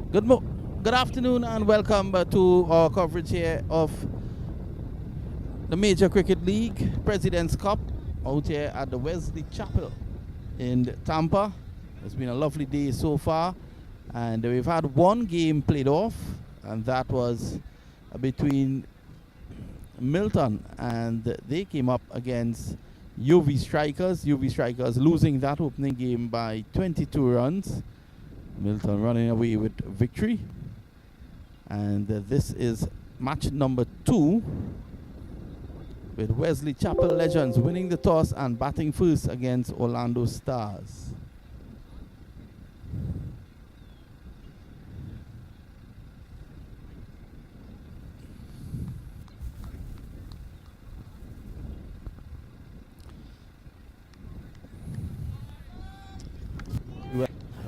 Good afternoon and welcome to our coverage here of the Major Cricket League President's Cup out here at the Wesley Chapel in Tampa. It's been a lovely day so far, and we've had one game played off, and that was between Milton, and they came up against UV Strikers. UV Strikers losing that opening game by 22 runs. Milton running away with victory. And this is match number 2 with Wesley Chapel Legends winning the toss and batting first against Orlando Stars.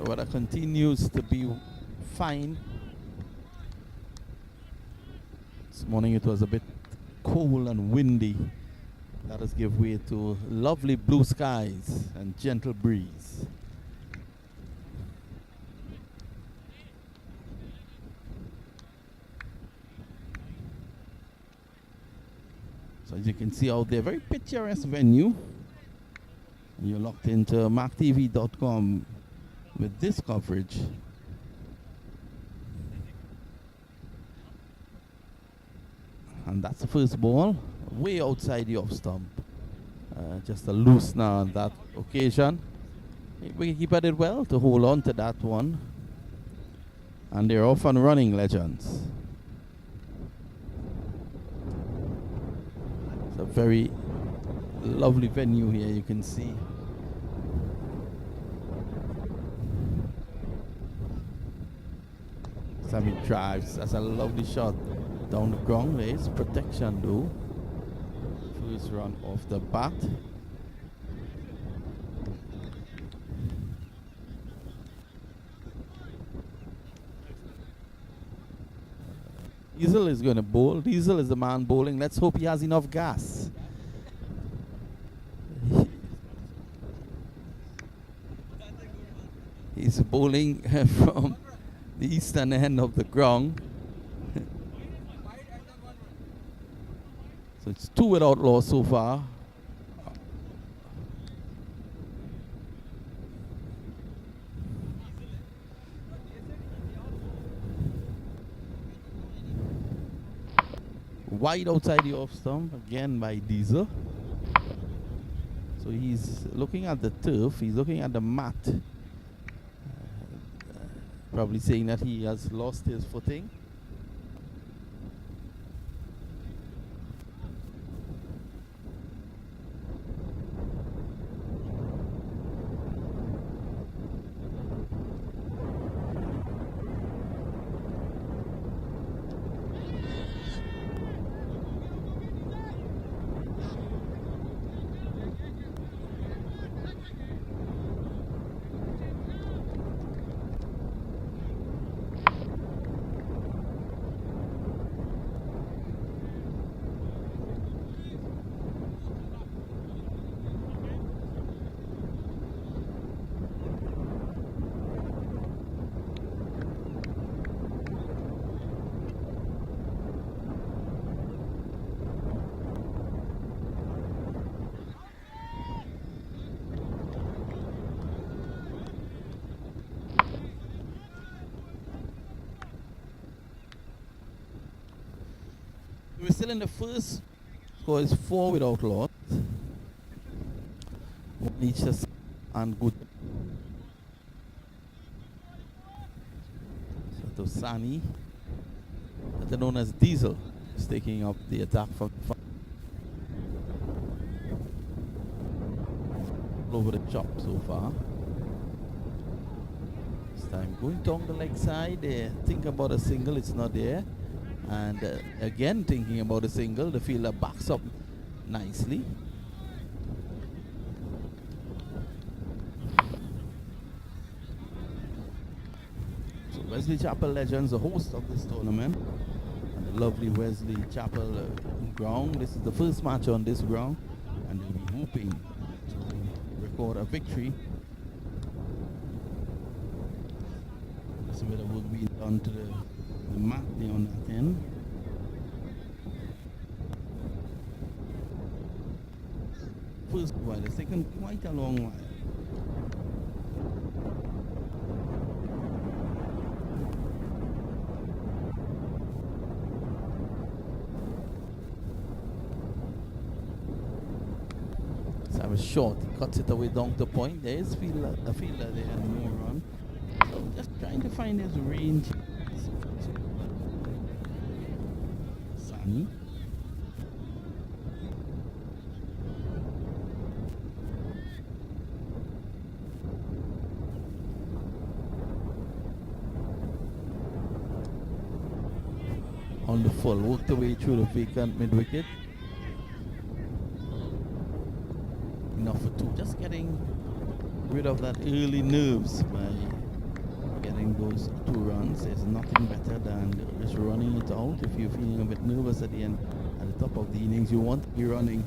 Weather continues to be fine. This morning it was a bit cold and windy. That has given way to lovely blue skies and gentle breeze. So as you can see out there, very picturesque venue. You're locked into MAQ TV.com with this coverage. And that's the first ball, way outside the off stump. Just a loose now on that occasion. Keeper did well to hold on to that one. And they're off and running, Legends. It's a very lovely venue here, you can see. Sammy drives. That's a lovely shot down the ground. There is protection though. First run off the bat. Diesel is going to bowl. Diesel is the man bowling. Let's hope he has enough gas. He's bowling from the eastern end of the ground. So it's 2 without loss so far. Wide outside the off stump again by Diesel. So he's looking at the turf, he's looking at the mat. Probably saying that he has lost his footing. We're still in the first. Score is 4 without loss. Each and good. So Sani, better known as Diesel, is taking up the attack from over the chop so far. This time going down the leg side. Think about a single, it's not there. And again thinking about a single, the fielder backs up nicely. So Wesley Chapel Legends, the host of this tournament, and the lovely Wesley Chapel ground. This is the first match on this ground, and they'll be hoping to record a victory. There's a bit of work being done to the mat there on that end. First while, it's taken quite a long while. So I was short, he cuts it away down to point. There is a fielder there and no run. So just trying to find his range. Sunny. On the full, worked away through the vacant mid wicket. Enough for two. Just getting rid of that early nerves by getting those 2 runs. There's nothing better than just running it out. If you're feeling a bit nervous at the end, at the top of the innings, you want to be running.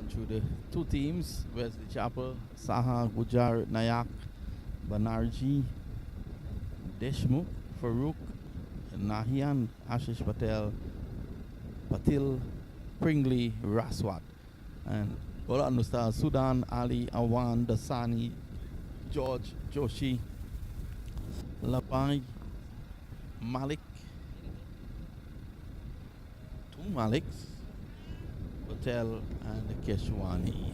Through the 2 teams, Wesley Chapel, Saha, Gujar, Nayak, Banerjee, Deshmukh, Farooq, Nahian, Ashish Patel, Patil, Pringley, Raswat, and Bola Nustar, Sudan, Ali, Awan, Dasani, George, Joshi, Labai, Malik, 2 Maliks, Patel and Keshwani.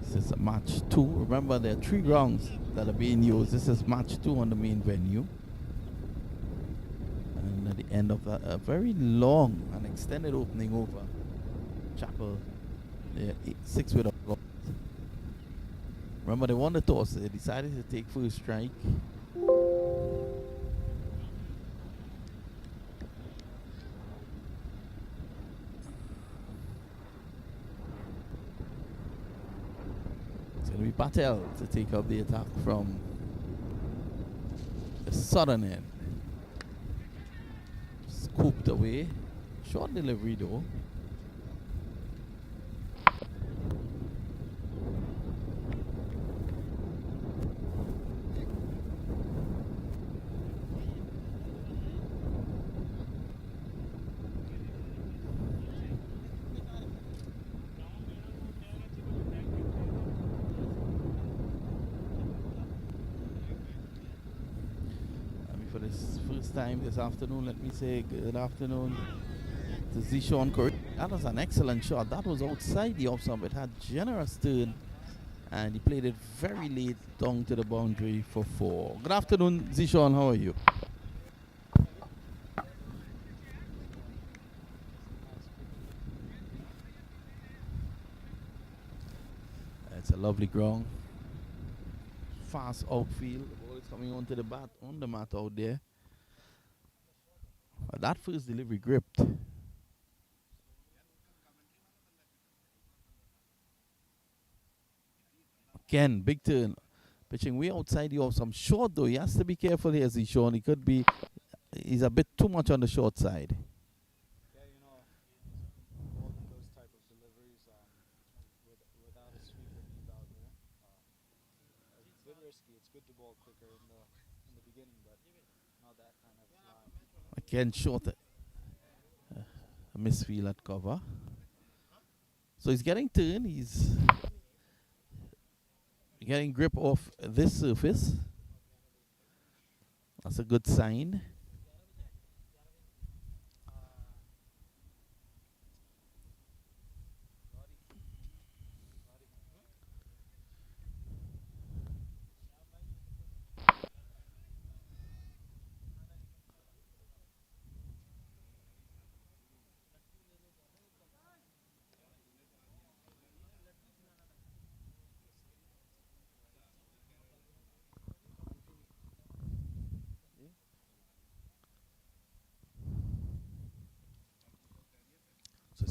This is match 2. Remember, there are 3 grounds that are being used. This is match 2 on the main venue. And at the end of that, a very long and extended opening over Chapel. 6 with a block. Remember, they won the toss. They decided to take first strike. It'll be Patel to take up the attack from the southern end. Scooped away. Short delivery though. For this first time this afternoon, let me say good afternoon to Zishan Curry. That was an excellent shot. That was outside the off stump. It had generous turn and he played it very late down to the boundary for 4. Good afternoon, Zishan. How are you? It's a lovely ground. Fast outfield. The ball is coming onto the bat on the mat out there. But that first delivery gripped. Again, big turn. Pitching way outside the off. Some short though. He has to be careful here, Zishan. He could be. He's a bit too much on the short side. Yeah, all those type of deliveries without a sweeper deep out there. A bit risky. It's good to ball quicker in the beginning, but not that kind of line. Again, short. A misfield at cover. So he's getting turn. He's getting grip off this surface. That's a good sign.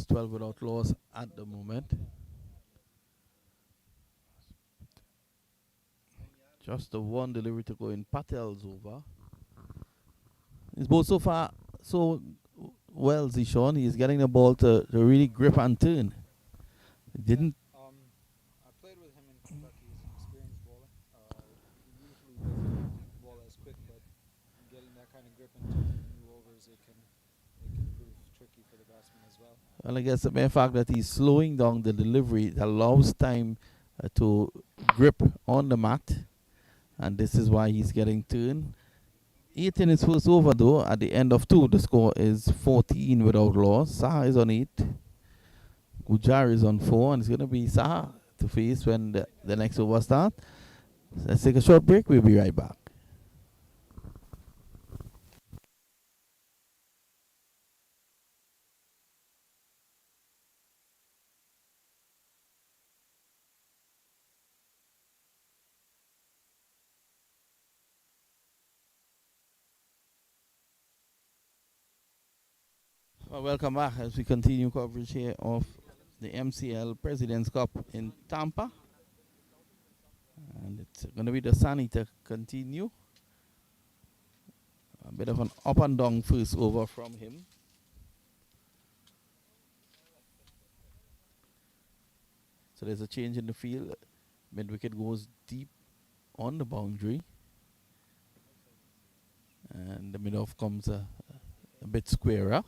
It's 12 without loss at the moment. Just the one delivery to go in. Patel's over. His ball so far so well, Zishan. He's getting the ball to really grip and turn. It didn't. I played with him in Kentucky. He's an experienced bowler. He usually doesn't bowl as quick, but getting that kind of grip and turn in new overs, it can prove tricky for the batsman as well. Well, I guess the mere fact that he's slowing down the delivery, it allows time to grip on the mat, and this is why he's getting turned. 8 in his first over, though. At the end of 2, the score is 14 without loss. Saha is on 8. Gujar is on 4, and it's going to be Saha to face when the next over starts. Let's take a short break. We'll be right back. Well, welcome back as we continue coverage here of the MCL President's Cup in Tampa. And it's going to be the Sunny to continue. A bit of an up and down first over from him. So there's a change in the field. Mid-wicket goes deep on the boundary. And the mid-off comes a bit squarer.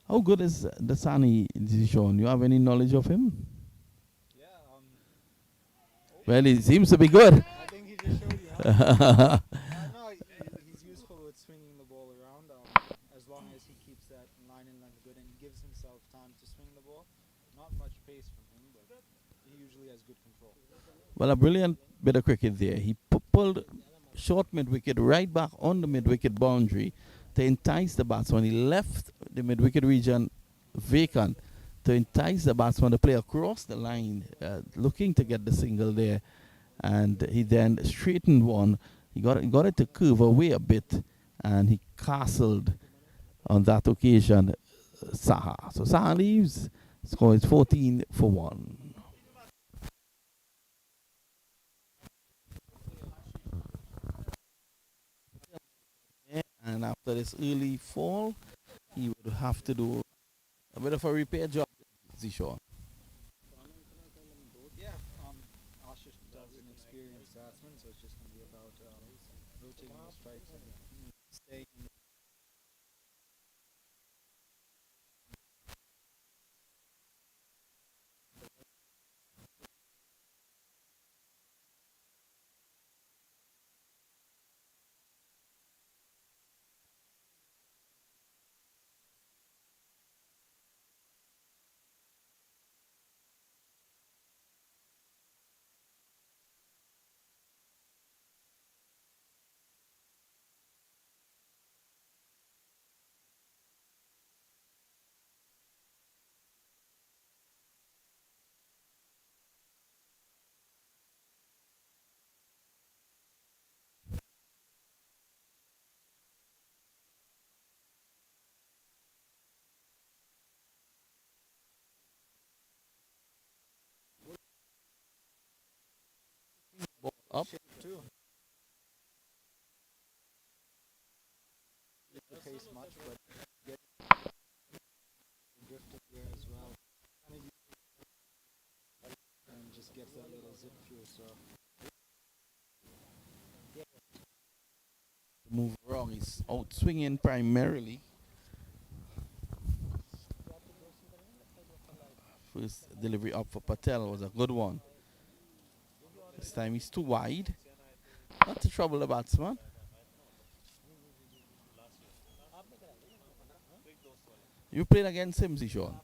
How good is the Sunny, Sean? You have any knowledge of him? Yeah. Well, he seems to be good. I think he just showed you. Huh? No, he's useful with swinging the ball around. As long as he keeps that line and length good and he gives himself time to swing the ball. Not much pace from him, but he usually has good control. Well, a brilliant bit of cricket there. He pulled short mid-wicket right back on the mid-wicket boundary to entice the batsman. He left the mid-wicket region vacant to entice the batsman to play across the line, looking to get the single there. And he then straightened one. He got it to curve away a bit, and he castled on that occasion Saha. So Saha leaves. Score is 14 for 1. And after this early fall, he would have to do a bit of a repair job, Zishaw. Yeah, Ashish is an experienced batsman, so it's just going to be about rotating the strikes and staying in the Ball up. shift too. The pace much, but get drifted here as well. And just gets that little zip through. So Move wrong. He's out swinging primarily. First delivery up for Patel was a good one. This time he's too wide. Not to trouble the batsman. You played against him, Zishawn.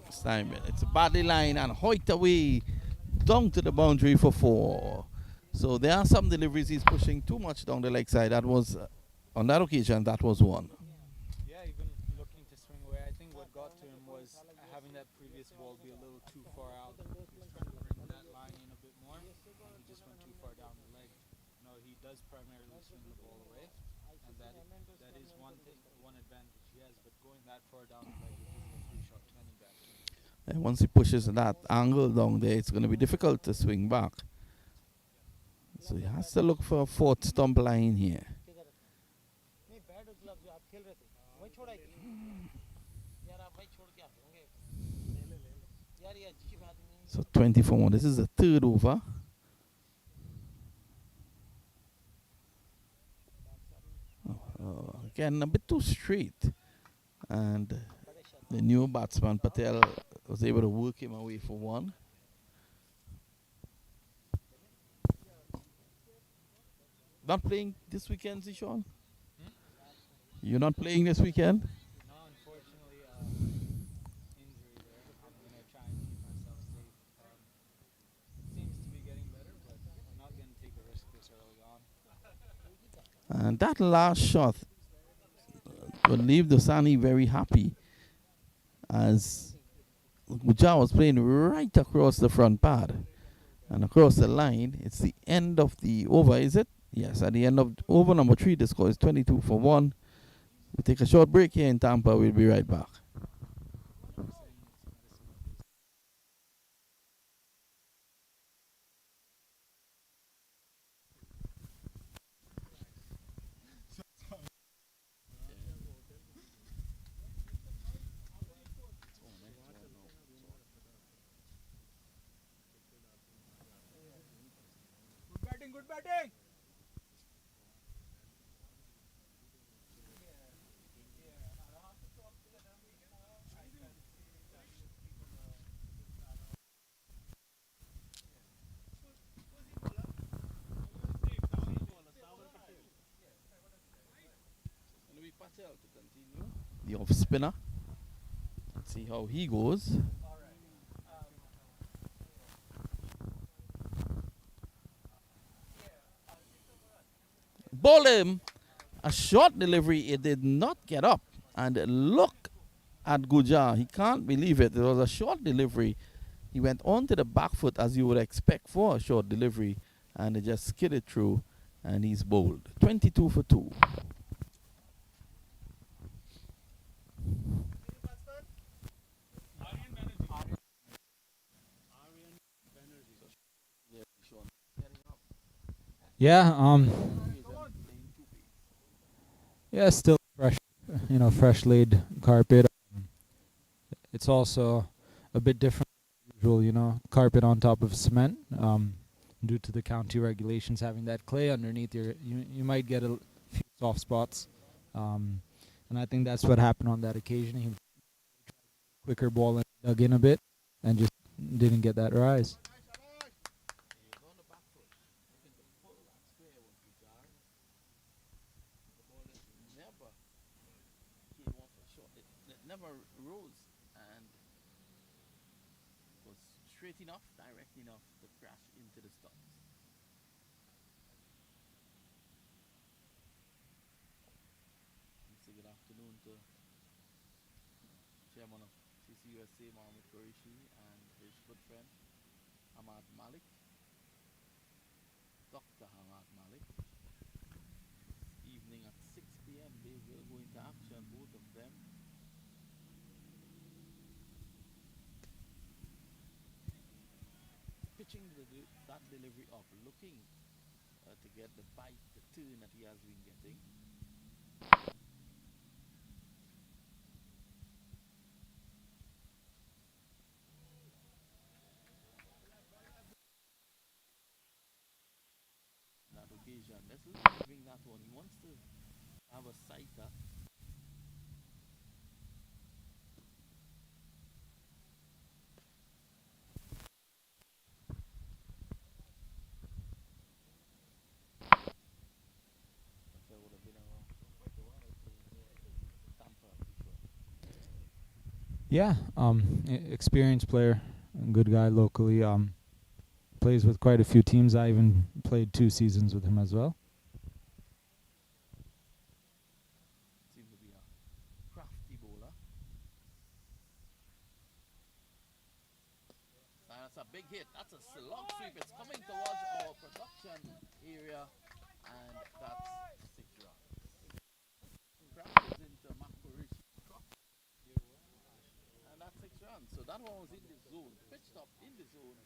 This time it's a body line and Hoyt away down to the boundary for 4. So there are some deliveries he's pushing too much down the leg side. That was on that occasion that was one. yeah, even looking to swing away. I think what got previous ball be a little too far out. He was trying to bring that line in a bit more, and he just went too far down the leg. You know, he does primarily swing the ball away, and that is one advantage he has. But going that far down the leg will give you a free shot to any batsman. And once he pushes that angle down there, it's going to be difficult to swing back. So he has to look for a fourth stump line here. So 24. This is the third over. Again, a bit too straight. And the new batsman, Patel, was able to work him away for one. Not playing this weekend, Zishan? You're not playing this weekend? No, unfortunately, injury there. I'm going to try and keep myself safe. It seems to be getting better, but I'm not going to take a risk this early on. And that last shot will leave Dosani very happy, as Gujar was playing right across the front pad and across the line. It's the end of the over, is it? Yes, at the end of over number 3, the score is 22 for 1. We take a short break here in Tampa. We'll be right back. Good batting! Patel to continue the off spinner. Let's see how he goes. Ball him. A short delivery. It did not get up. And look at Gujar. He can't believe it. It was a short delivery. He went onto the back foot as you would expect for a short delivery. And it just skidded through. And he's bowled. 22 for 2. Yeah, yeah, still fresh, fresh laid carpet. It's also a bit different than usual, carpet on top of cement. Due to the county regulations having that clay underneath, you might get a few soft spots. And I think that's what happened on that occasion. He quicker ball and dug in a bit and just didn't get that rise. Never rose and was straight enough, direct enough to crash into the stumps. Good afternoon to Chairman of CCUSA, Mohammed Qureshi, and his good friend, Hamad Malik, Dr. Hamad Malik. This evening at 6 p.m. they will go into action, both of them. Pitching that delivery up, looking to get the bite, the turn that he has been getting. That occasion, let's bring that one. He wants to have a sighter. Yeah, experienced player, good guy locally. Plays with quite a few teams. I even played 2 seasons with him as well. Seems to be a crafty bowler. left-hand area, and that's 6 runs. Crashes into Makurich, and that's 6 runs. So that one was in the zone, pitch stop in the zone.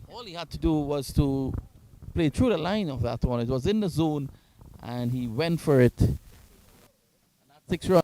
All he had to do was to play through the line of that one. It was in the zone, and he went for it. And that's 6 runs.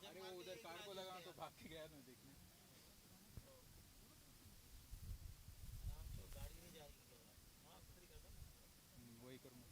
अरे वो उधर car को लगा तो भाग के गया मैं देखने वही करूँगा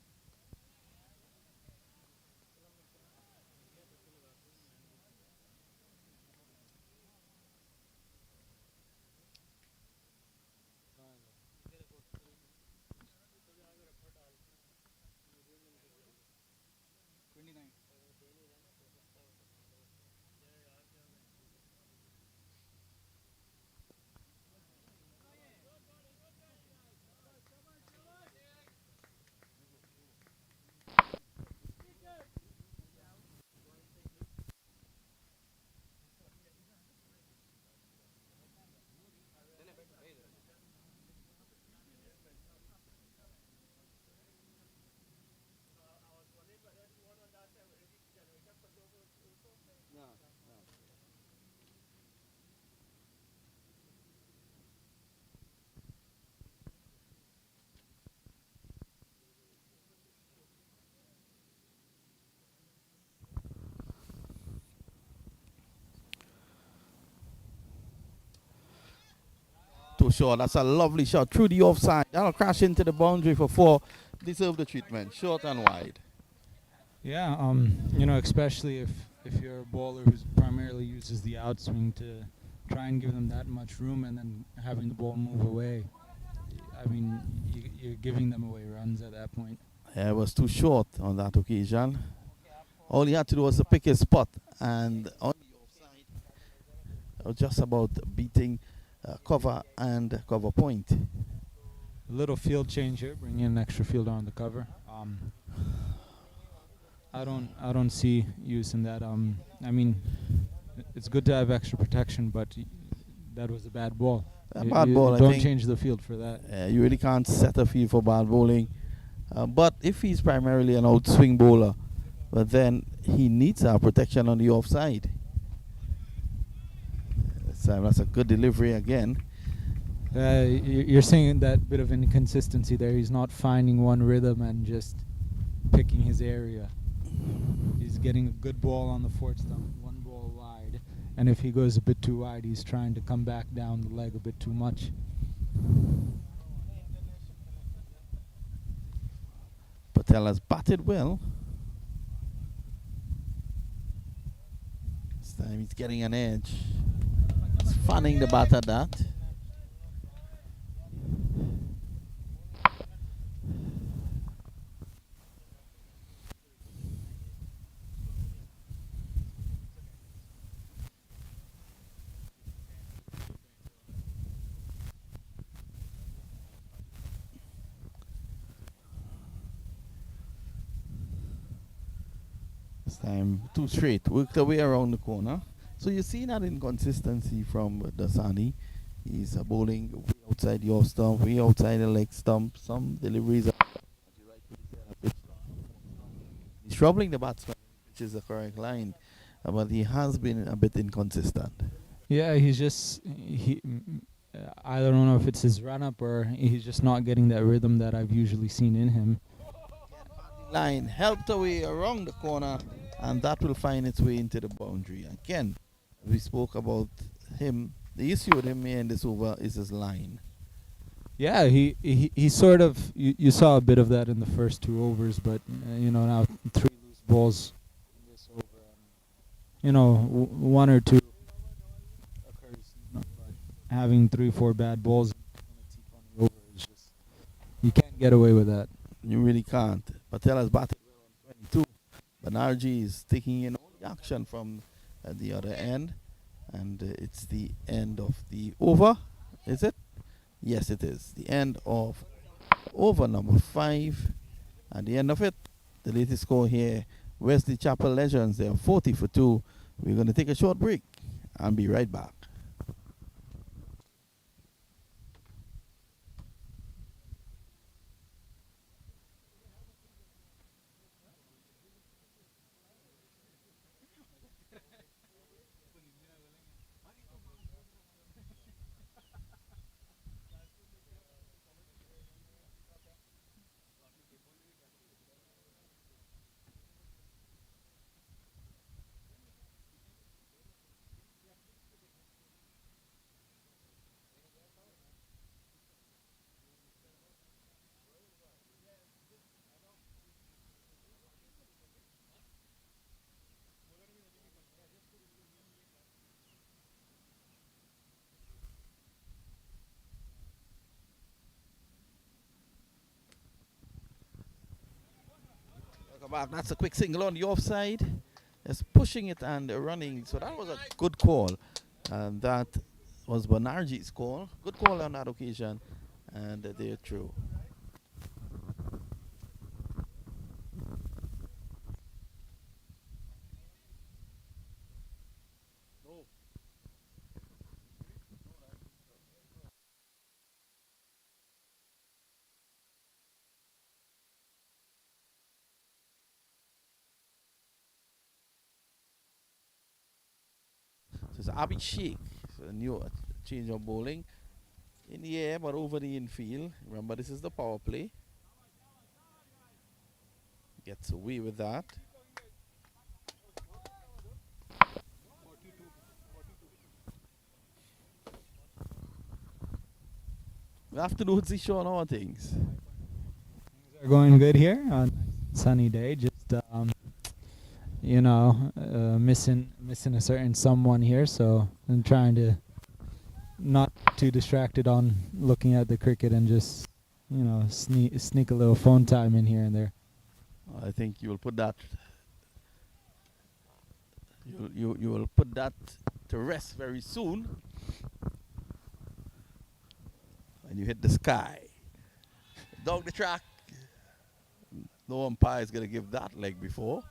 Too short. That's a lovely shot through the offside. That'll crash into the boundary for 4. Deserve the treatment. Short and wide. Yeah, especially if you're a bowler who primarily uses the outswing to try and give them that much room and then having the ball move away. I mean, you're giving them away runs at that point. Yeah, it was too short on that occasion. All he had to do was to pick his spot, and on the offside, was just about beating cover and cover point. A little field change here, bring in an extra fielder on the cover. I don't see use in that. I mean, it's good to have extra protection, but that was a bad ball. Bad ball. I don't think change the field for that. You really can't set a field for bad bowling. But if he's primarily an outswing bowler, but then he needs our protection on the offside. That's a good delivery again. You're seeing that bit of inconsistency there. He's not finding one rhythm and just picking his area. He's getting a good ball on the fourth stump, one ball wide. And if he goes a bit too wide, he's trying to come back down the leg a bit too much. Patel has batted well. This time he's getting an edge. He's fanning the bat at that. This time, 2 straight, worked their way around the corner. So you see that inconsistency from Dasani. He's bowling way outside the off stump, way outside the leg stump. Some deliveries are he's troubling the batsman, which is the correct line, but he has been a bit inconsistent. Yeah, he's just I don't know if it's his run up or he's just not getting that rhythm that I've usually seen in him. Line helped away around the corner, and that will find its way into the boundary. Again, we spoke about him. The issue with him here in this over is his line. Yeah, he sort of, you saw a bit of that in the first 2 overs, but now 3 loose balls in this over. one or two occurs, but having 3-4 bad balls in a T20 over is just, you can't get away with that. You really can't. Patel has batted well on 22. Banerjee is taking in all the action from the other end. And it's the end of the over, is it? Yes, it is. The end of over number 5. At the end of it, the latest score here, Wesley Chapel Legends, they are 40 for 2. We're going to take a short break and be right back. Welcome back. That's a quick single on the offside. Just pushing it and running. So that was a good call. And that was Banerjee's call. Good call on that occasion. And they're through. So it's Abid Sheikh. So a new change of bowling. In the air, but over the infield. Remember, this is the power play. Gets away with that. Good afternoon, Sean. How are things? Things are going good here on a sunny day. Just missing a certain someone here, so I'm trying to not too distracted on looking at the cricket and just sneak a little phone time in here and there. I think you will put that. You will put that to rest very soon. And you hit the sky. Down the track. No umpire is going to give that leg before.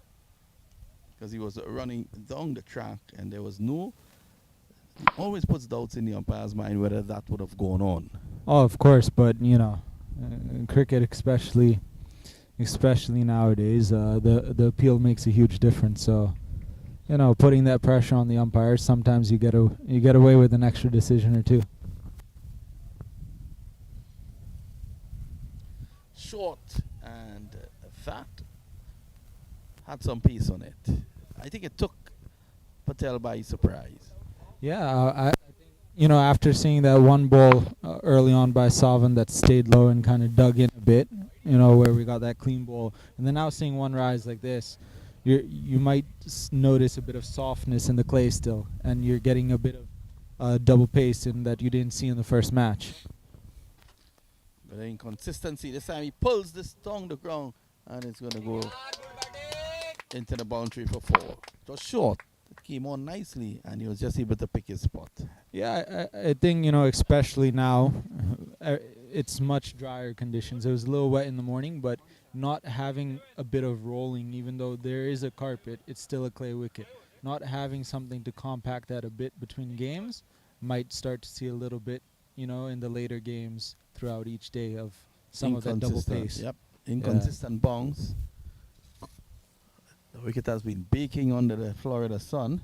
Because he was running down the track and there was no. He always puts doubts in the umpire's mind whether that would have gone on. Oh, of course, but cricket especially nowadays, the appeal makes a huge difference. So, putting that pressure on the umpires, sometimes you get away with an extra decision or two. Short and that had some pace on it. I think it took Patel by surprise. Yeah, I think, after seeing that one ball early on by Savan that stayed low and kind of dug in a bit, where we got that clean ball, and then now seeing one rise like this, you might notice a bit of softness in the clay still, and you're getting a bit of double pace in that you didn't see in the first match. But the inconsistency, this time he pulls this down the ground and it's going to go into the boundary for 4. It was short. It came on nicely and he was just able to pick his spot. Yeah, I think, especially now, it's much drier conditions. It was a little wet in the morning, but not having a bit of rolling, even though there is a carpet, it's still a clay wicket. Not having something to compact that a bit between games might start to see a little bit, in the later games throughout each day of some of that double pace. Yep, inconsistent bounce. The wicket has been baking under the Florida sun.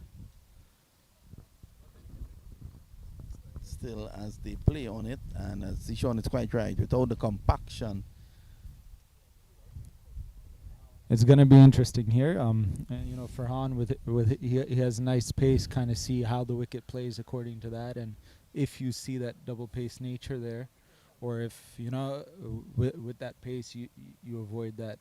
Still as they play on it, and as Zishon is quite right, without the compaction. It's going to be interesting here. And Farhan he has nice pace, kind of see how the wicket plays according to that, and if you see that double pace nature there, or if with that pace you avoid that.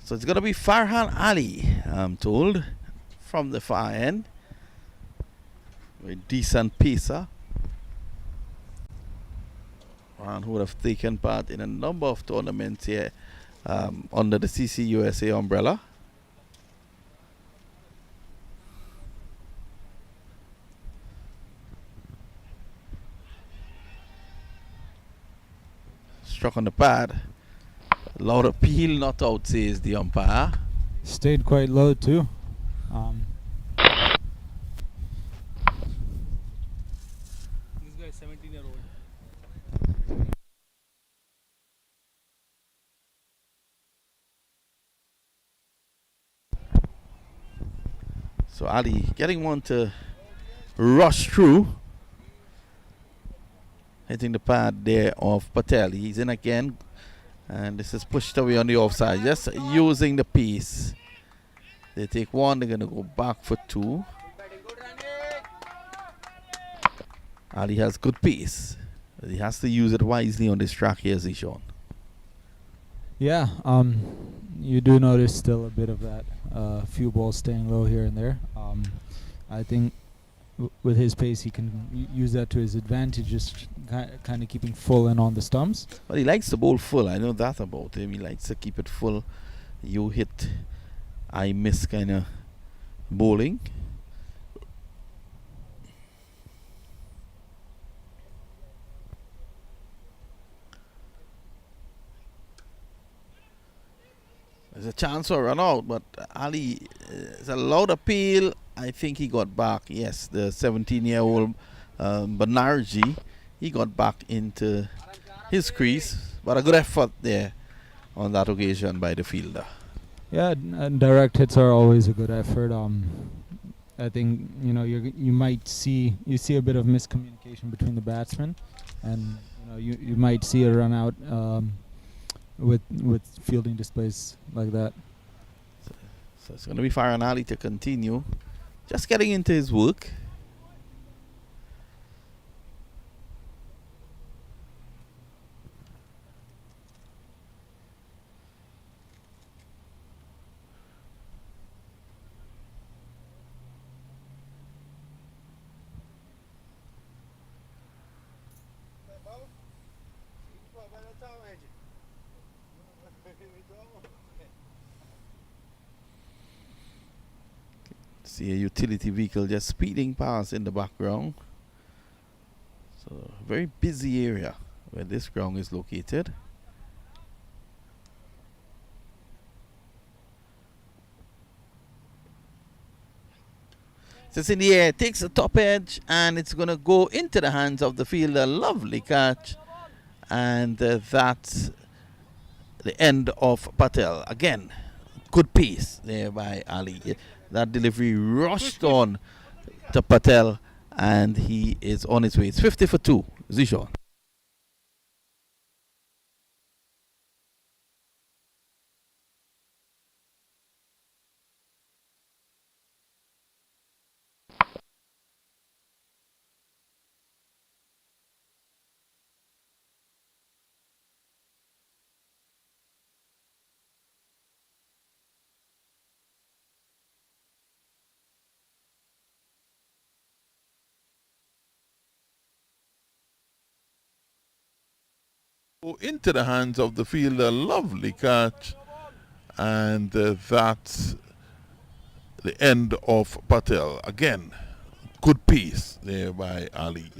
So it's going to be Farhan Ali, I'm told, from the far end. A decent pacer. And who would have taken part in a number of tournaments here under the CCUSA umbrella. Struck on the pad. Loud appeal, not out, says the umpire. Stayed quite low too. This guy is 17-year-old. So Ali getting one to rush through. Hitting the pad there of Patel. He's in again. And this is pushed away on the offside. Just using the piece. They take one. They're going to go back for two. Ali has good pace. He has to use it wisely on this track here, Zishan. Yeah, you do notice still a bit of that. Few balls staying low here and there. I think with his pace, he can use that to his advantage, just kind of keeping full in on the stumps. Well, he likes to bowl full. I know that about him. He likes to keep it full. You hit, I miss kind of bowling. There's a chance for a run out, but Ali is a loud appeal. I think he got back. Yes, the 17-year-old Banerjee, he got back into his crease. But a good effort there on that occasion by the fielder. Yeah, direct hits are always a good effort. I think you might see a bit of miscommunication between the batsmen, and you might see a run out with fielding displays like that. So it's going to be Farhan Ali to continue, just getting into his work. See a utility vehicle just speeding past in the background. So very busy area where this ground is located. So it's in the air, takes the top edge, and it's going to go into the hands of the fielder. Lovely catch. And that's the end of Patel. Again, good pace there by Ali. That delivery rushed on to Patel, and he is on his way. It's 50 for 2. Zishan. Into the hands of the fielder, lovely catch, and that's the end of Patel. Again, good piece there by Ali.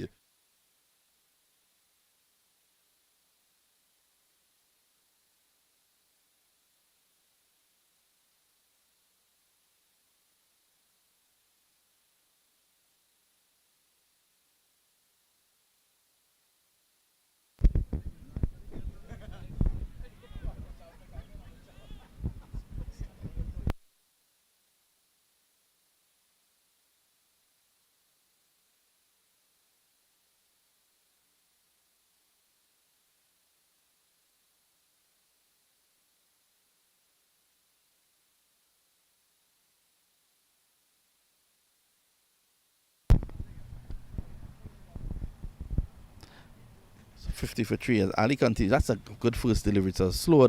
So 50 for 3 as Ali continues. That's a good first delivery. It's a slower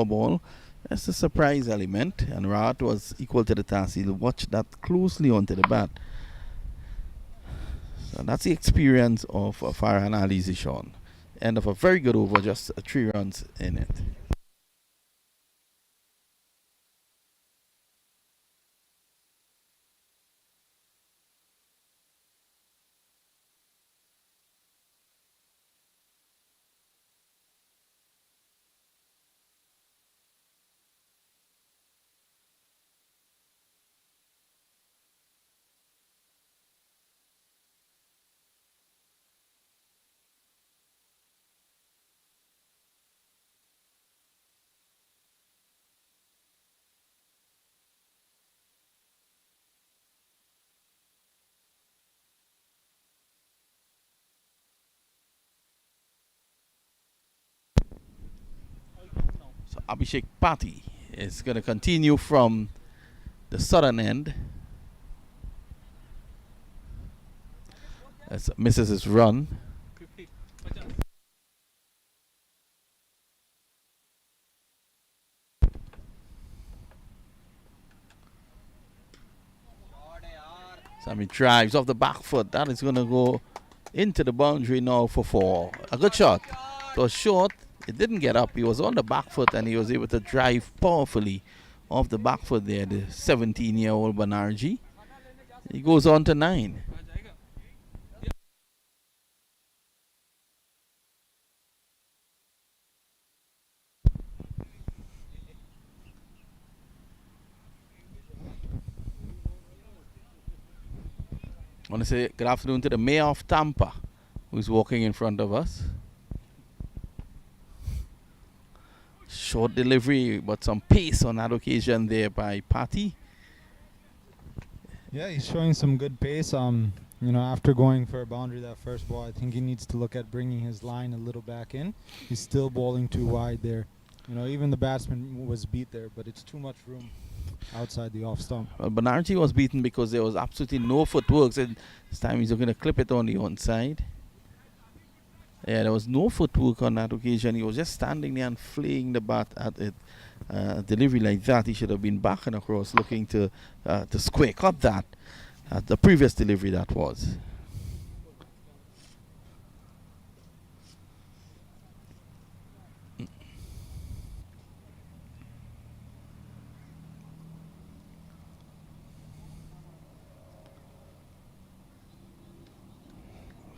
ball. That's the surprise element, and Rawat was equal to the task. He'll watch that closely onto the bat. So that's the experience of Farhan Ali Zishan. End of a very good over, just 3 runs in it. So Abhishek Pati is going to continue from the southern end. As misses his run. Sammy drives off the back foot. That is going to go into the boundary now for 4. A good shot. It was short. It didn't get up. He was on the back foot and he was able to drive powerfully off the back foot there, the 17-year-old Banerjee. He goes on to 9. I want to say good afternoon to the mayor of Tampa, who's walking in front of us. Short delivery, but some pace on that occasion there by Pati. Yeah, he's showing some good pace. After going for a boundary that first ball, I think he needs to look at bringing his line a little back in. He's still bowling too wide there. Even the batsman was beat there, but it's too much room outside the off stump. Well, Banerjee was beaten because there was absolutely no footwork. So this time he's going to clip it on the onside. Yeah, there was no footwork on that occasion. He was just standing there and flaying the bat at it. Delivery like that, he should have been back and across looking to square cut that. The previous delivery that was.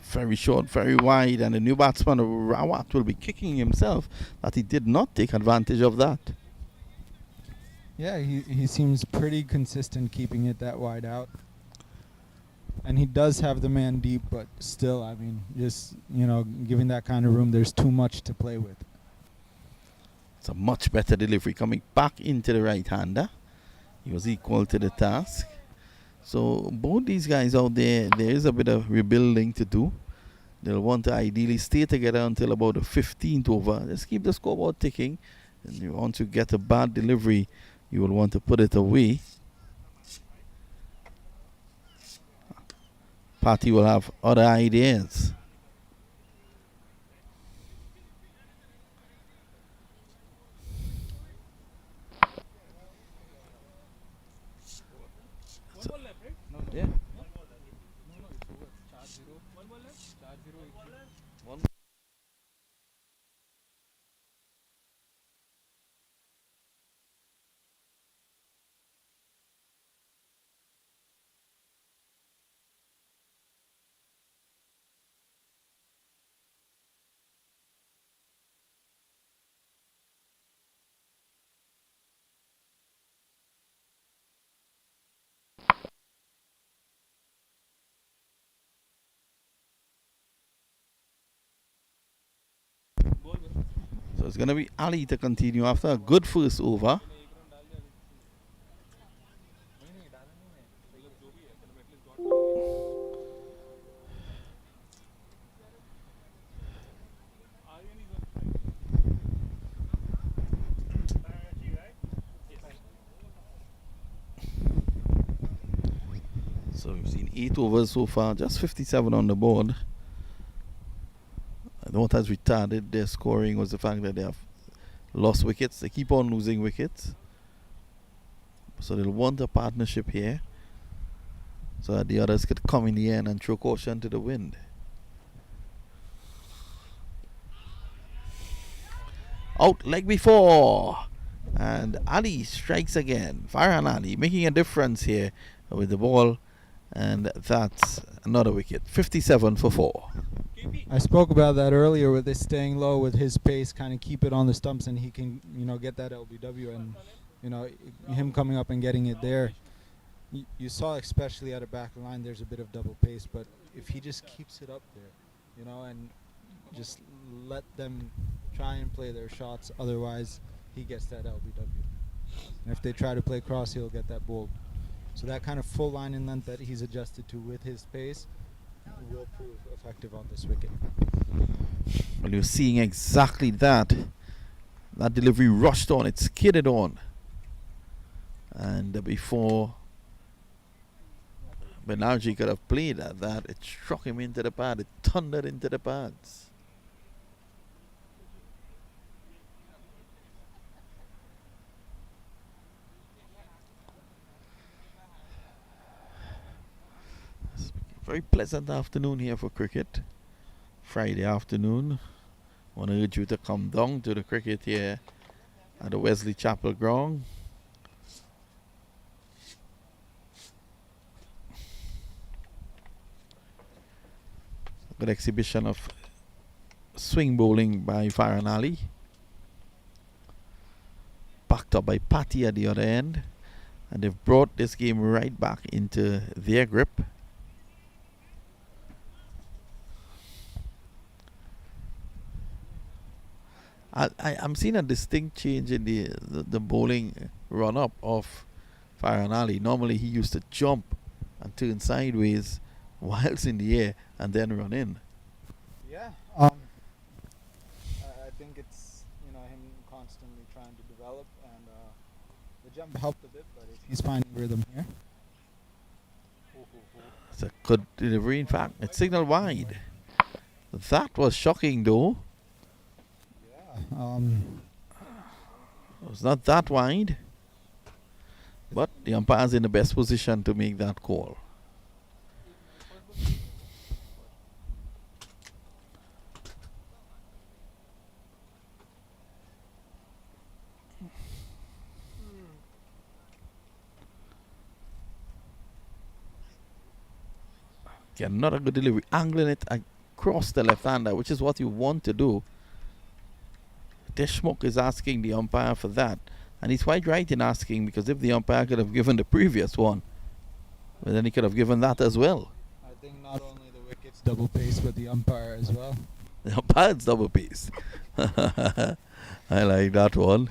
Very short, very wide, and the new batsman Rawat will be kicking himself that he did not take advantage of that. Yeah, he seems pretty consistent keeping it that wide out. And he does have the man deep, but still, just, giving that kind of room, there's too much to play with. It's a much better delivery coming back into the right-hander. He was equal to the task. So both these guys out there, there is a bit of rebuilding to do. They'll want to ideally stay together until about the 15th over. Just keep the scoreboard ticking. And you want to get a bad delivery, you will want to put it away. Pati will have other ideas. Yeah. So it's going to be Ali to continue after a good first over. So we've seen 8 overs so far, just 57 on the board. And what has retarded their scoring was the fact that they have lost wickets. They keep on losing wickets. So they'll want a partnership here, so that the others could come in the end and throw caution to the wind. Out like before. And Ali strikes again. Farhan Ali making a difference here with the ball. And that's another wicket. 57 for 4. I spoke about that earlier with his staying low with his pace, kind of keep it on the stumps, and he can, get that LBW, and, him coming up and getting it there. You saw, especially at a back line, there's a bit of double pace, but if he just keeps it up there, and just let them try and play their shots, otherwise he gets that LBW. And if they try to play cross, he'll get that ball. So that kind of full line in length that he's adjusted to with his pace will prove effective on this wicket. Well, you're seeing exactly that. That delivery rushed on, it skidded on. And before Banerjee could have played at that, it struck him into the pad, it thundered into the pads. Very pleasant afternoon here for cricket. Friday afternoon. I want to urge you to come down to the cricket here at the Wesley Chapel ground. Good exhibition of swing bowling by Farhan Ali. Backed up by Patty at the other end. And they've brought this game right back into their grip. I'm seeing a distinct change in the bowling run-up of Farhan Ali. Normally he used to jump and turn sideways whilst in the air and then run in. Yeah. I think it's him constantly trying to develop, and the jump helped a bit, but if he's finding rhythm here. It's a good delivery. In fact, it's signaled wide. That was shocking though. It was not that wide, but the umpire's in the best position to make that call. Get another good delivery, angling it across the left-hander, which is what you want to do. Deshmukh is asking the umpire for that, and he's quite right in asking, because if the umpire could have given the previous one, well, then he could have given that as well. I think not only the wicket's double pace, but the umpire as well. The umpire's double pace. I like that one.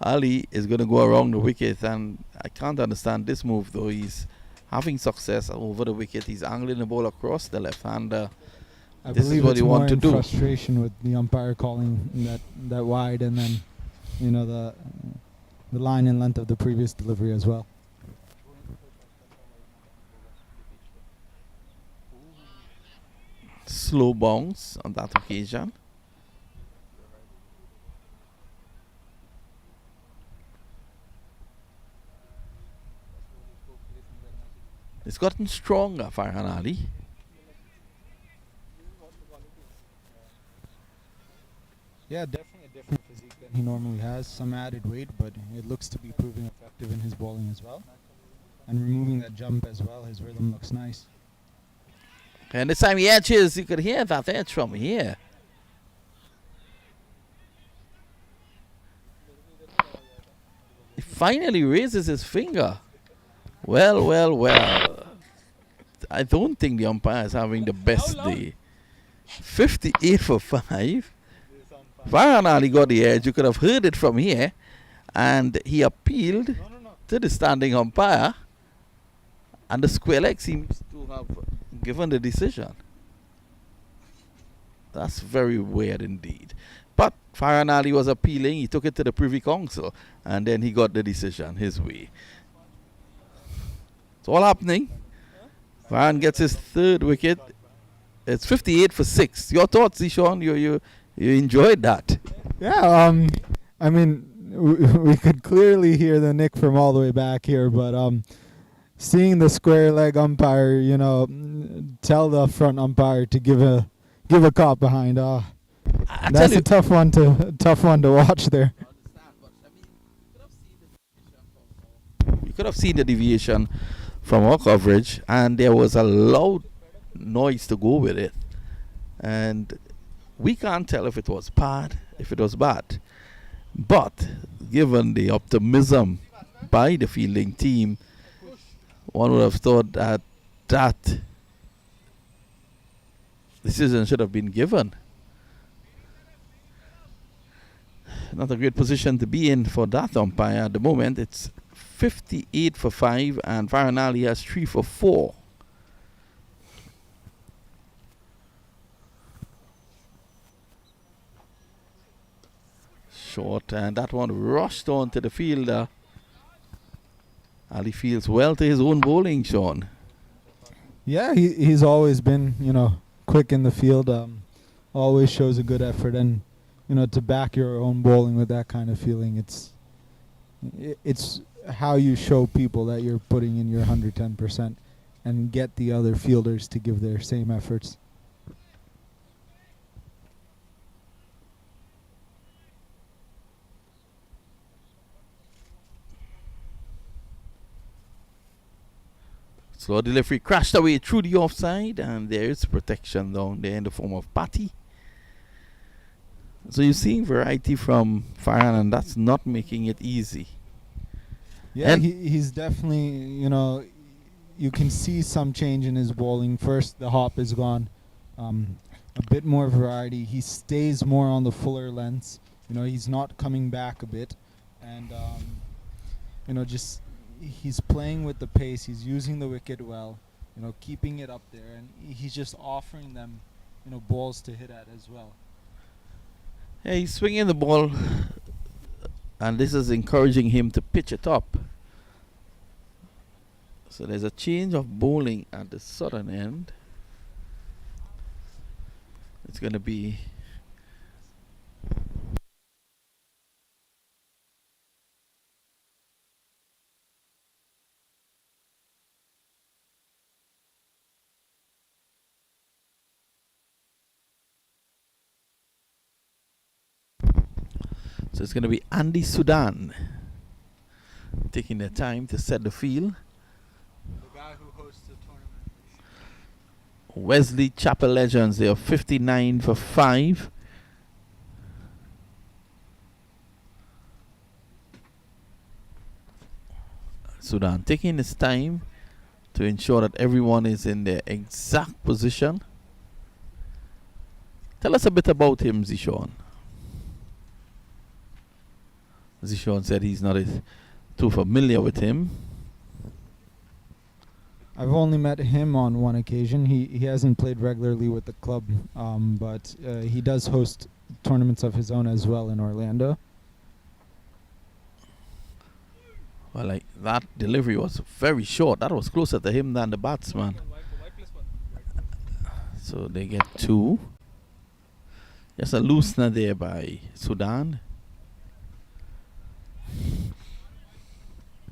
Ali is going to go around the wicket, and I can't understand this move though. He's having success over the wicket. He's angling the ball across the left-hander. I This is what you want to do. Frustration with the umpire calling that wide, and then the line and length of the previous delivery as well. Slow bounce on that occasion. It's gotten stronger, Farhan Ali. Yeah, definitely a different physique than he normally has. Some added weight, but it looks to be proving effective in his bowling as well. And removing that jump as well, his rhythm looks nice. And this time he edges, you could hear that edge from here. He finally raises his finger. Well, well, well. I don't think the umpire is having the best day. 58 for 5. Farhan Ali got the edge. You could have heard it from here. And he appealed to the standing umpire. And the square leg seems to have given the decision. That's very weird indeed. But Farhan Ali was appealing. He took it to the Privy Council. And then he got the decision his way. It's all happening. Farhan gets his third wicket. It's 58 for 6. Your thoughts, Ishan? You enjoyed that? Yeah, I mean, we could clearly hear the nick from all the way back here, but seeing the square leg umpire, tell the front umpire to give a cop behind. That's a tough one to watch there. You could have seen the deviation from our coverage, and there was a loud noise to go with it. And we can't tell if it was bad. But given the optimism by the fielding team, one would have thought that decision should have been given. Not a great position to be in for that umpire at the moment. It's 58 for 5, and Farhan Ali has 3 for 4. Short, and that one rushed on to the fielder. Ali feels well to his own bowling, Sean. Yeah, he's always been, quick in the field. Always shows a good effort, and to back your own bowling with that kind of feeling, it's how you show people that you're putting in your 110% and get the other fielders to give their same efforts. Slow delivery crashed away through the offside, and there is protection down there in the form of Patty. So you're seeing variety from Farhan, and that's not making it easy. Yeah, he's definitely, you can see some change in his bowling. First, the hop is gone. A bit more variety. He stays more on the fuller lengths. He's not coming back a bit. And, just he's playing with the pace. He's using the wicket well, keeping it up there. And he's just offering them, balls to hit at as well. Yeah, he's swinging the ball, and this is encouraging him to pitch it up. So there's a change of bowling at the southern end. It's going to be Andy Sudan taking their time to set the field. The guy who hosts the tournament. Wesley Chapel Legends, they are 59 for 5. Sudan taking his time to ensure that everyone is in their exact position. Tell us a bit about him, Zishan. Zishan said he's not too familiar with him. I've only met him on one occasion. He hasn't played regularly with the club, but he does host tournaments of his own as well in Orlando. Well, that delivery was very short. That was closer to him than the batsman. So they get 2. Just a loosener there by Sudan.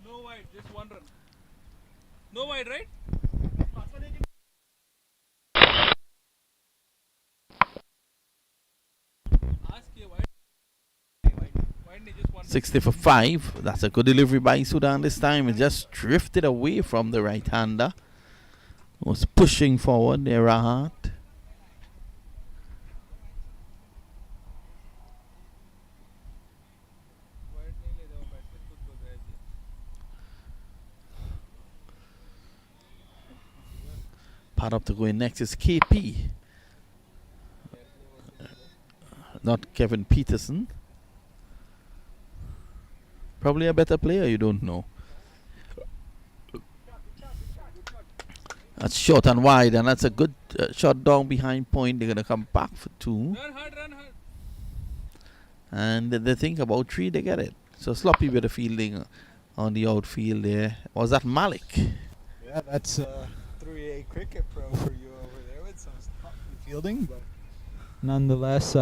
No wide, just one run. No wide, right? Ask here, wide. 60 for 5. That's a good delivery by Sudan this time. It just drifted away from the right-hander. Was pushing forward there, Rahat. Part up to go in next is KP. Not Kevin Peterson. Probably a better player, you don't know. That's short and wide, and that's a good shot down behind point. They're going to come back for 2. Run hard, run hard. And they think about 3, they get it. So sloppy with the fielding on the outfield there. Was that Malik? Yeah, that's 3A cricket pro for you over there with some fielding, but nonetheless,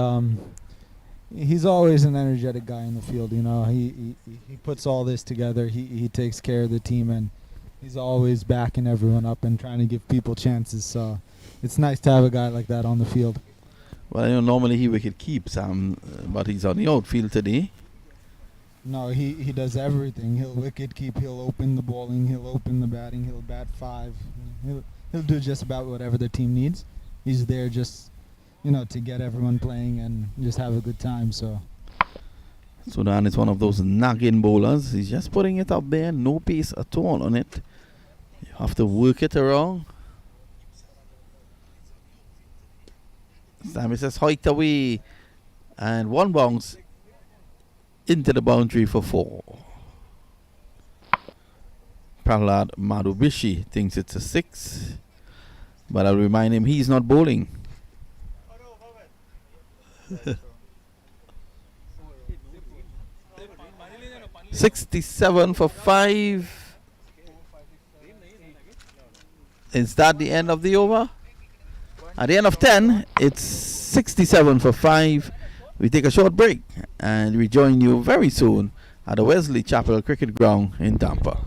He's always an energetic guy in the field. You know, he puts all this together. He takes care of the team, and he's always backing everyone up and trying to give people chances. So it's nice to have a guy like that on the field. Well, you know, normally he wicket keeps, but he's on the outfield today. No, he does everything. He'll wicket keep. He'll open the bowling. He'll open the batting. He'll bat five. He'll do just about whatever the team needs. He's there just, you know, to get everyone playing and just have a good time. So Sudan is one of those nagging bowlers. He's just putting it up there, no pace at all on it. You have to work it around. Sammy says hiked away, and one bounce into the boundary for 4. Prahlad Madhubishi thinks it's a 6, but I'll remind him he's not bowling. 67 for 5. Is that the end of the over? At the end of 10, it's 67 for 5. We take a short break and we join you very soon at the Wesley Chapel Cricket Ground in Tampa.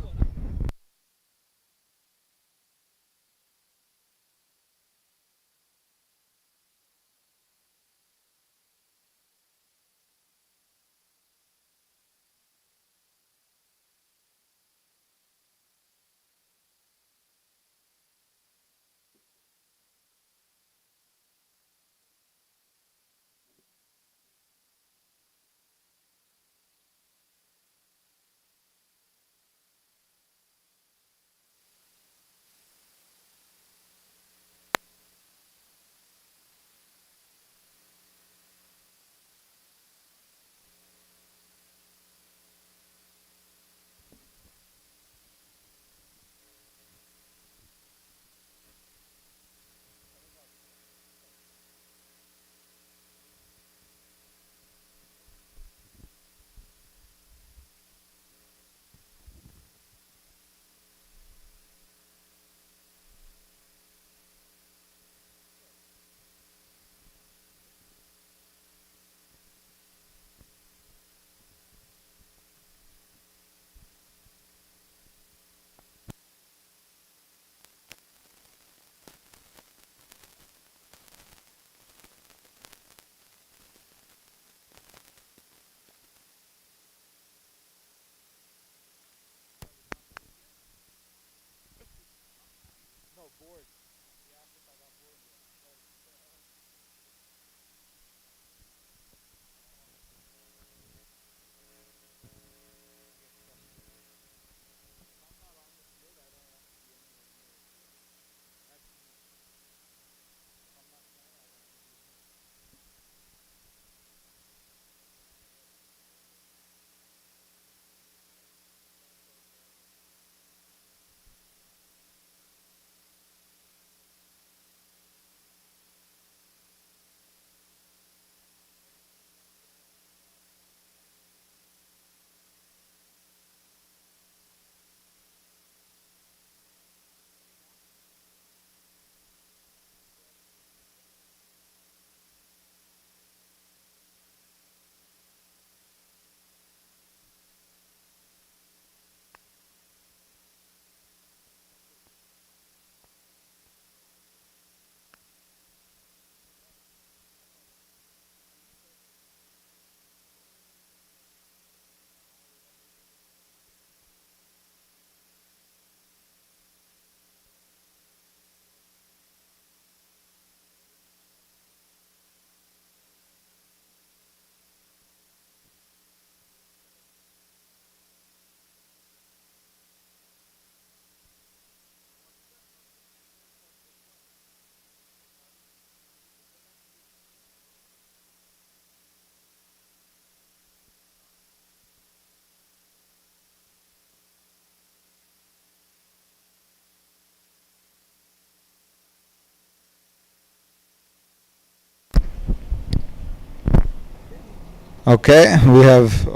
Okay, we have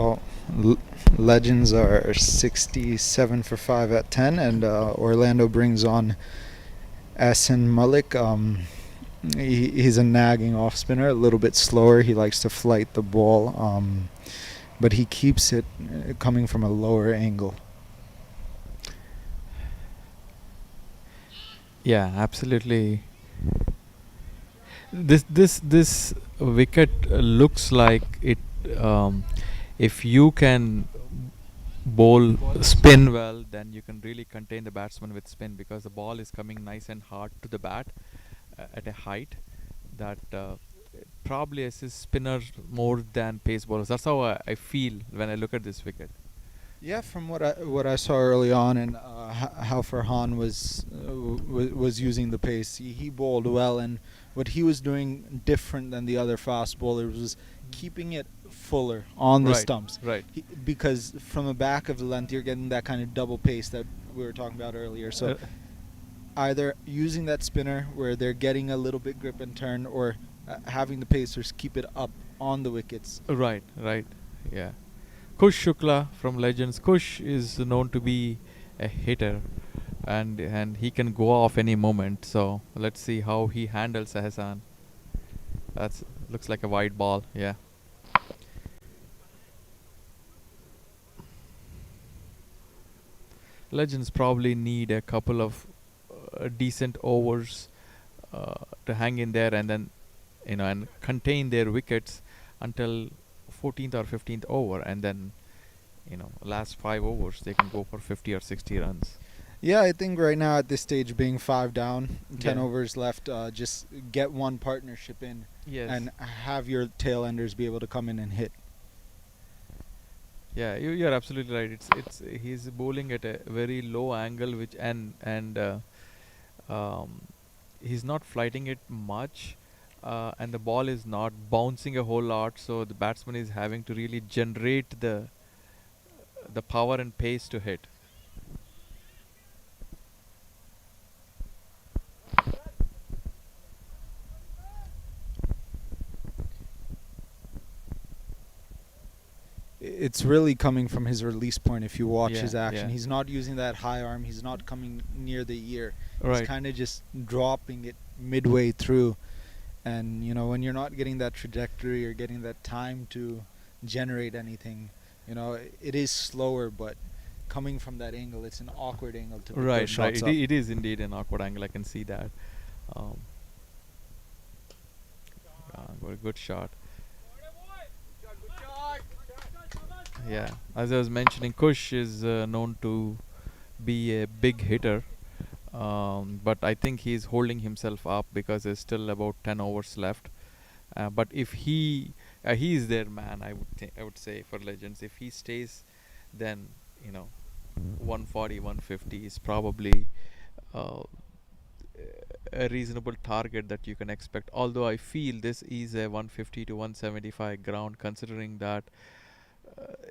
Legends are 67 for 5 at 10, and Orlando brings on Asin Malik. He's a nagging off spinner, a little bit slower. He likes to flight the ball, but he keeps it coming from a lower angle. Yeah, absolutely. This wicket looks like it. Um, if you can bowl spin well, then you can really contain the batsman with spin, because the ball is coming nice and hard to the bat at a height that probably assists spinners more than pace bowlers. That's how I feel when I look at this wicket. Yeah, from what I saw early on, and how Farhan was using the pace, he bowled well, and what he was doing different than the other fast bowlers was keeping it fuller on the Right, stumps. right. Because from the back of the length, you're getting that kind of double pace that we were talking about earlier. So either using that spinner where they're getting a little bit grip and turn, or having the pacers keep it up on the wickets. Right, right. Yeah. Kush Shukla from Legends. Kush is known to be a hitter, and he can go off any moment. So let's see how he handles Ahsan. That's looks like a wide ball. Yeah. Legends probably need a couple of decent overs to hang in there, and then and contain their wickets until 14th or 15th over, and then last 5 overs they can go for 50 or 60 runs. Yeah, I think right now at this stage, being 5 down, 10 Yeah. overs left, just get one partnership in Yes. and have your tail enders be able to come in and hit. Yeah, you're absolutely right. It's he's bowling at a very low angle, which and um, he's not flighting it much, and the ball is not bouncing a whole lot. So the batsman is having to really generate the power and pace to hit. It's really coming from his release point. If you watch Yeah, his action, yeah. he's not using that high arm. He's not coming near the ear. Right. He's kind of just dropping it midway through. And when you're not getting that trajectory or getting that time to generate anything, it is slower. But coming from that angle, it's an awkward angle to pick those Right, right. shots up. It is indeed an awkward angle. I can see that. Um, got a good shot. Yeah, as I was mentioning, Kush is known to be a big hitter, but I think he's holding himself up because there's still about 10 overs left. But if he is their man, I would say for Legends. If he stays, then 140, 150 is probably uh, a reasonable target that you can expect. Although I feel this is a 150 to 175 ground, considering that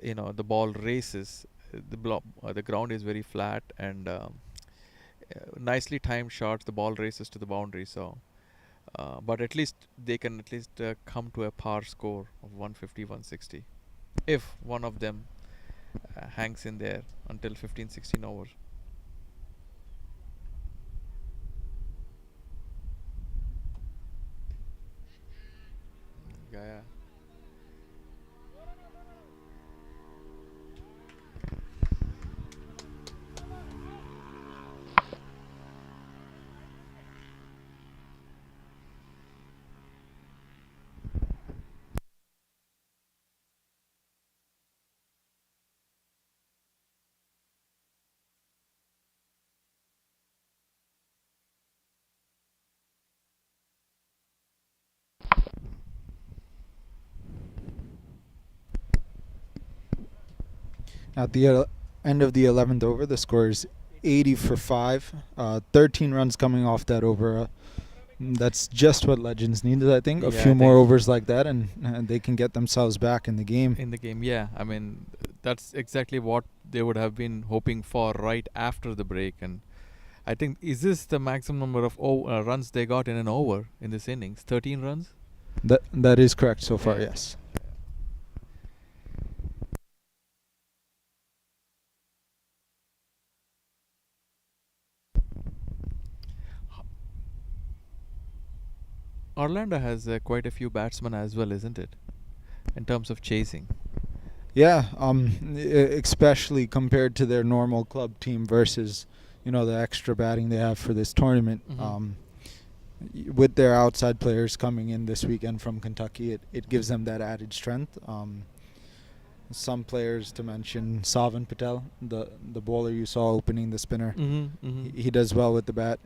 the ball races. The ground is very flat, and nicely timed shots. The ball races to the boundary. So, but at least they can at least come to a par score of 150, 160 if one of them hangs in there until 15, 16 overs. Yeah, yeah. At the end of the 11th over, the score is 80 for 5. 13 runs coming off that over. That's just what Legends needed, I think. A Yeah, few I more think overs like that, and they can get themselves back in the game. in the game. Yeah, I mean that's exactly what they would have been hoping for right after the break. And I think, is this the maximum number of runs they got in an over in this innings? 13 runs. That is correct so far, Yeah. yes. Orlando has quite a few batsmen as well, isn't it? In terms of chasing. Yeah, especially compared to their normal club team versus, the extra batting they have for this tournament. Mhm. With their outside players coming in this weekend from Kentucky, it gives them that added strength. Some players to mention: Savan Patel, the bowler you saw opening the spinner. He does well with the bat.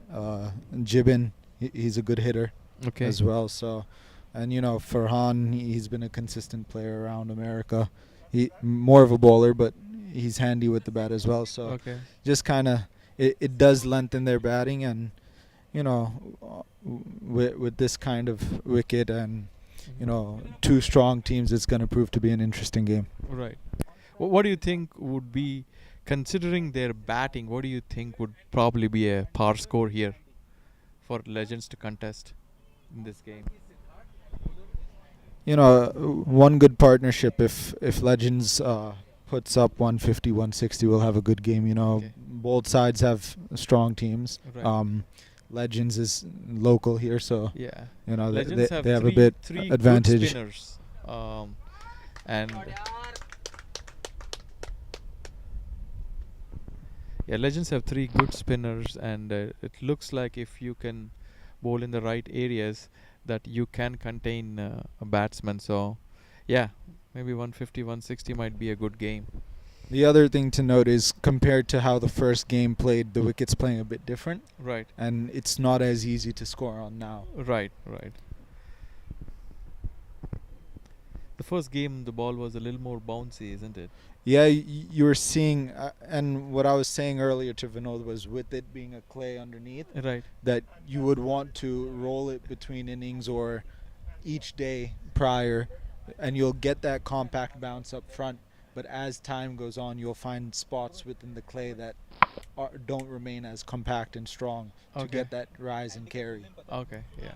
Jibbin, he's a good hitter Okay. as well. So, and Farhan, he's been a consistent player around America. He more of a bowler, but he's handy with the bat as well. So, Okay. just kind of it does lengthen their batting, and with this kind of wicket and two strong teams, it's going to prove to be an interesting game. Right. What do you think would be, considering their batting, what do you think would probably be a par score here for Legends to contest in this game? One good partnership, if Legends puts up 150, 160, we'll have a good game. Okay. Both sides have strong teams. Right. Legends is local here, so Yeah. they Legends have a bit three advantage. good spinners. And yeah, Legends have three good spinners, and it looks like if you can bowl in the right areas, that you can contain a batsman. So, yeah, maybe 150, 160 might be a good game. The other thing to note is, compared to how the first game played, the wicket's playing a bit different, Right, and it's not as easy to score on now. right. The first game, the ball was a little more bouncy, isn't it? Yeah, you were seeing, and what I was saying earlier to Vinod was, with it being a clay underneath, Right. that you would want to roll it between innings or each day prior, and you'll get that compact bounce up front. But as time goes on, you'll find spots within the clay that don't remain as compact and strong to Okay. get that rise and carry. Okay, yeah.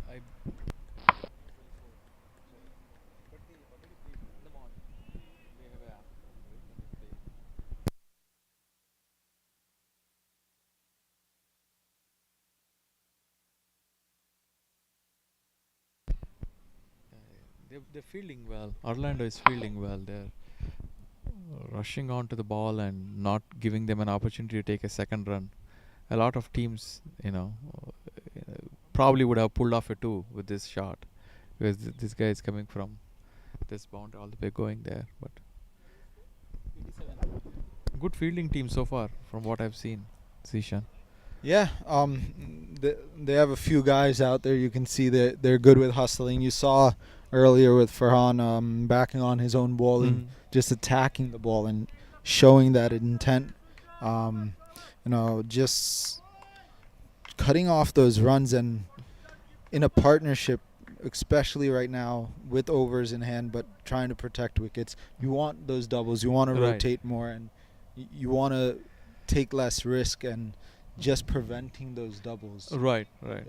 I they're fielding well. Orlando is fielding well. They're rushing onto the ball and not giving them an opportunity to take a second run. A lot of teams, probably would have pulled off a two with this shot, because this guy is coming from this boundary all the way going there. But good fielding team so far, from what I've seen, Zishan. Yeah, they have a few guys out there. You can see that they're good with hustling. You saw earlier with Farhan backing on his own bowling, just attacking the ball and showing that intent. Just cutting off those runs, and in a partnership, especially right now with overs in hand, but trying to protect wickets. You want those doubles. You want to Right. rotate more, and you want to take less risk, and just preventing those doubles Right.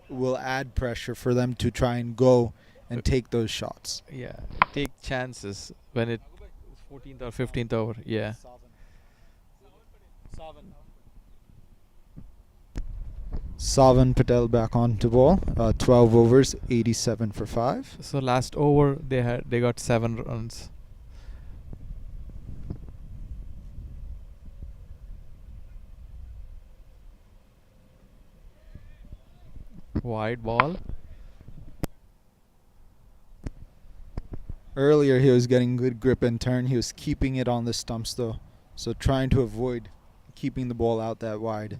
will add pressure for them to try and go and take those shots. Yeah, take chances when it's 14th or 15th over. Yeah. Savan Patel back on to ball. 12 overs, 87 for 5. So last over they got 7 runs. Wide ball. Earlier he was getting good grip and turn. He was keeping it on the stumps though. So trying to avoid keeping the ball out that wide.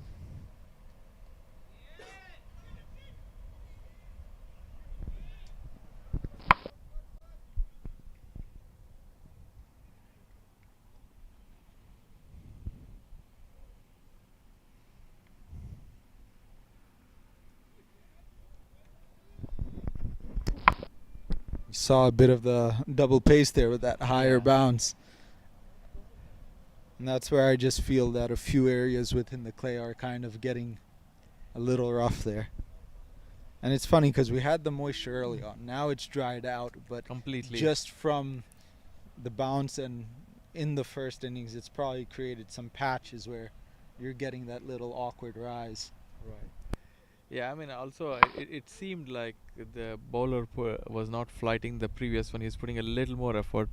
saw a bit of the double pace there with that higher Yeah. bounce. And that's where I just feel that a few areas within the clay are kind of getting a little rough there. And it's funny because we had the moisture early on. Now it's dried out, but Completely. just from the bounce and in the first innings, it's probably created some patches where you're getting that little awkward rise. Right. Yeah, I mean, also it seemed like the bowler was not flighting the previous one. He's putting a little more effort,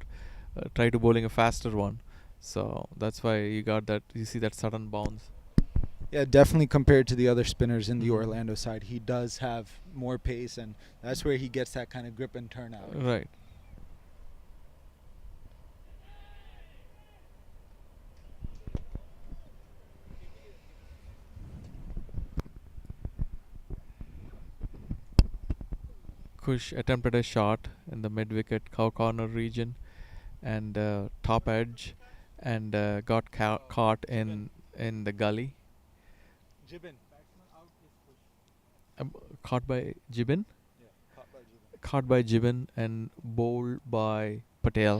try to bowling a faster one. So that's why you got that. You see that sudden bounce. Yeah, definitely compared to the other spinners in the Mhm. Orlando side, he does have more pace, and that's where he gets that kind of grip and turnout. Right. Kush attempted a shot in the mid-wicket corner region and top edge, and got caught in the gully. Jibin. Caught by Jibin. Yeah, caught by Jibin. Caught by Jibin and bowled by Patel.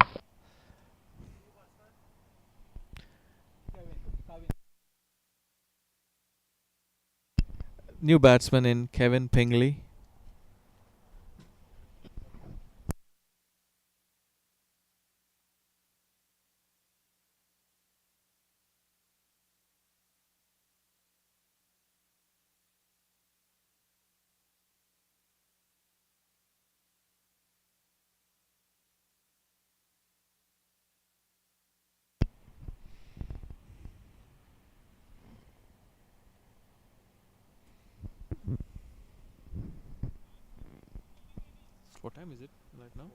New batsman in Kevin Pingley. What time is it right now?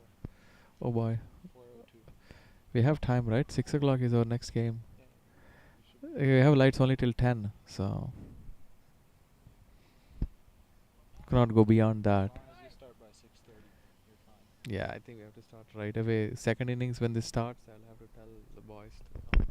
Oh boy. 4:02. We have time, right? 6 o'clock is our next game. We have lights only till 10, so cannot go beyond that. As long as you start by 6:30, you're fine. Yeah, I think we have to start right away. Second innings, when this starts, I'll have to tell the boys to come.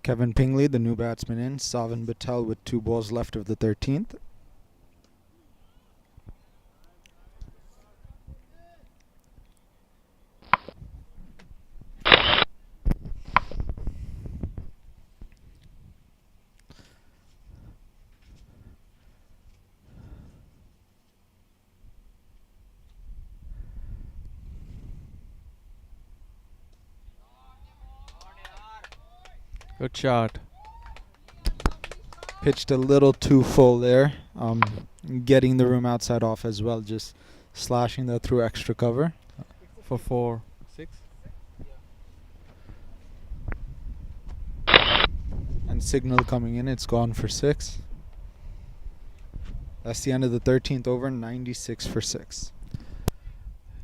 Kevin Pingley, the new batsman in. Savin Patel with 2 balls left of the 13th. Good shot. Pitched a little too full there. Getting the room outside off as well, just slashing that through extra cover. For 4. 6? And signal coming in, it's gone for 6. That's the end of the 13th over, 96 for 6.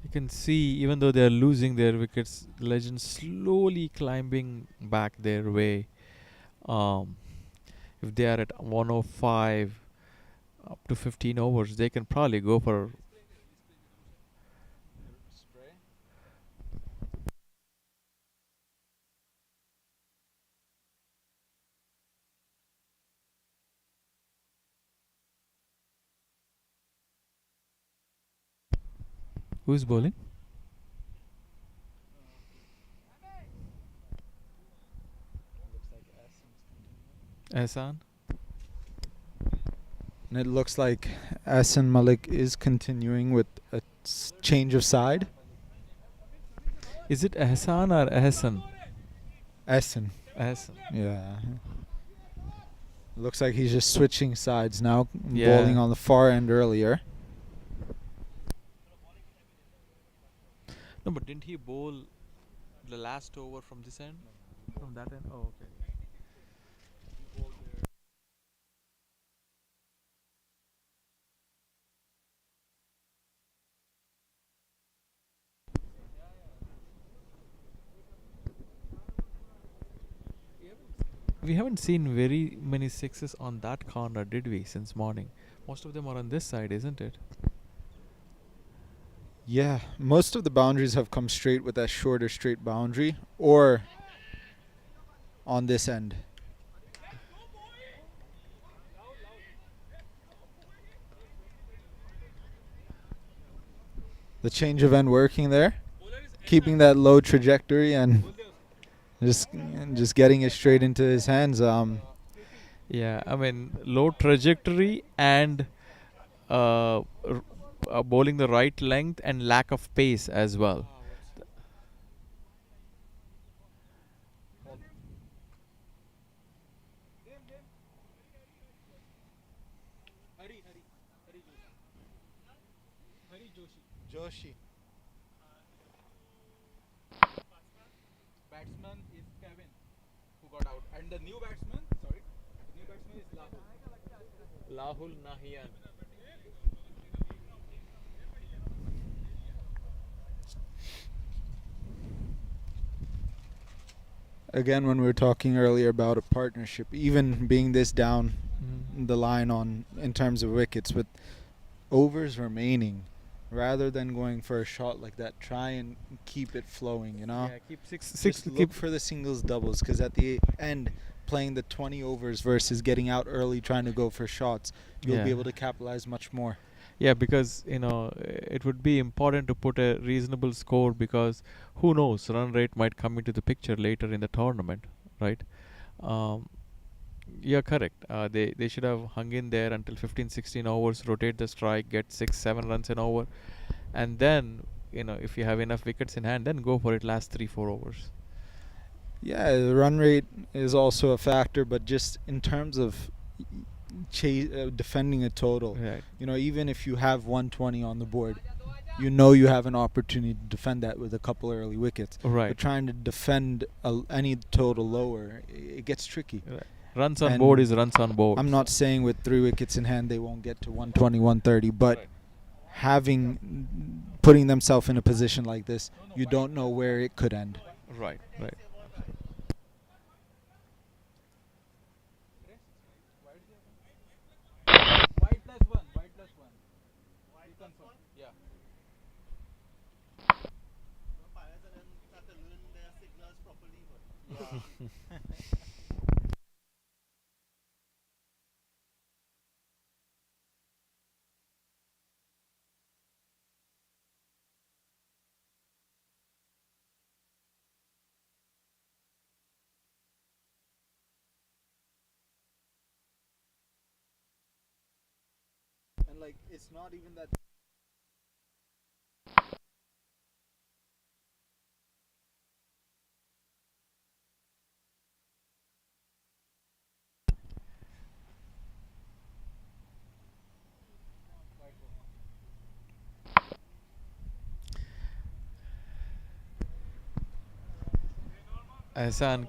You can see, even though they are losing their wickets, Legends slowly climbing back their way. If they are at 105 up to 15 overs, they can probably go for. Who's bowling? Ehsan. And it looks like Ahsan Malik is continuing with a change of side. Is it Ehsan or Ehsan? Ahsan, Ehsan. yeah. Looks like he's just switching sides now, Yeah. bowling on the far end earlier. No, but didn't he bowl the last over from this end? From that end? Oh, okay. We haven't seen very many sixes on that corner, did we, since morning? Most of them are on this side, isn't it? Yeah, most of the boundaries have come straight with that shorter straight boundary or on this end. The change of end working there, keeping that low trajectory and just getting it straight into his hands. Yeah, I mean, low trajectory and bowling the right length and lack of pace as well. Joshi. Batsman is Kevin, who got out, and the new batsman, is Lahul. Lahul Nahian. Again, when we were talking earlier about a partnership, even being this down the line on in terms of wickets with overs remaining, rather than going for a shot like that, try and keep it flowing. Yeah, keep six. Just look for the singles doubles, because at the end, playing the 20 overs versus getting out early trying to go for shots, you'll be able to capitalize much more. Yeah, because it would be important to put a reasonable score, because who knows, run rate might come into the picture later in the tournament, right? Yeah, correct. They should have hung in there until 15-16 overs, rotate the strike, get 6-7 runs an over, and then if you have enough wickets in hand, then go for it last 3-4 overs. Yeah, the run rate is also a factor, but just in terms of defending a total, Right. Even if you have 120 on the board, you have an opportunity to defend that with a couple early wickets. Right. But trying to defend any total lower, it gets tricky. Right. Runs on And board is runs on board. I'm not saying with 3 wickets in hand they won't get to 120, 130, but putting themselves in a position like this, you don't know where it could end. Right. White plus one. You confirm. Yeah. And it's not even that. Hassan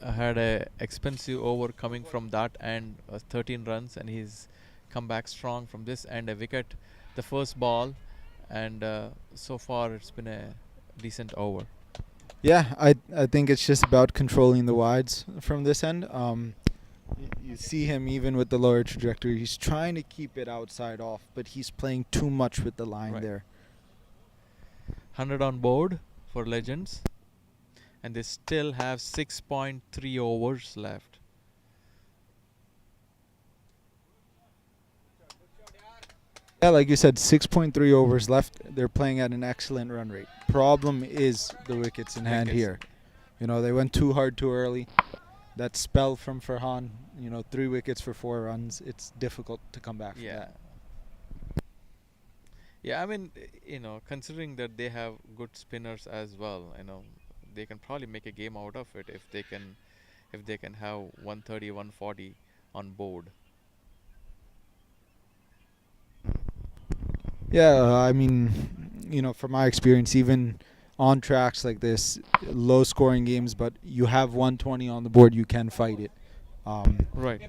had a expensive over coming from that end, 13 runs, and he's come back strong from this end, a wicket, the first ball, and so far it's been a decent over. Yeah, I think it's just about controlling the wides from this end. You see him even with the lower trajectory. He's trying to keep it outside off, but he's playing too much with the line there. 100 on board for Legends, and they still have 6.3 overs left. Yeah, like you said, 6.3 overs left. They're playing at an excellent run rate. Problem is the wickets in hand here. They went too hard too early. That spell from Farhan, 3 wickets for 4 runs. It's difficult to come back from that. Yeah, I mean, considering that they have good spinners as well, they can probably make a game out of it if they can have 130, 140 on board. Yeah, I mean, from my experience, even on tracks like this, low scoring games, but you have 120 on the board, you can fight it. Right.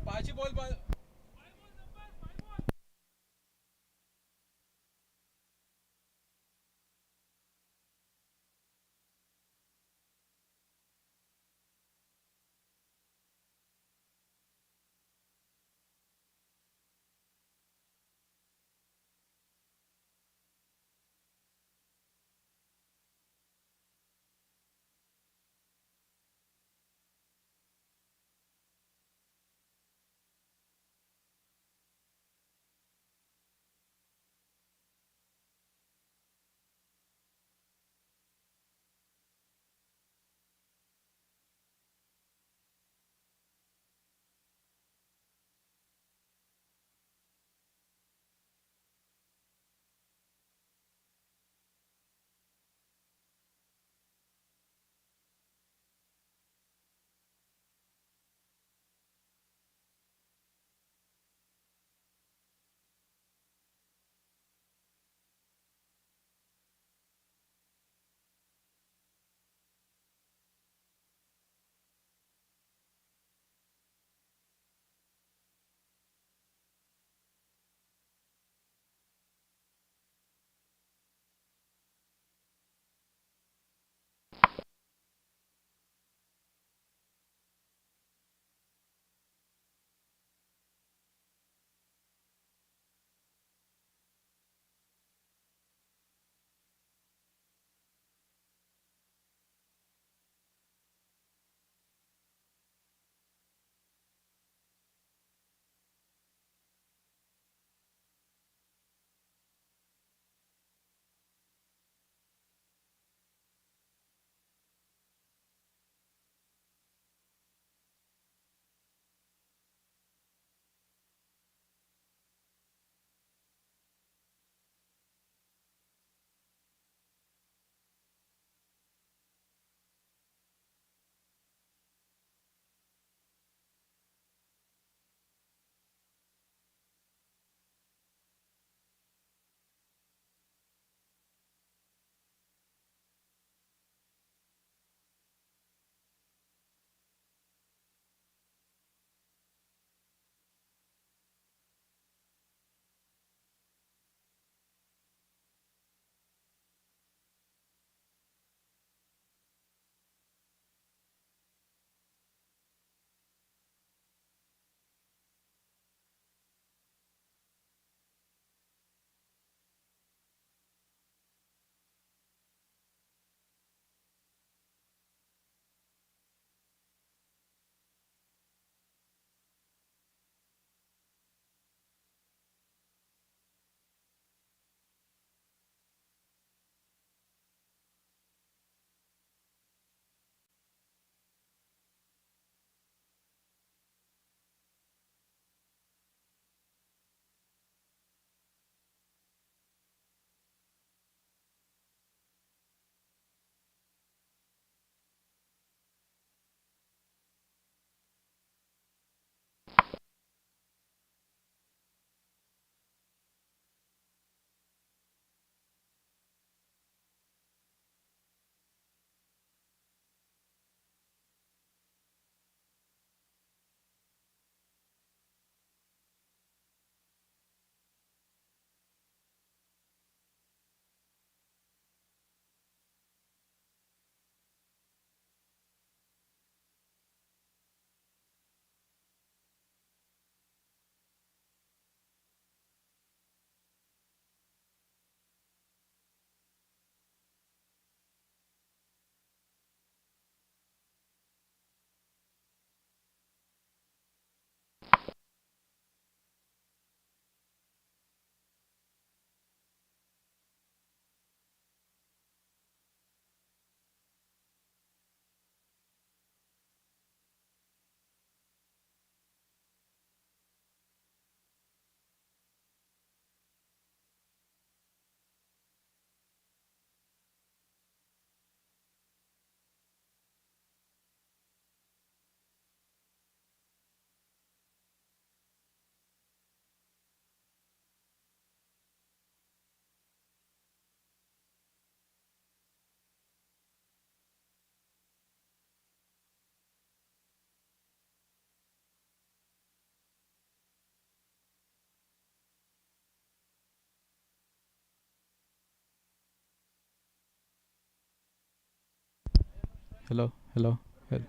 Hello, hello, hello,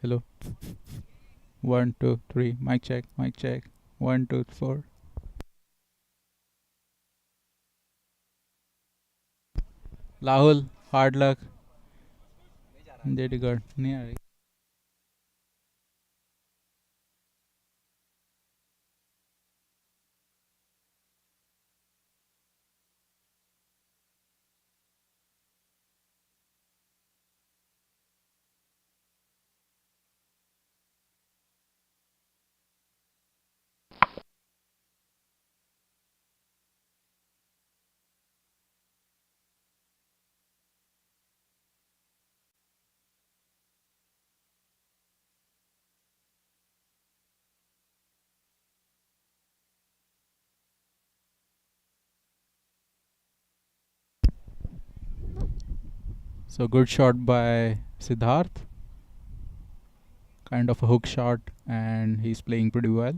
hello. 1, 2, 3. Mic check, mic check. 1, 2, 4. Rahul, hard luck. Dedi good. नहीं आ रही. So good shot by Siddharth. Kind of a hook shot, and he's playing pretty well.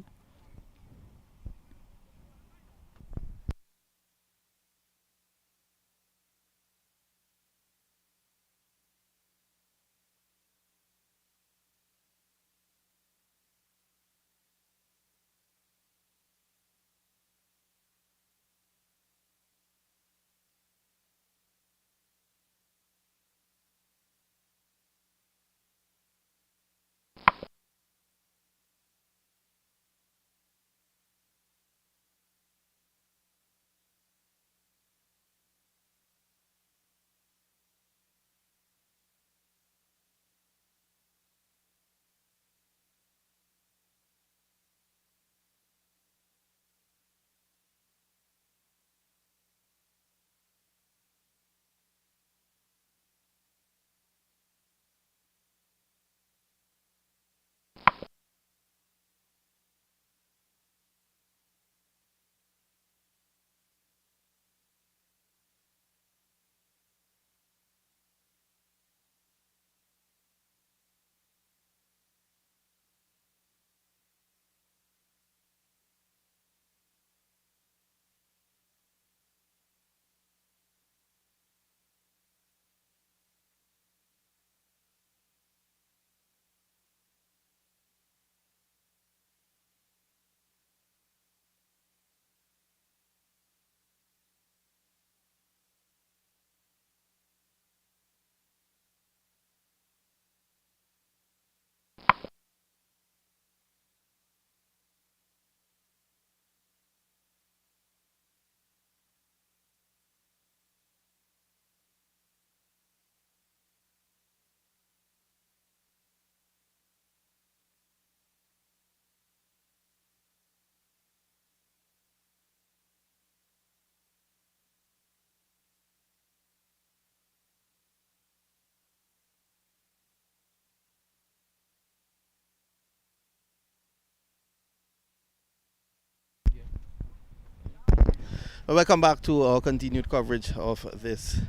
Welcome back to our continued coverage of this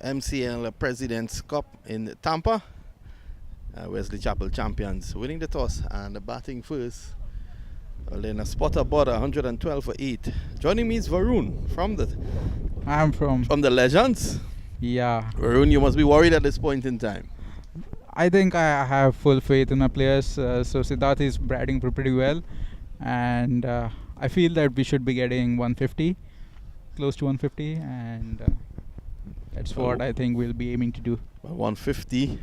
MCL President's Cup in Tampa. Wesley Chapel champions winning the toss and batting first. Well, in a spotter border, 112 for 8. Joining me is Varun from I'm from the Legends. Yeah. Varun, you must be worried at this point in time. I think I have full faith in my players. So Siddharth is batting pretty well, and I feel that we should be getting 150, close to 150, and that's what I think we'll be aiming to do. Well, 150.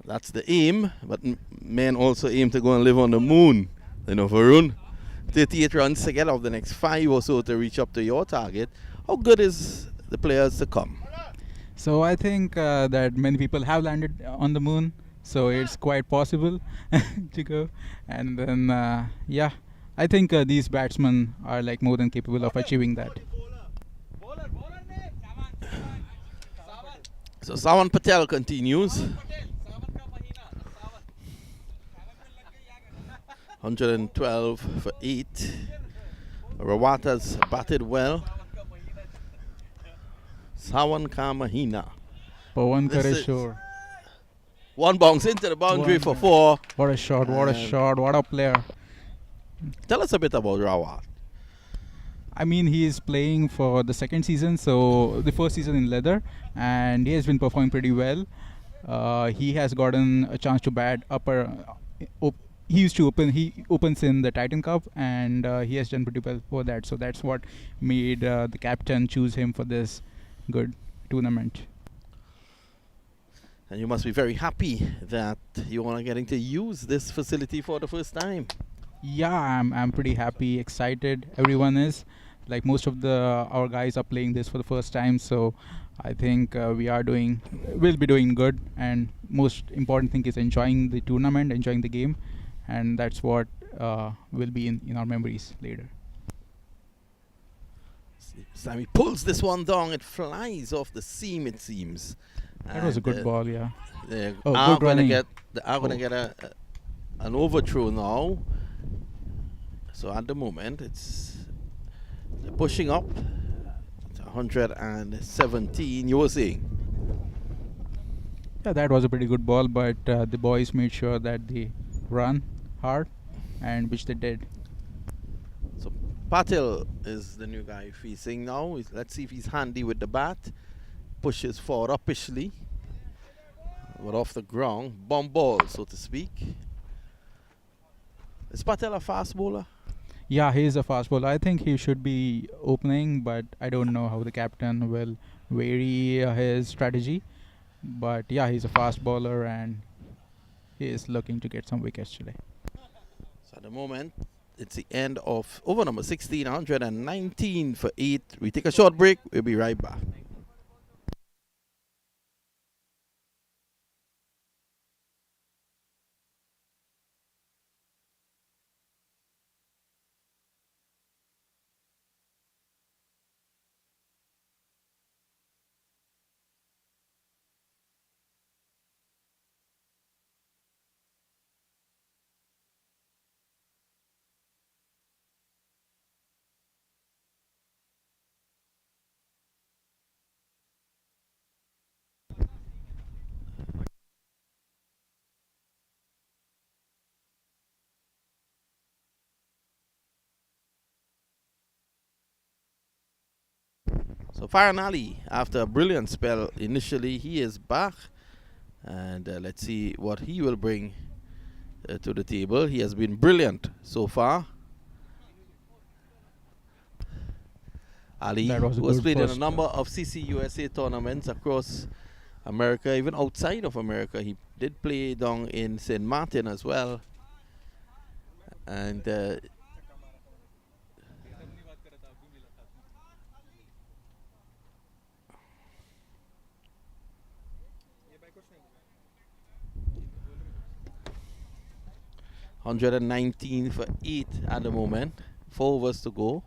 That's the aim, but men also aim to go and live on the moon. You know, Varun, 38 runs to get off the next 5 or so to reach up to your target. How good is the players to come? So I think that many people have landed on the moon, so it's quite possible to go. And then, yeah, I think these batsmen are like more than capable of achieving that. So Sawan Patel continues. 112 for 8. Rawata's batted well. Sawan Kamahina. Pawan This Kare is- sure. One bounce into the boundary One. for 4. What a shot, what a And- shot, what a player. Tell us a bit about Rawat. I mean, he is playing for the second season, so the first season in leather, and he has been performing pretty well. He has gotten a chance to bat upper. He used to open. He opens in the Titan Cup, and he has done pretty well for that. So that's what made the captain choose him for this good tournament. And you must be very happy that you are getting to use this facility for the first time. Yeah, I'm pretty happy, excited. Everyone is. Like most of our guys are playing this for the first time, so I think we'll be doing good. And most important thing is enjoying the tournament, enjoying the game, and that's what will be in our memories later. Sammy pulls this one down. It flies off the seam, it seems. That was a good ball, yeah. They Oh, are good going to running. get an overthrow now. So at the moment, they're pushing up. It's 117. You were saying? Yeah, that was a pretty good ball, but the boys made sure that they run hard, and which they did. So Patil is the new guy facing now. Let's see if he's handy with the bat. Pushes forward upishly, but off the ground, bomb ball, so to speak. Is Patel a fast bowler? Yeah, he is a fast bowler. I think he should be opening, but I don't know how the captain will vary his strategy. But yeah, he's a fast bowler, and he is looking to get some wickets today. So at the moment, it's the end of over number 16, 119 for 8. We take a short break. We'll be right back. So Farhan Ali, after a brilliant spell initially, he is back. And let's see what he will bring to the table. He has been brilliant so far. Ali, That was a who has good played in a first number of CCUSA tournaments across America, even outside of America. He did play down in St. Martin as well. And 119 for 8 at the moment. 4 overs to go.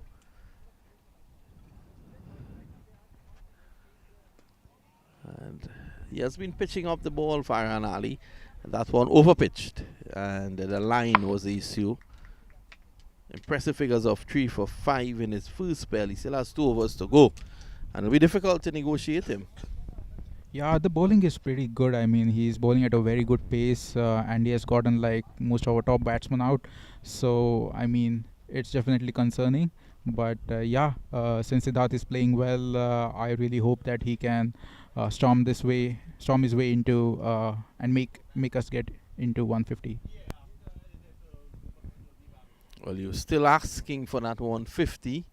And he has been pitching up the ball, Farhan Ali. That one overpitched, and the line was the issue. Impressive figures of 3 for 5 in his first spell. He still has 2 overs to go, and it'll be difficult to negotiate him. Yeah, the bowling is pretty good. I mean, he's bowling at a very good pace, and he has gotten like most of our top batsmen out. So, I mean, it's definitely concerning. But since Siddharth is playing well, I really hope that he can storm his way into and make us get into 150. Well, you're still asking for that 150.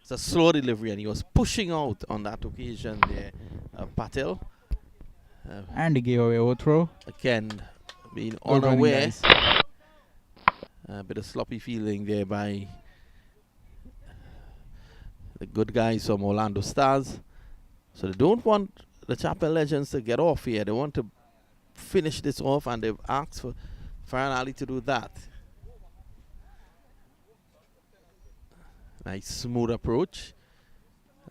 It's a slow delivery, and he was pushing out on that occasion there, Patel. And he gave away overthrow. Again, being Good running, unaware. guys. A bit of sloppy feeling there by the good guys from Orlando Stars. So they don't want the Chapel Legends to get off here. They want to finish this off, and they've asked for Farhan Ali to do that. Nice smooth approach.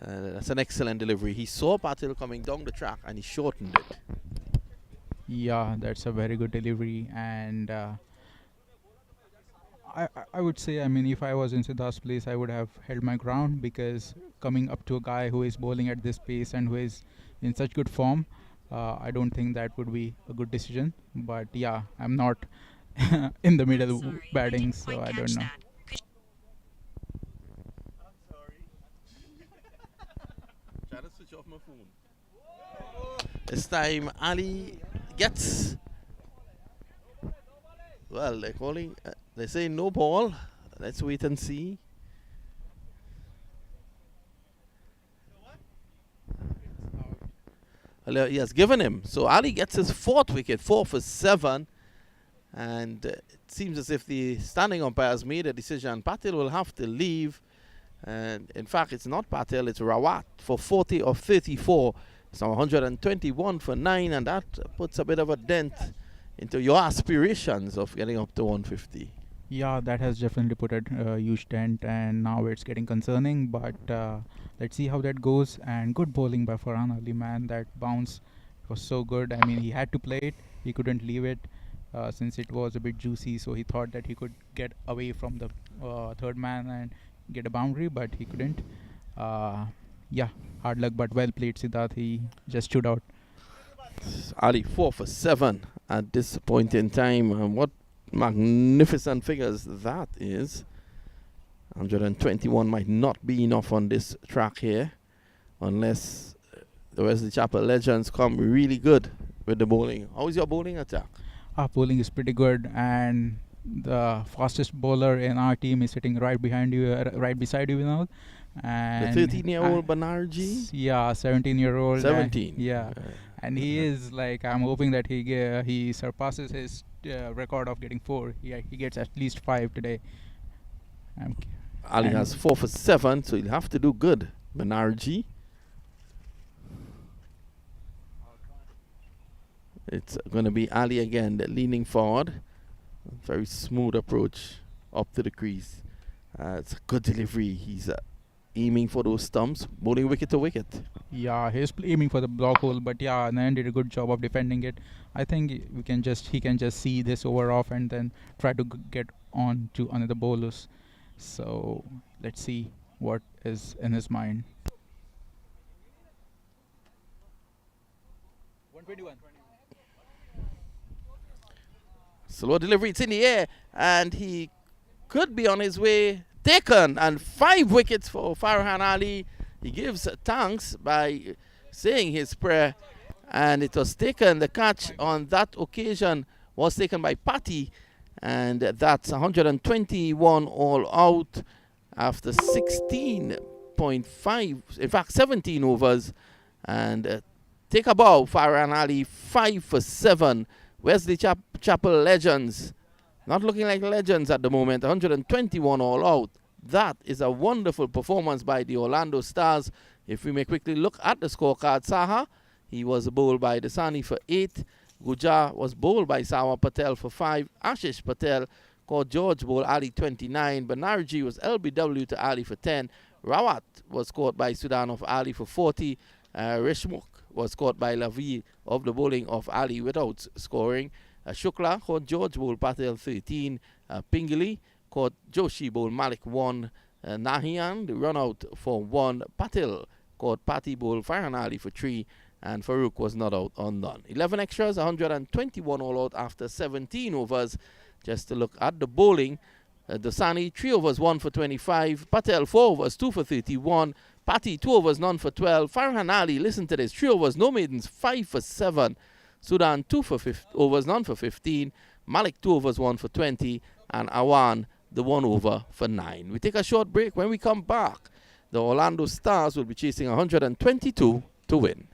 That's an excellent delivery. He saw Patil coming down the track, and he shortened it. Yeah, that's a very good delivery, and I would say, I mean, if I was in Siddharth's place, I would have held my ground, because coming up to a guy who is bowling at this pace and who is in such good form, I don't think that would be a good decision. But yeah, I'm not in the middle batting, so I don't know. my phone. This time Ali gets, well, they're calling, they say no ball. Let's wait and see. Well, he has given him. So Ali gets his 4th wicket, 4 for 7. And it seems as if the standing umpires made a decision. Patil will have to leave. And in fact, it's not Patil, it's Rawat for 40 of 34. So 121 for 9. And that puts a bit of a dent into your aspirations of getting up to 150. Yeah, that has definitely put a huge dent, and now it's getting concerning. But let's see how that goes. And good bowling by Farhan Ali, man. That bounce was so good. I mean, he had to play it. He couldn't leave it since it was a bit juicy. So he thought that he could get away from the third man and get a boundary, but he couldn't. Yeah, hard luck, but well played, Siddharth. He just stood out. Ali 4 for 7 at this point in time. And what magnificent figures that is. 121 might not be enough on this track here unless the Wesley Chapel legends come really good with the bowling. How is your bowling attack? Our bowling is pretty good, and the fastest bowler in our team is sitting right behind you, right beside you now. And The 13-year-old Banerjee? Yeah, 17-year-old. 17. Yeah, and he is like, I'm hoping that he surpasses his record of getting 4. He gets at least 5 today. Ali has 4 for 7, so he'll have to do good. Banerjee. It's going to be Ali again, leaning forward. Very smooth approach up to the crease. It's a good delivery. He's aiming for those stumps, bowling wicket to wicket. Yeah, he's aiming for the block hole, but yeah, Nayan did a good job of defending it. I think he can just see this over off and then try to get on to another bowlers. So let's see what is in his mind. 121. Slow delivery, it's in the air, and he could be on his way. Taken, and 5 wickets for Farhan Ali. He gives thanks by saying his prayer, and it was taken. The catch on that occasion was taken by Patty, and that's 121 all out after 16.5, in fact 17 overs. And take a bow, Farhan Ali, 5 for 7. Wesley Chapel legends, not looking like legends at the moment, 121 all out. That is a wonderful performance by the Orlando Stars. If we may quickly look at the scorecard, Saha, he was bowled by Dasani for 8. Gujar was bowled by Sawa Patel for 5. Ashish Patel caught George bowl Ali 29. Banerjee was LBW to Ali for 10. Rawat was caught by Sudan of Ali for 40. Rishmukh was caught by Lavi of the bowling of Ali without scoring. Shukla caught George bowl Patel 13. Pingili caught Joshi bowl Malik 1. Nahian, the run out for 1. Patil caught Pati bowl Farhan Ali for 3. And Farouk was not out on none. 11 extras, 121 all out after 17 overs. Just to look at the bowling, Dasani 3 overs 1 for 25. Patel 4 overs 2 for 31. Pati 2 overs none for 12. Farhan Ali, listen to this, 3 overs no maidens 5 for 7. Sudan 2 overs none for 15. Malik 2 overs 1 for 20. And Awan the 1 over for 9. We take a short break. When we come back, the Orlando Stars will be chasing 122 to win.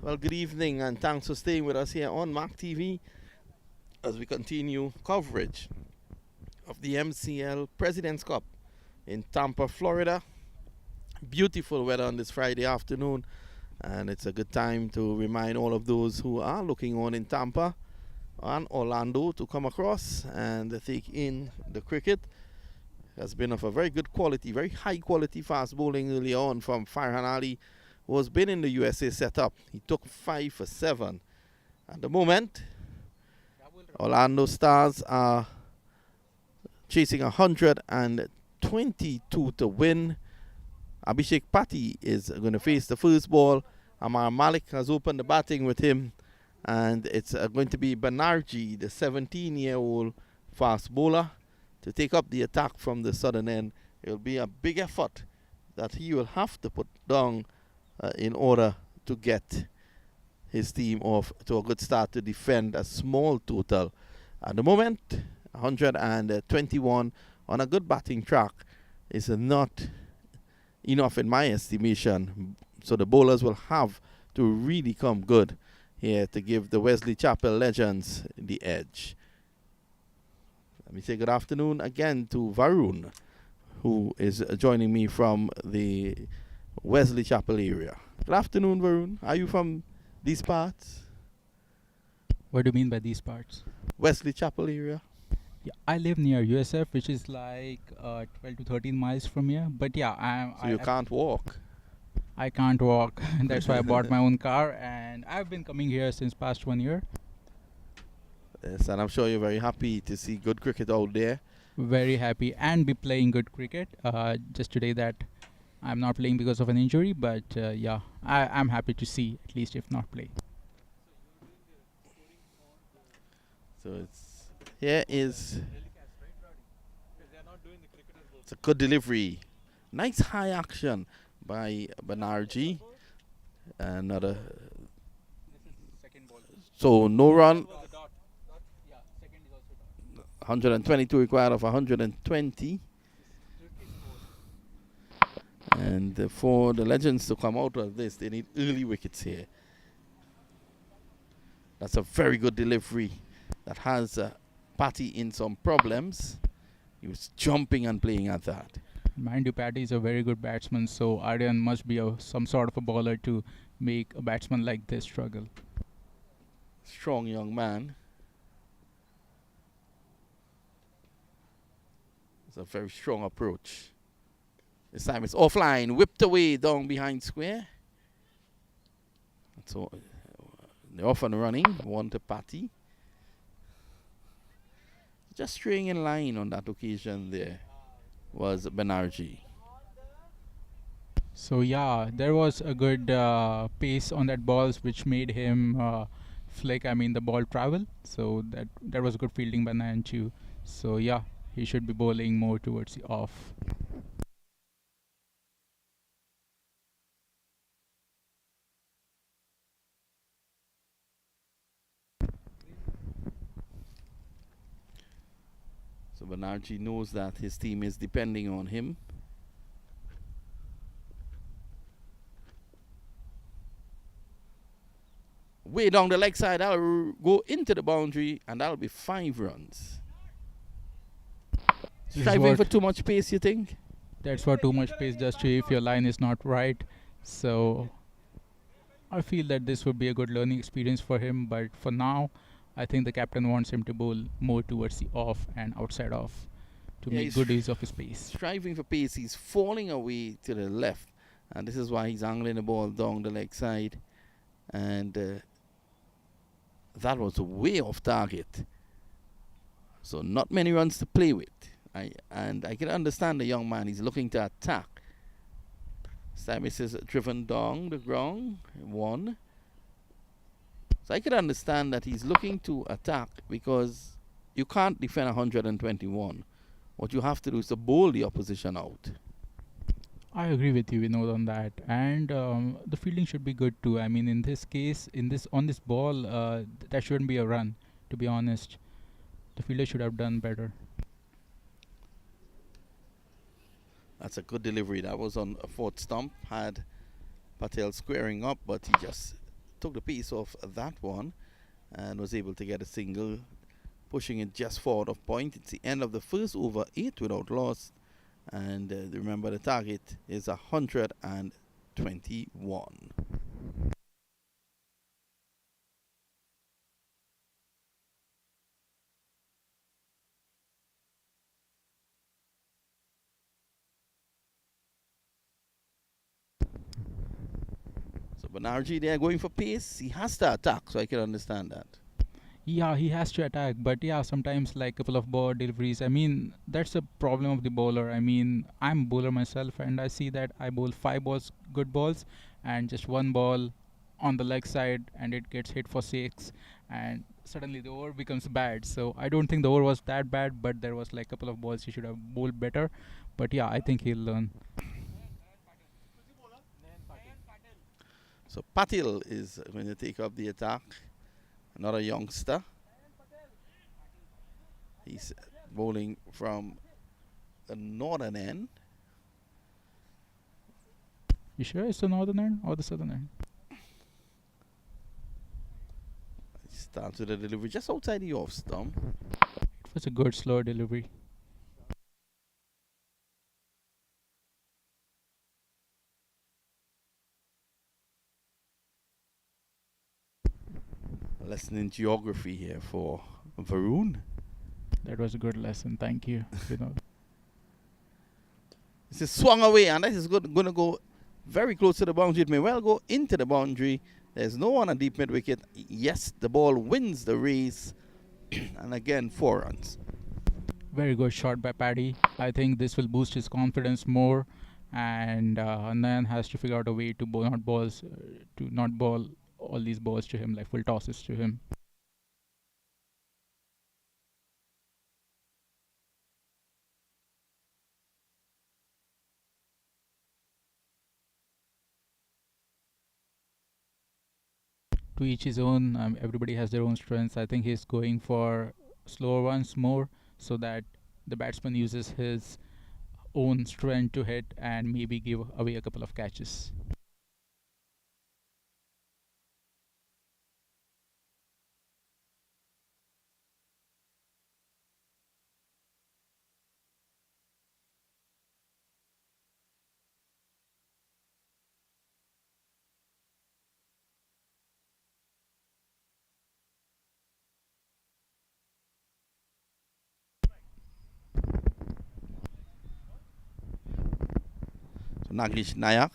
Well, good evening and thanks for staying with us here on MAQ TV as we continue coverage of the MCL President's Cup in Tampa, Florida. Beautiful weather on this Friday afternoon, and it's a good time to remind all of those who are looking on in Tampa and Orlando to come across and take in the cricket. Has been of a very good quality, very high quality fast bowling early on from Farhan Ali, who has been in the USA setup. He took 5 for 7. At the moment, Orlando Stars are chasing 122 to win. Abhishek Patti is going to face the first ball. Amar Malik has opened the batting with him, and it's going to be Banerjee, the 17-year-old fast bowler, to take up the attack from the southern end. It will be a big effort that he will have to put down in order to get his team off to a good start to defend a small total. At the moment, 121 on a good batting track is not enough in my estimation. So the bowlers will have to really come good here to give the Wesley Chapel legends the edge. Let me say good afternoon again to Varun, who is joining me from the Wesley Chapel area. Good afternoon, Varun. Are you from these parts? What do you mean by these parts? Wesley Chapel area? Yeah, I live near USF, which is like 12 to 13 miles from here. But yeah, So you can't walk. I can't walk. And that's why I bought my own car. And I've been coming here since past 1 year. Yes, and I'm sure you're very happy to see good cricket out there. Very happy and be playing good cricket. Just today that I'm not playing because of an injury. But yeah, I'm happy to see, at least if not play. So it's a good delivery. Nice high action by Banerjee. Another. So no run. 122 required of 120. And for the legends to come out of this, they need early wickets here. That's a very good delivery. That has Patti in some problems. He was jumping and playing at that. Mind you, Patty is a very good batsman, so Aryan must be some sort of a bowler to make a batsman like this struggle. Strong young man. It's a very strong approach. This time it's offline, whipped away down behind square. So they're off and running. One to Patti. Just staying in line on that occasion there was Banerjee. So yeah, there was a good pace on that balls which made him flick, the ball travel. So that was good fielding by Nanchu. So yeah, he should be bowling more towards the off. So Banerjee knows that his team is depending on him. Way down the leg side, that'll go into the boundary, and that'll be 5 runs. Striving for too much pace, you think? That's what too much pace does to you if your line is not right. So I feel that this would be a good learning experience for him. But for now, I think the captain wants him to bowl more towards the off and outside off to make good use of his pace. Striving for pace, he's falling away to the left, and this is why he's angling the ball down the leg side. And that was way off target. So not many runs to play with. I can understand the young man. He's looking to attack. Samis is driven down the ground. 1. So I can understand that he's looking to attack because you can't defend 121. What you have to do is to bowl the opposition out. I agree with you, Vinod, on that. And the fielding should be good too. In this case, on this ball, that shouldn't be a run, to be honest. The fielder should have done better. That's a good delivery. That was on a 4th stump. Had Patel squaring up, but he just took the pace off that one and was able to get a single, pushing it just forward of point. It's the end of the first over, 8 without loss. And remember, the target is 121. So Banerjee, they are going for pace. He has to attack, so I can understand that. Yeah, he has to attack, but yeah, sometimes like couple of ball deliveries. I mean, that's a problem of the bowler. I mean, I'm a bowler myself, and I see that I bowl 5 balls, good balls, and just 1 ball on the leg side, and it gets hit for 6, and suddenly the over becomes bad. So I don't think the over was that bad, but there was like couple of balls he should have bowled better. But yeah, I think he'll learn. So Patil is going to take up the attack. Another youngster. He's bowling from the northern end. You sure it's the northern end or the southern end? He starts with a delivery just outside the off stump. It was a good slow delivery. A lesson in geography here for Varun. That was a good lesson. Thank you. This is swung away, and that is going to go very close to the boundary. It may well go into the boundary. There's no one on deep mid wicket. Yes, the ball wins the race. And again, 4 runs. Very good shot by Paddy. I think this will boost his confidence more, and Nayan has to figure out a way to not ball all these balls to him, like full tosses to him. To each his own. Everybody has their own strengths. I think he's going for slower ones more, so that the batsman uses his own strength to hit and maybe give away a couple of catches. So Nagesh Nayak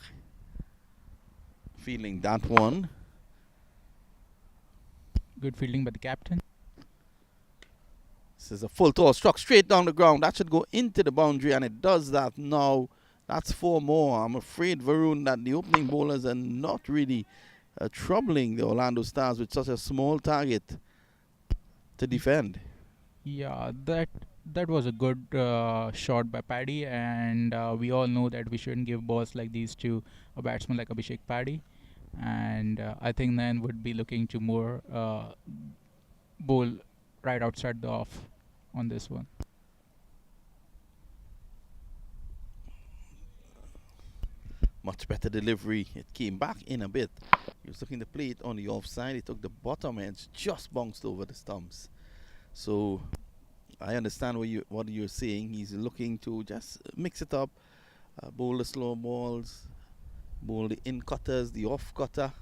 feeling that one. Good fielding by the captain. This is a full toss, struck straight down the ground. That should go into the boundary, and it does that now. That's 4 more. I'm afraid, Varun, that the opening bowlers are not really troubling the Orlando Stars with such a small target to defend. Yeah, that was a good shot by Paddy, and we all know that we shouldn't give balls like these to a batsman like Abhishek Paddy. And I think Nayan would be looking to more bowl right outside the off on this one. Much better delivery. It came back in a bit. He was looking to play it on the offside. He took the bottom edge, just bounced over the stumps. So I understand what you're saying. He's looking to just mix it up, bowl the slow balls, bowl the in cutters, the off cutter.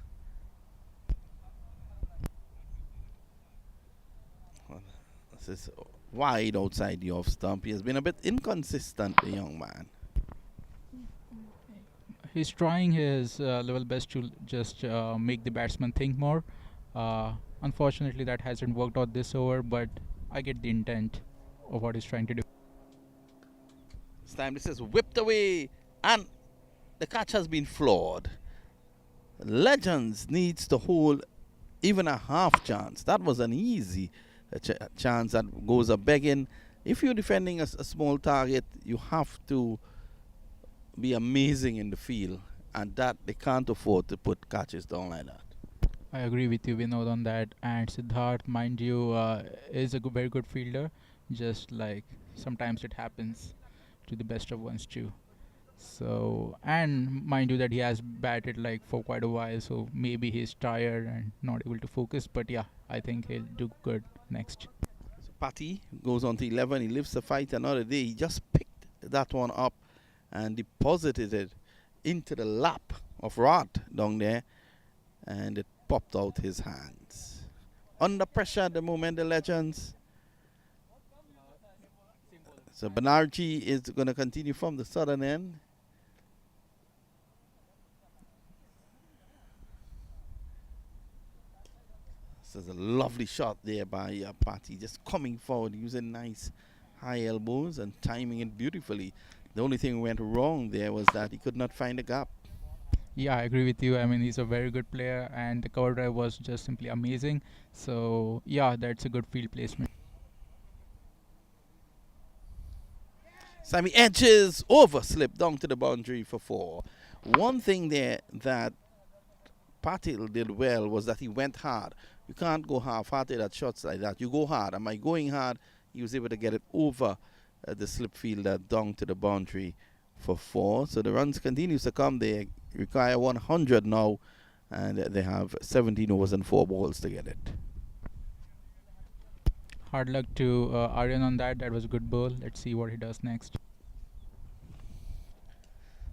This is wide outside the off stump. He has been a bit inconsistent, the young man. He's trying his level best to just make the batsman think more. Unfortunately, that hasn't worked out this over, but I get the intent of what he's trying to do. This time this is whipped away, and the catch has been flawed. Legends needs to hold even a half chance. That was an easy chance that goes a begging. If you're defending a small target, you have to be amazing in the field, and that they can't afford to put catches down like that. I agree with you, Vinod, on that. And Siddharth, mind you, is a very good fielder. Just like sometimes it happens to the best of ones too. So, and mind you that he has batted like for quite a while, so maybe he's tired and not able to focus. But yeah, I think he'll do good next. So Patty goes on to 11. He lives to fight another day. He just picked that one up and deposited it into the lap of Rod down there, and it popped out his hands. Under pressure at the moment, the legends. So Banerjee is going to continue from the southern end. This is a lovely shot there by Patty, just coming forward, using nice high elbows and timing it beautifully. The only thing went wrong there was that he could not find a gap. Yeah, I agree with you. I mean, he's a very good player, and the cover drive was just simply amazing. So yeah, that's a good field placement. Sammy edges over, slip down to the boundary for 4. One thing there that Patil did well was that he went hard. You can't go half-hearted at shots like that. You go hard. And by going hard, he was able to get it over the slip fielder down to the boundary for 4. So the runs continues to come. They require 100 now, and they have 17 overs and 4 balls to get it. Hard luck to Aryan on that. That was a good ball. Let's see what he does next.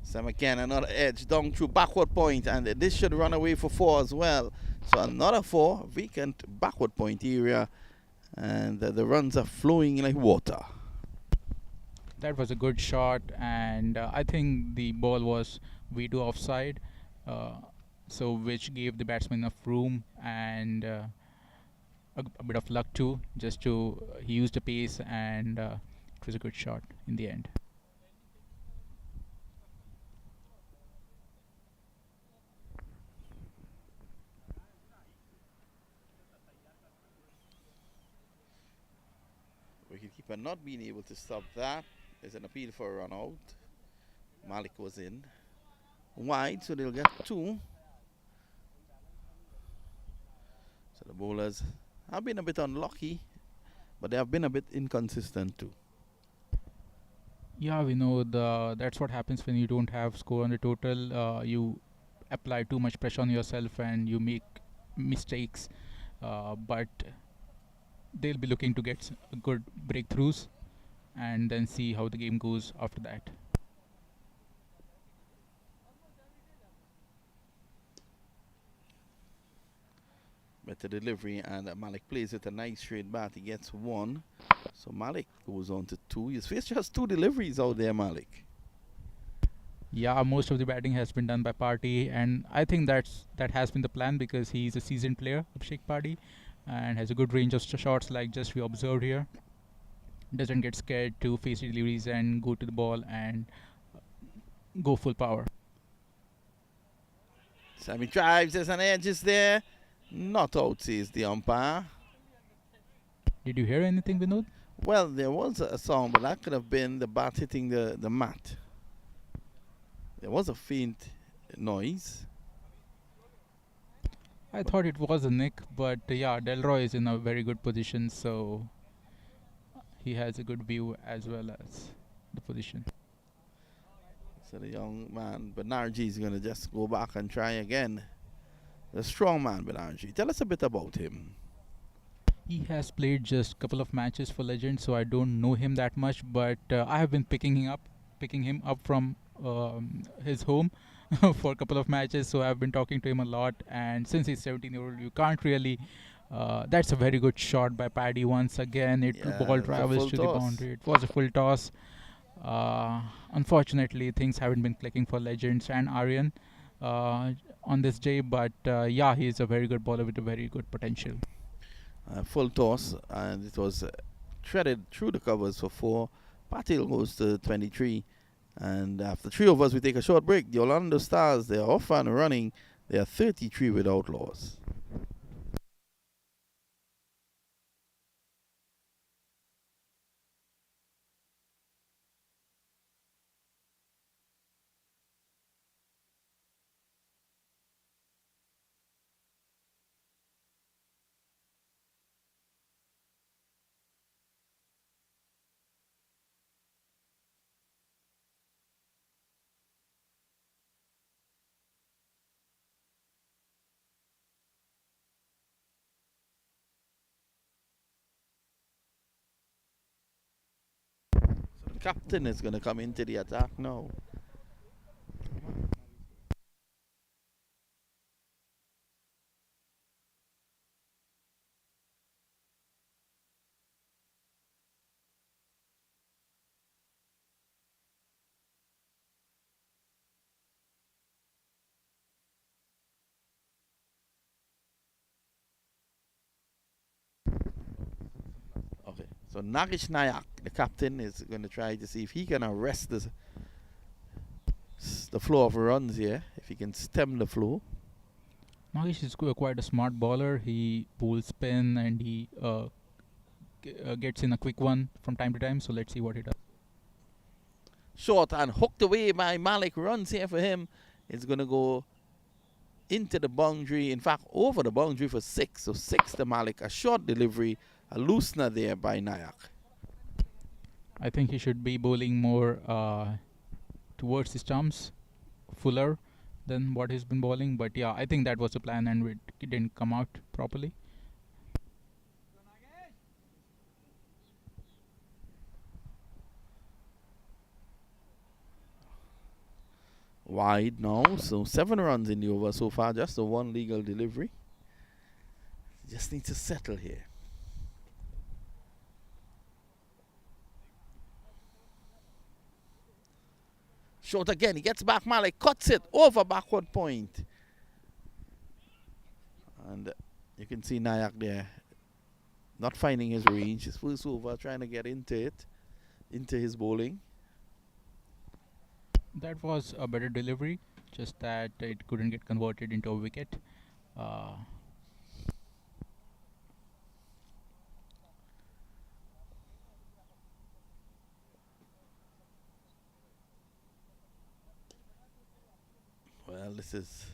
Sam again, another edge down through backward point, and this should run away for 4 as well. So another 4, vacant backward point area, and the runs are flowing like water. That was a good shot, and I think the ball was way too offside, so which gave the batsman enough room and a bit of luck too. Just to he used the pace, and it was a good shot in the end. Wicketkeeper not being able to stop that. There's an appeal for a run out. Malik was in. Wide, so they'll get 2. So the bowlers have been a bit unlucky, but they have been a bit inconsistent too. Yeah, we know that's what happens when you don't have score on the total. You apply too much pressure on yourself and you make mistakes. But they'll be looking to get good breakthroughs and then see how the game goes after that. Better delivery, and Malik plays with a nice straight bat. He gets 1. So Malik goes on to 2. He's faced just 2 deliveries out there, Malik. Yeah, most of the batting has been done by Party, and I think that has been the plan because he's a seasoned player, Abhishek Party, and has a good range of shots like just we observed here. Doesn't get scared to face deliveries and go to the ball and go full power. Sammy drives, there's an edges there. Not out, says the umpire. Did you hear anything, Vinod? Well, there was a sound, but that could have been the bat hitting the mat. There was a faint noise. I thought it was a nick, but yeah, Delroy is in a very good position, so he has a good view as well as the position. So the young man, Banerjee, is going to just go back and try again. The strong man, Banerjee. Tell us a bit about him. He has played just a couple of matches for Legends, so I don't know him that much, but I have been picking him up from his home for a couple of matches, so I've been talking to him a lot, and since he's 17-year-old, you can't really that's a very good shot by Paddy once again. Ball travels to the boundary. It was a full toss. Unfortunately, things haven't been clicking for Legends and Aryan on this day, but yeah, he's a very good bowler with a very good potential. Full toss, and it was threaded through the covers for 4. Patil goes to 23, and after 3 overs, we take a short break. The Orlando Stars, they are off and running. They are 33 without loss. Captain is going to come into the attack now. Okay, so Nagish Nayak, the captain, is going to try to see if he can arrest the flow of runs here, if he can stem the flow. Nagesh is quite a smart bowler. He pulls spin and he gets in a quick one from time to time. So let's see what he does. Short and hooked away by Malik. Runs here for him. It's going to go into the boundary. In fact, over the boundary for 6. So 6 to Malik. A short delivery. A loosener there by Nayak. I think he should be bowling more towards the stumps, fuller than what he's been bowling. But yeah, I think that was the plan and it didn't come out properly. Wide now. So 7 runs in the over so far. Just the 1 legal delivery. Just need to settle here. Short again. He gets back. Malik cuts it over backward point. And you can see Nayak there not finding his range. His first over, trying to get into it, into his bowling. That was a better delivery, just that it couldn't get converted into a wicket. Well, this is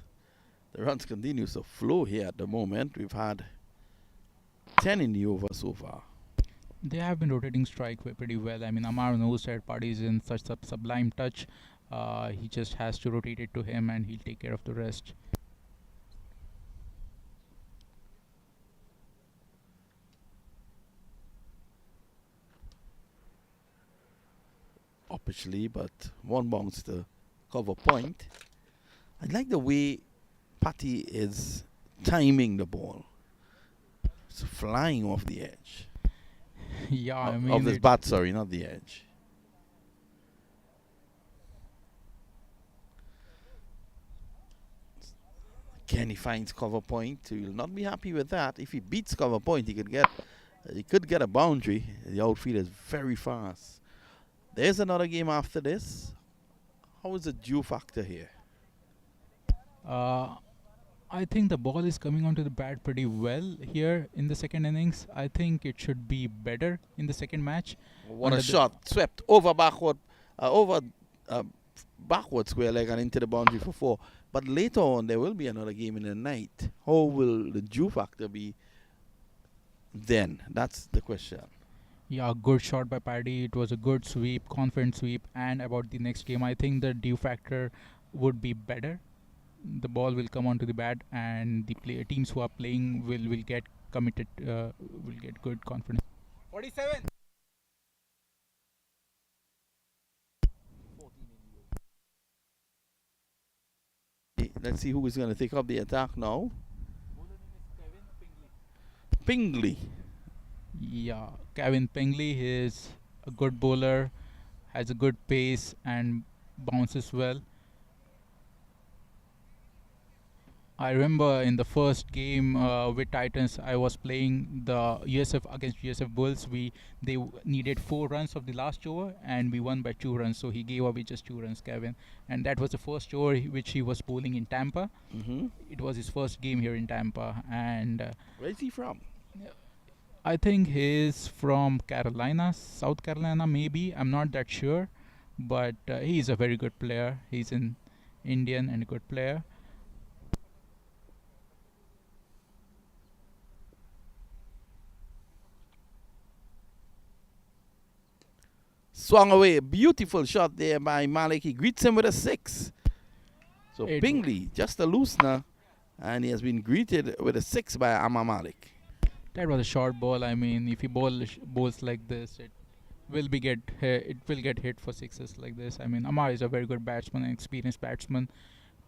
the runs continue to flow here at the moment. We've had 10 in the over so far. They have been rotating strike pretty well. I mean, Amar knows that Paddy is in such a sublime touch. He just has to rotate it to him and he'll take care of the rest. Obviously, but 1 bounce to cover point. I like the way Patty is timing the ball. It's flying off the edge. Yeah, I mean, of his bat, sorry, not the edge. Again, he finds cover point. He will not be happy with that. If he beats cover point, he could get a boundary. The outfield is very fast. There's another game after this. How is the dew factor here? I think the ball is coming onto the bat pretty well here in the second innings. I think it should be better in the second match. What a shot. Swept over backward, backward square leg and into the boundary for 4. But later on, there will be another game in the night. How will the dew factor be then? That's the question. Yeah, good shot by Paddy. It was a good sweep, confident sweep. And about the next game, I think the dew factor would be better. The ball will come onto the bat and the teams who are playing will get committed, will get good confidence. 47. Let's see who is going to take up the attack now. Pingley. Yeah, Kevin Pingley is a good bowler, has a good pace and bounces well. I remember in the first game with Titans, I was playing the USF against USF Bulls. They needed 4 runs of the last over, and we won by 2 runs. So he gave away just 2 runs, Kevin. And that was the first over which he was bowling in Tampa. It was his first game here in Tampa. And where is he from? I think he's from Carolina, South Carolina, maybe. I'm not that sure, but he's a very good player. He's an Indian and a good player. Swung away. Beautiful shot there by Malik. He greets him with a 6. So Pingley, just a loosener, and he has been greeted with a 6 by Amma Malik. That was a short ball. I mean, if he bowls like this, it will get hit for sixes like this. I mean, Amar is a very good batsman, an experienced batsman.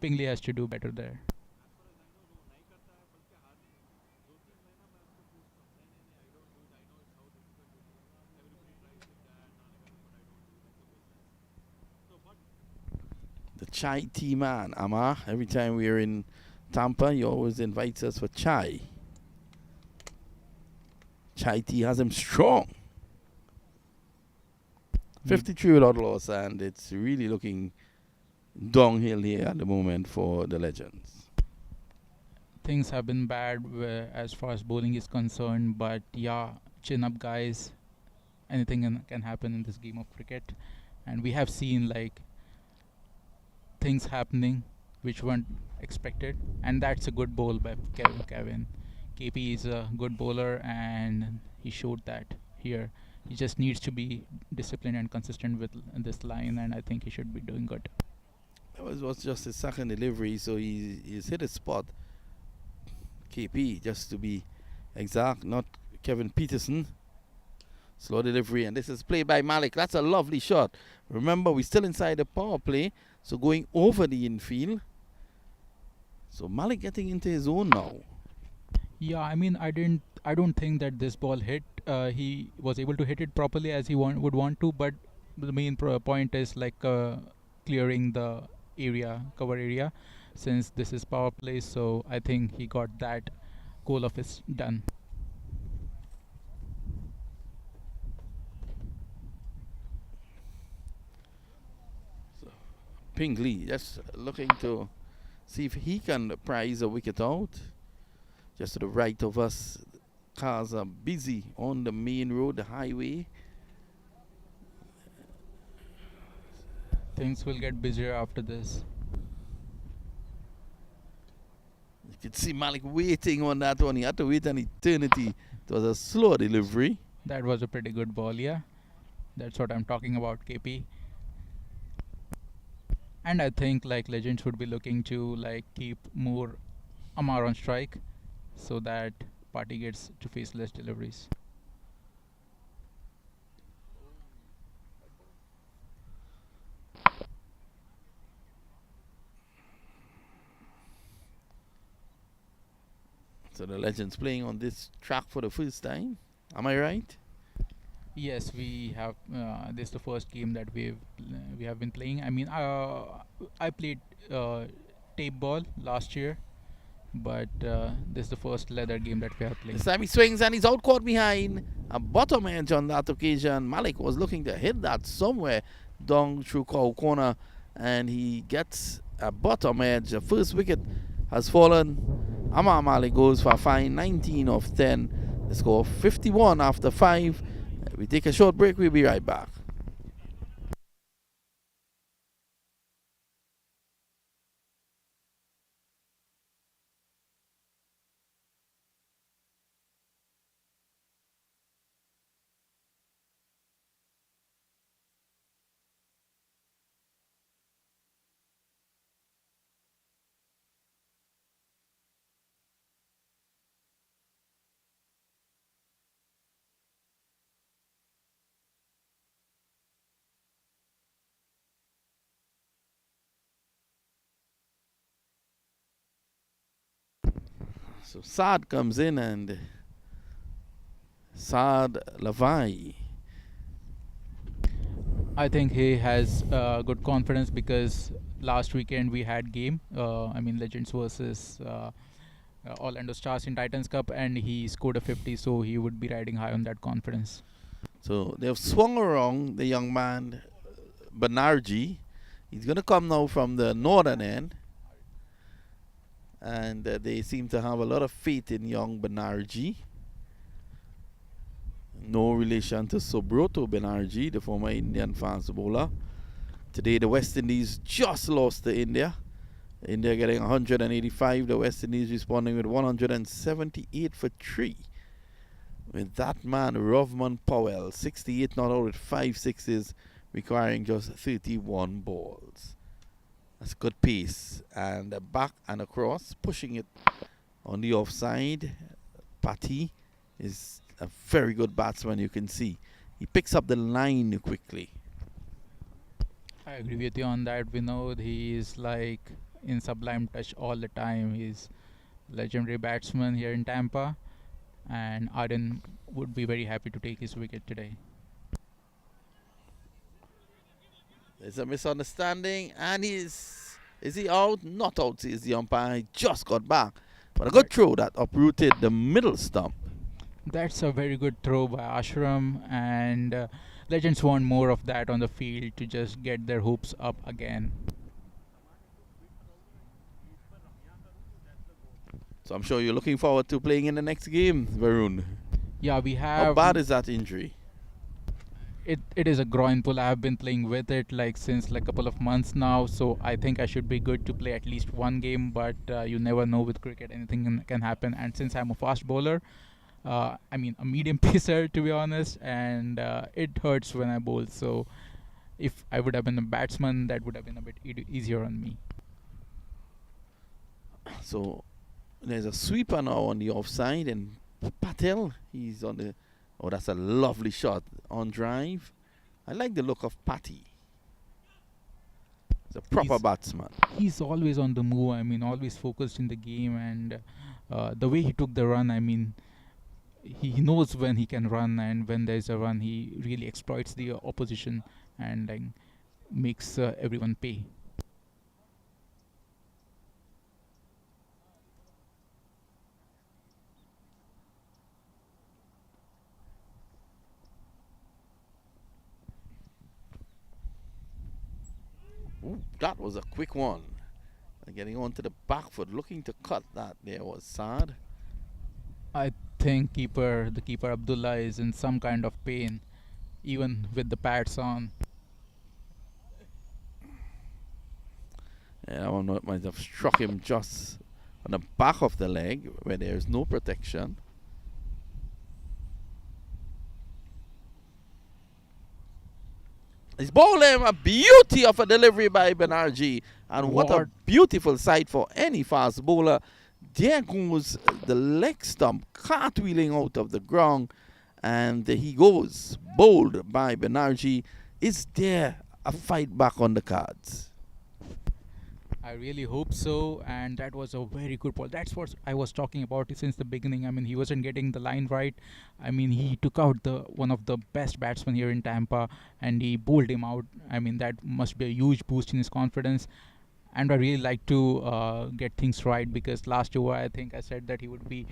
Pingley has to do better there. The chai tea man, Amar. Every time we're in Tampa, he always invites us for chai. Chai tea has him strong. 53 without loss, and it's really looking downhill here at the moment for the Legends. Things have been bad as far as bowling is concerned, but yeah, chin up, guys. Anything can happen in this game of cricket, and we have seen like things happening which weren't expected, and that's a good bowl by Kevin. KP is a good bowler, and he showed that here. He just needs to be disciplined and consistent with this line, and I think he should be doing good. That was just his second delivery, so he's hit his spot. KP, just to be exact, not Kevin Peterson. Slow delivery, and this is played by Malik. That's a lovely shot. Remember, we're still inside the power play, so going over the infield. So Malik getting into his own now. Yeah, I mean, I don't think that this ball hit. He was able to hit it properly as he would want to, but the main point is like clearing the cover area, since this is power play. So I think he got that goal of his done. So Pingley just looking to see if he can prize a wicket out. Just to the right of us, cars are busy on the main road, the highway. Things will get busier after this. You could see Malik waiting on that one. He had to wait an eternity. It was a slow delivery. That was a pretty good ball, yeah. That's what I'm talking about, KP. And I think like Legends would be looking to like keep more Amar on strike, so that party gets to face less deliveries. So the Legends playing on this track for the first time. Am I right? Yes, we have. This is the first game that we have been playing. I mean, I played tape ball last year, but this is the first leather game that we have played. This time he swings and he's out caught behind a bottom edge on that occasion. Malik was looking to hit that somewhere down through cow corner, and he gets a bottom edge. The first wicket has fallen. Amar Malik goes for a fine 19 of 10. The score 51 after 5. We take a short break. We'll be right back. So Saad comes in, and Saad Lavai. I think he has good confidence because last weekend we had game. I mean, Legends versus Orlando Stars in Titans Cup, and he scored a 50, so he would be riding high on that confidence. So they've swung around the young man, Banerjee. He's going to come now from the northern end. And they seem to have a lot of faith in young Banerjee. No relation to Subroto Banerjee, the former Indian fast bowler. Today the West Indies just lost to India. India getting 185, the West Indies responding with 178 for 3. With that man, Rovman Powell, 68 not out with 5 sixes, requiring just 31 balls. That's good pace. And back and across, pushing it on the offside. Patti is a very good batsman, you can see. he picks up the line quickly. I agree with you on that, Vinod. He is like in sublime touch all the time. He's legendary batsman here in Tampa, and Arden would be very happy to take his wicket today. There's a misunderstanding, and is he out? Not out, says the umpire. He just got back. But a good throw that uprooted the middle stump. That's a very good throw by Ashram, and legends want more of that on the field to just get their hopes up again. So I'm sure you're looking forward to playing in the next game, Varun. Yeah, we How have. bad is that injury? It is a groin pull. I have been playing with it like since like a couple of months now, so I think I should be good to play at least one game. But you never know with cricket; anything can happen. And since I'm a fast bowler, I mean a medium pacer to be honest, and it hurts when I bowl. So if I would have been a batsman, that would have been a bit easier on me. So there's a sweeper now on the offside, and Patel, he's on the. Oh, that's a lovely shot on drive. I like the look of Patty. He's a proper batsman. He's always on the move. I mean, always focused in the game, and the way he took the run, I mean, he knows when he can run, and when there's a run, he really exploits the opposition and like makes everyone pay. Ooh, that was a quick one. Getting onto the back foot, looking to cut that there was sad. I think the keeper Abdullah is in some kind of pain, even with the pads on. Yeah, that one might have struck him just on the back of the leg where there is no protection. He's bowling a beauty of a delivery by Banerjee. And what a beautiful sight for any fast bowler. There goes the leg stump cartwheeling out of the ground. And he goes, bowled by Banerjee. Is there a fight back on the cards? I really hope so, and that was a very good ball. That's what I was talking about since the beginning. I mean, he wasn't getting the line right. I mean, he took out one of the best batsmen here in Tampa, and he bowled him out. I mean, that must be a huge boost in his confidence. And I really like to get things right, because last over I think I said that he would be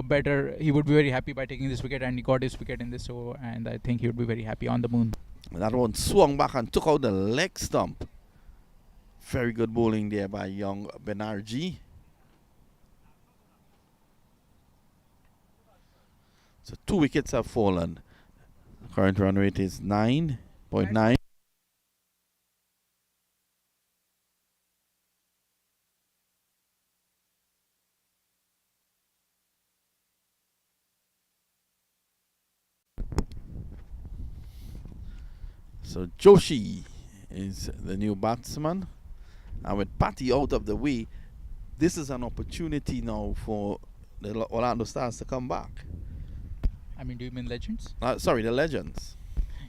better. He would be very happy by taking this wicket, and he got his wicket in this over, and I think he would be very happy on the moon. That one swung back and took out the leg stump. Very good bowling there by young Banerjee. So 2 wickets have fallen. Current run rate is 9.9. So Joshi is the new batsman. And with Patty out of the way, this is an opportunity now for the Orlando Stars to come back. I mean, do you mean Legends? Sorry, the Legends.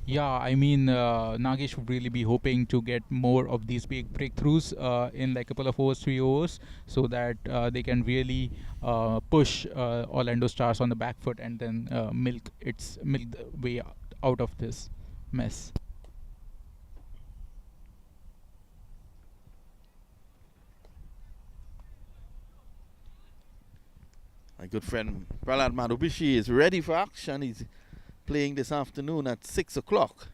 Yeah, I mean, Nagesh would really be hoping to get more of these big breakthroughs in like a couple of overs, 3 overs, so that they can really push Orlando Stars on the back foot and then milk the way out of this mess. My good friend Prahlad Madhubishi is ready for action. He's playing this afternoon at 6 o'clock.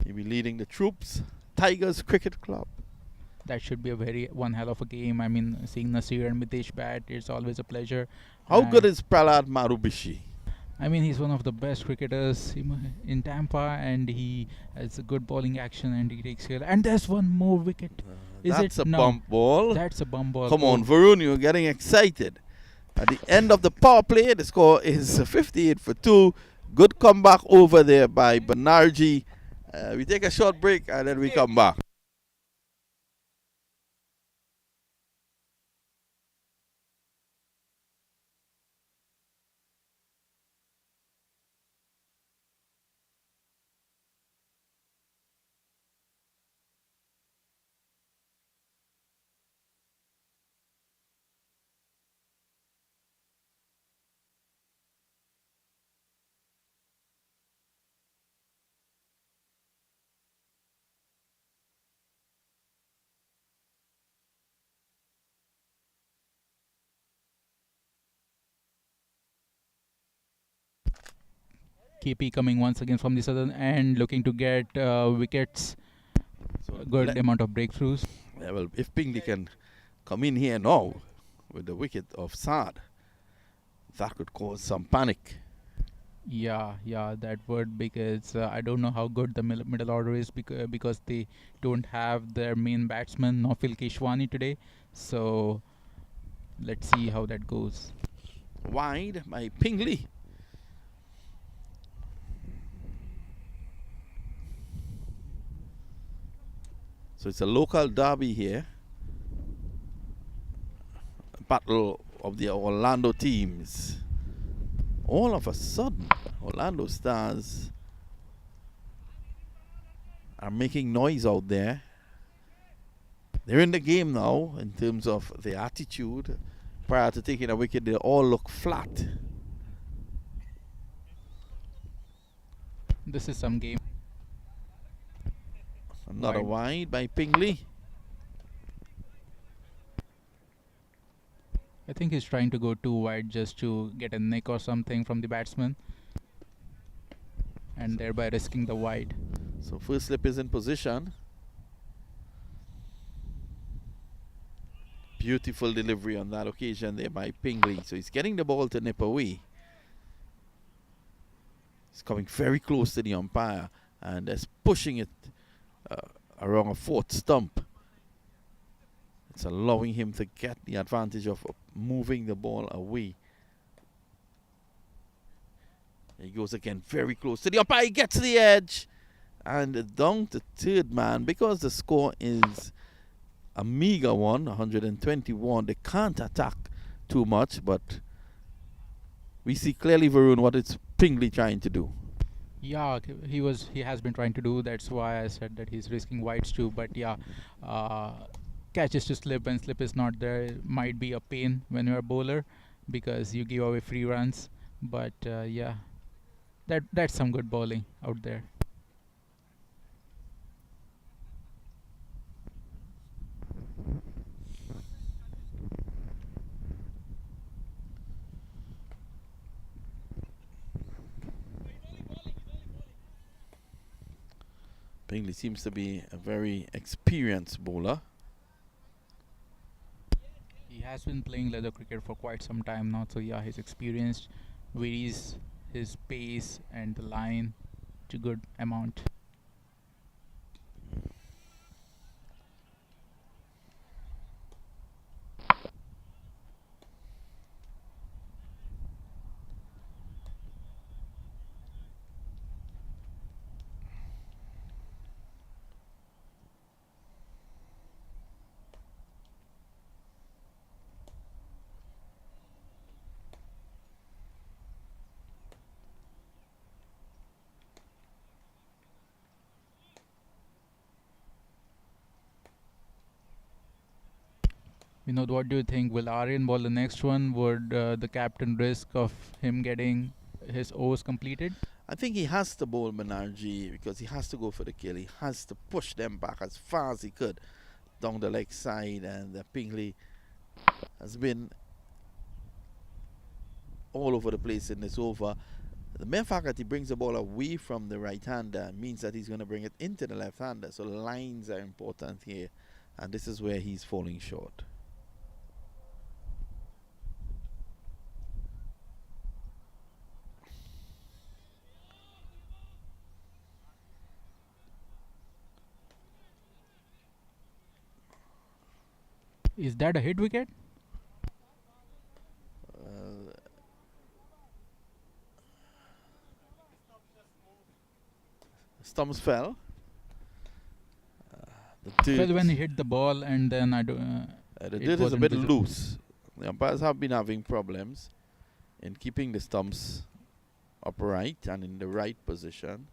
He'll be leading the troops, Tigers Cricket Club. That should be one hell of a game. I mean, seeing Nasir and Mitesh bat, it's always a pleasure. How good is Prahlad Madhubishi? I mean, he's one of the best cricketers in Tampa, and he has a good bowling action, and he takes care. And there's one more wicket. That's a bump ball. That's a bump ball. Come on, Varun, you're getting excited. At the end of the power play, the score is 58 for 2. Good comeback over there by Banerjee. We take a short break and then we come back. KP coming once again from the southern end, looking to get wickets. So A good amount of breakthroughs. yeah, well, if Pingley can come in here now with the wicket of Saad, that could cause some panic. Yeah, that would, because I don't know how good the middle order is because they don't have their main batsman Nofil Keshwani today. So let's see how that goes. Wide by Pingley. So it's a local derby here. Battle of the Orlando teams. All of a sudden, Orlando Stars are making noise out there. They're in the game now in terms of their attitude. Prior to taking a wicket, they all look flat. This is some game. Another wide by Pingley. I think he's trying to go too wide just to get a nick or something from the batsman, and thereby risking the wide. So first slip is in position. Beautiful delivery on that occasion there by Pingley. So he's getting the ball to nip away. He's coming very close to the umpire and is pushing it around a fourth stump. It's allowing him to get the advantage of moving the ball away. He goes again very close to the umpire. He gets the edge and down to third man. Because the score is a meager one, 121. They can't attack too much, but we see clearly, Varun, what it's Pingley trying to do. Yeah, he has been trying to do. That's why I said that he's risking wides too. But yeah, catches to slip, and slip is not there. It might be a pain when you're a bowler because you give away free runs. But yeah, that's some good bowling out there. Pingley seems to be a very experienced bowler. He has been playing leather cricket for quite some time now, so yeah, he's experienced, varies his pace and the line to good amount. Vinod, what do you think? Will Aryan ball the next one? Would the captain risk of him getting his overs completed? I think he has to bowl Banerjee because he has to go for the kill. He has to push them back as far as he could down the leg side, and Pingley has been all over the place in this over. The mere fact that he brings the ball away from the right-hander means that he's going to bring it into the left-hander. So lines are important here, and this is where he's falling short. Is that a hit wicket? Stumps fell. Well, when he hit the ball, and then I don't. The dirt is a bit loose. The umpires have been having problems in keeping the stumps upright and in the right position.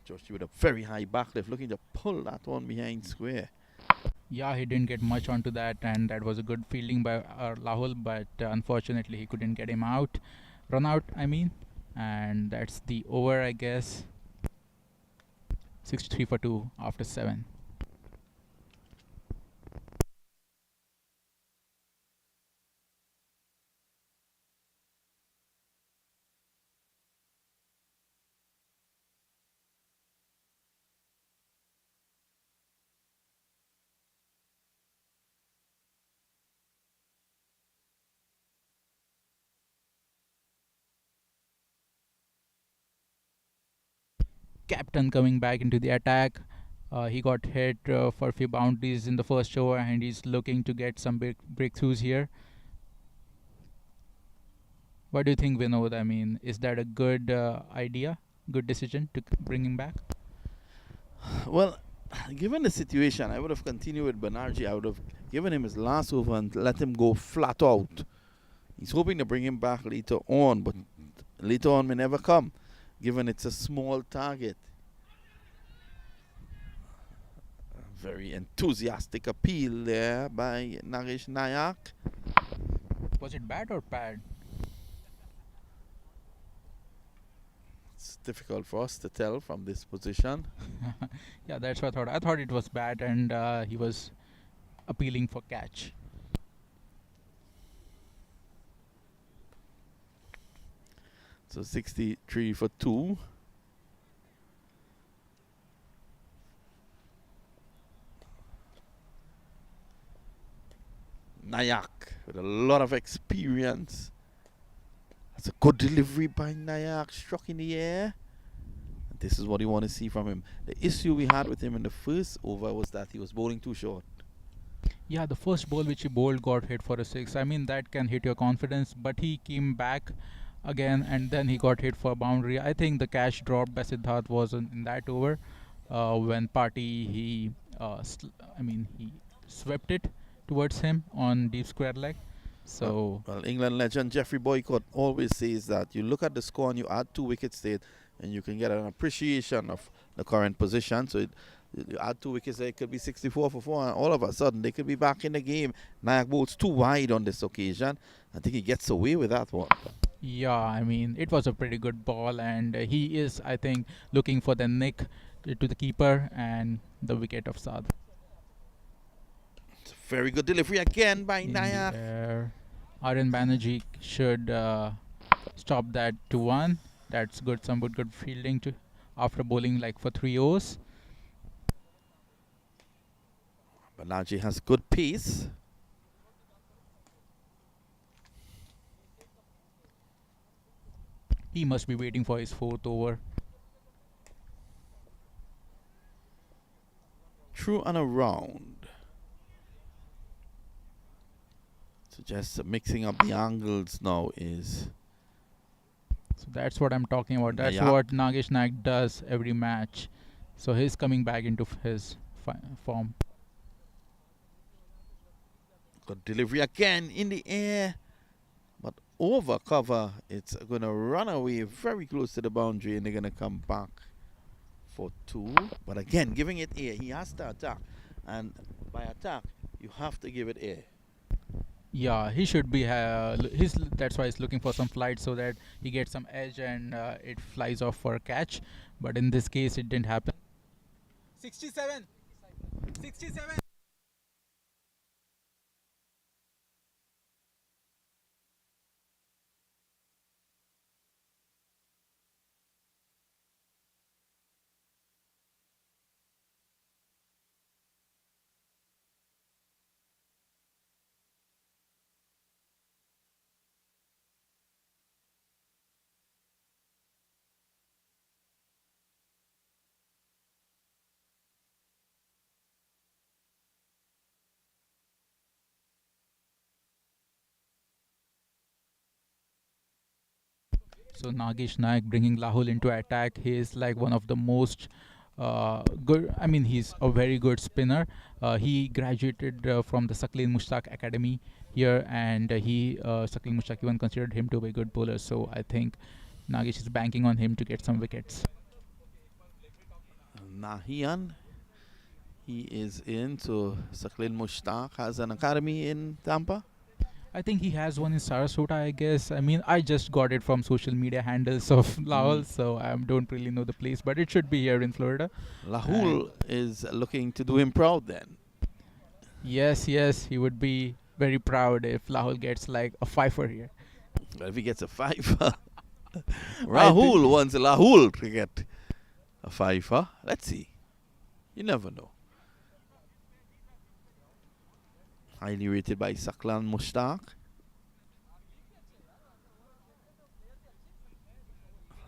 Joshi with a very high backlift, looking to pull that one behind square. Yeah, he didn't get much onto that, and that was a good fielding by Lahul, but unfortunately he couldn't get him out. Run out, I mean. And that's the over, I guess. 63 for 2 after 7. Captain coming back into the attack. He got hit for a few boundaries in the first over, and he's looking to get some big breakthroughs here. What do you think, Vinod? I mean, is that a good idea, good decision to bring him back? Well, given the situation, I would have continued with Banerjee. I would have given him his last over and let him go flat out. He's hoping to bring him back later on, but later on may never come, given it's a small target. Very enthusiastic appeal there by Naresh Nayak. Was it bad or bad? It's difficult for us to tell from this position. Yeah, that's what I thought. I thought it was bad, and he was appealing for catch. So 63 for 2. Nayak with a lot of experience. That's a good delivery by Nayak, struck in the air. And this is what you want to see from him. The issue we had with him in the first over was that he was bowling too short. Yeah, the first ball which he bowled got hit for a 6. I mean, that can hit your confidence, but he came back again, and then he got hit for a boundary. I think the catch dropped by Siddharth was in that over when Party he swept it towards him on deep square leg. So Well, England legend Geoffrey Boycott always says that you look at the score and you add 2 wickets to it, and you can get an appreciation of the current position. So you add 2 wickets, it could be 64 for 4, and all of a sudden they could be back in the game. Nayak bowls too wide on this occasion. I think he gets away with that one. yeah, I mean, it was a pretty good ball, and he is, I think, looking for the nick to the keeper and the wicket of Saad. It's a very good delivery again by In the Nayak. air. Aryan Banerjee should stop that to 1. That's good. Some good fielding to after bowling like for 3 overs. Banerjee has good pace. He must be waiting for his 4th over. Through and around. So just mixing up the angles now is... So that's what I'm talking about. That's Yeah. what Nagesh Naik does every match. So he's coming back into his form. Good delivery again in the air. But over cover, it's going to run away very close to the boundary, and they're going to come back for 2. But again, giving it air. He has to attack. And by attack, you have to give it air. Yeah, he should be. That's why he's looking for some flight so that he gets some edge and it flies off for a catch. But in this case, it didn't happen. 67. 67. So Nagesh Naik bringing Lahul into attack. He is like one of the most good. I mean, he's a very good spinner. He graduated from the Saklin Mushtaq Academy here, and Saklin Mushtaq even considered him to be a good bowler. So I think Nagesh is banking on him to get some wickets. Nahian He is in. So Saklin Mushtaq has an academy in Tampa. I think he has one in Sarasota, I guess. I mean, I just got it from social media handles of Lahul, so I don't really know the place, but it should be here in Florida. Lahul is looking to do him proud then. Yes, yes, he would be very proud if Lahul gets like a fifer here. But if he gets a fiver, I Rahul think- wants Lahul to get a fiver. Let's see. You never know. Highly rated by Saklan Mushtaq.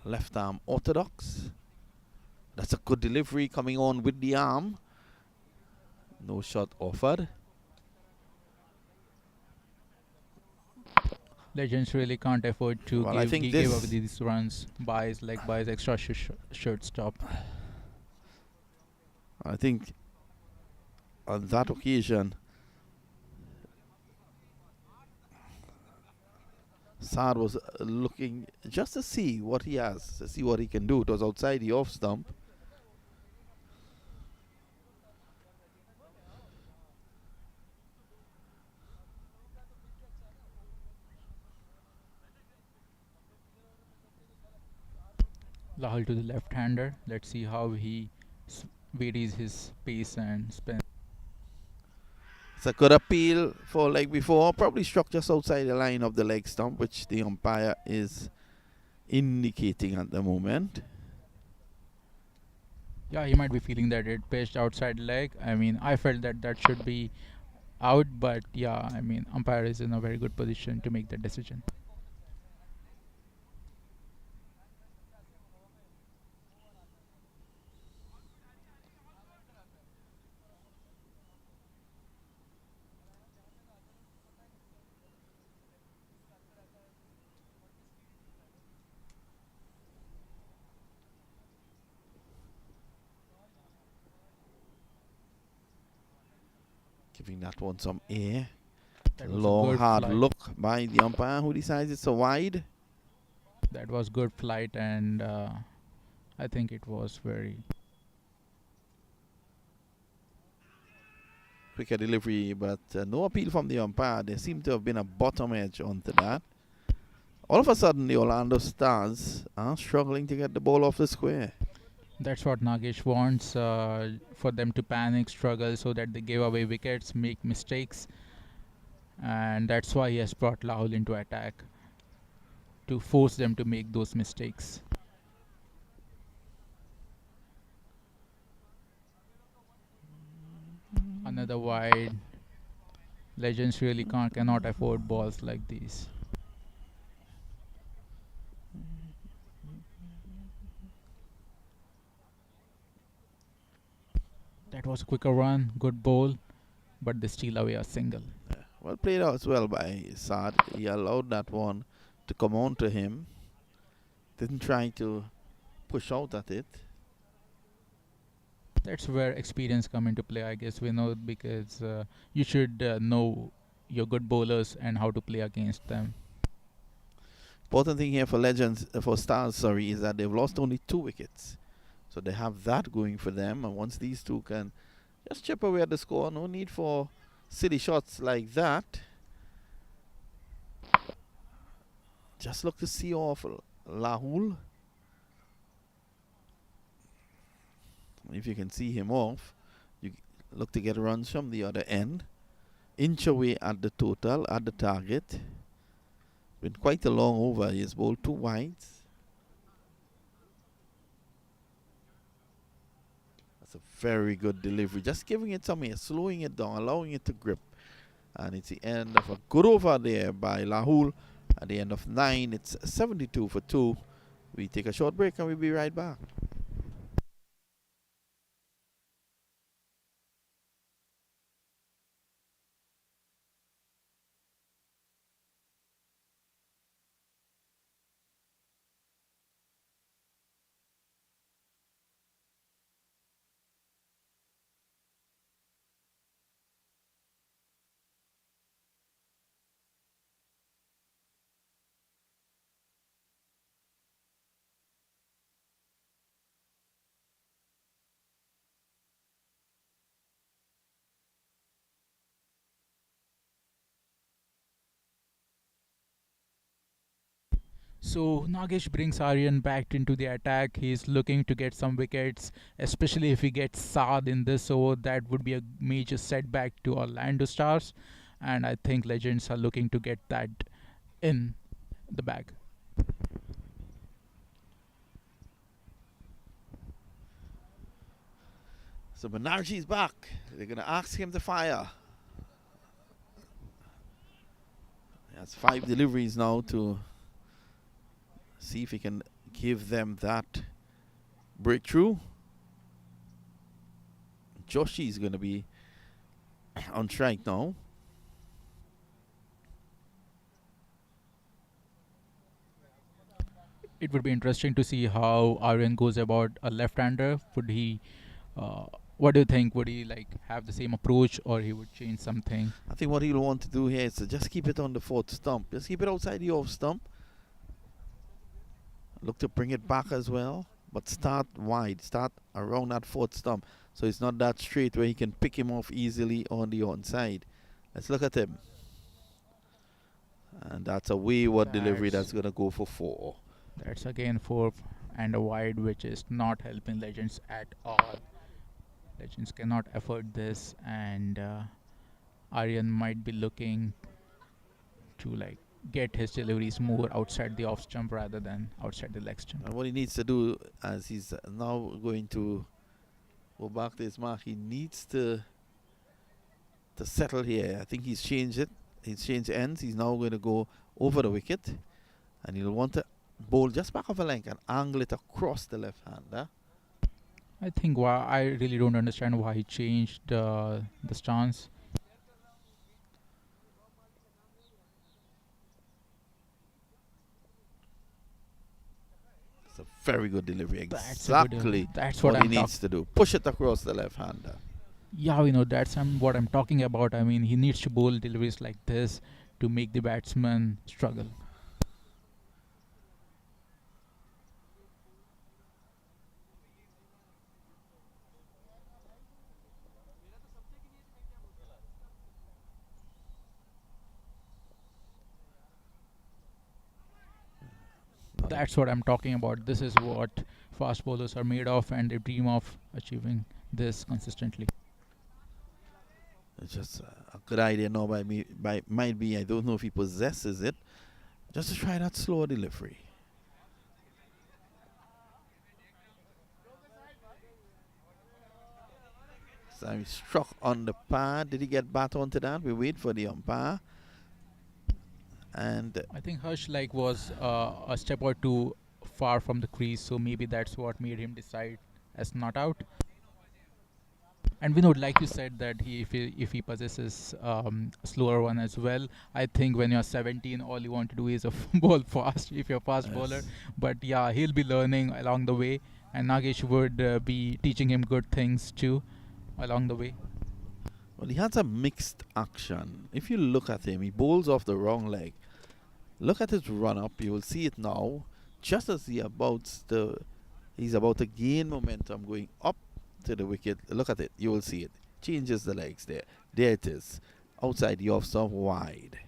Left arm orthodox. That's a good delivery coming on with the arm. No shot offered. Legends really can't afford to Well, I think give up this- these runs. Buys extra shirt stop. I think on that occasion, Saad was looking just to see what he has, to see what he can do. It was outside the off stump. Lahul to the left-hander. Let's see how he varies his pace and spin. It's a good appeal for leg before. Probably struck just outside the line of the leg stump, which the umpire is indicating at the moment. Yeah, he might be feeling that it pitched outside leg. I mean, I felt that should be out, but yeah, I mean, umpire is in a very good position to make that decision. Giving that one some air. That was a Long, good hard flight. look by the umpire, who decides it's a wide. That was good flight, and I think it was very. Quicker delivery, but no appeal from the umpire. There seemed to have been a bottom edge onto that. All of a sudden, the Orlando Stars are struggling to get the ball off the square. That's what Nagesh wants, for them to panic, struggle, so that they give away wickets, make mistakes, and that's why he has brought Lahul into attack to force them to make those mistakes. Another wide. Legends really cannot afford balls like these. That was a quicker run, good bowl, but they steal away a single. Well played out as well by Saad. He allowed that one to come on to him. Didn't try to push out at it. That's where experience come into play, I guess. We know, because you should know your good bowlers and how to play against them. Important thing here for Legends, for Stars, sorry, is that they've lost only 2 wickets. So they have that going for them. And once these two can just chip away at the score, no need for silly shots like that. Just look to see off Lahul. If you can see him off, you look to get runs from the other end. Inch away at the total, at the target. Been quite a long over. He has bowled 2 wides. That's a very good delivery. Just giving it some air, slowing it down, allowing it to grip. And it's the end of a good over there by Lahul. At the end of 9, it's 72 for 2. We take a short break and we'll be right back. So Nagesh brings Aryan back into the attack. He's looking to get some wickets, especially if he gets Saad in this over. That would be a major setback to Orlando Stars, and I think Legends are looking to get that in the bag. So Banerjee's back. They're going to ask him to fire. He has 5 deliveries now to see if he can give them that breakthrough. Joshi is going to be on strike now. It would be interesting to see how Aryan goes about a left-hander. Would he? What do you think? Would he like have the same approach, or he would change something? I think what he'll want to do here is to just keep it on the 4th stump. Just keep it outside the off stump. Look to bring it back as well. But start wide. Start around that 4th stump. So it's not that straight where he can pick him off easily on the onside. Let's look at him. And that's a wayward delivery that's going to go for 4. That's again 4 and a wide, which is not helping Legends at all. Legends cannot afford this, and Aryan might be looking to like get his deliveries more outside the off stump rather than outside the leg stump. And what he needs to do, as he's now going to go back to his mark, he needs to settle here. I think he's changed it. He's changed ends. He's now going to go over the wicket, and he'll want to bowl just back of a length and angle it across the left hander. I think why I really don't understand why he changed the stance. It's a very good delivery. That's Exactly that's what what he needs to do. Push it across the left hander. Yeah, that's what I'm talking about. I mean, he needs to bowl deliveries like this to make the batsman struggle. That's what I'm talking about. This is what fast bowlers are made of, and they dream of achieving this consistently. It's just a good idea now by me. Might be, I don't know if he possesses it. Just to try that slower delivery. So he struck on the pad. Did he get bat onto that? We wait for the umpire. And I think Harsh was a step or two far from the crease, so maybe that's what made him decide as not out. And Vinod, like you said, that if he possesses a slower one as well, I think when you're 17, all you want to do is a ball fast if you're a fast bowler. But yeah, he'll be learning along the way, and Nagesh would be teaching him good things too along the way. well, he has a mixed action. If you look at him, he bowls off the wrong leg. Look at his run up. You will see it now. Just as he's about to gain momentum going up to the wicket. Look at it. You will see it. Changes the legs there. There it is. Outside the off stump, wide.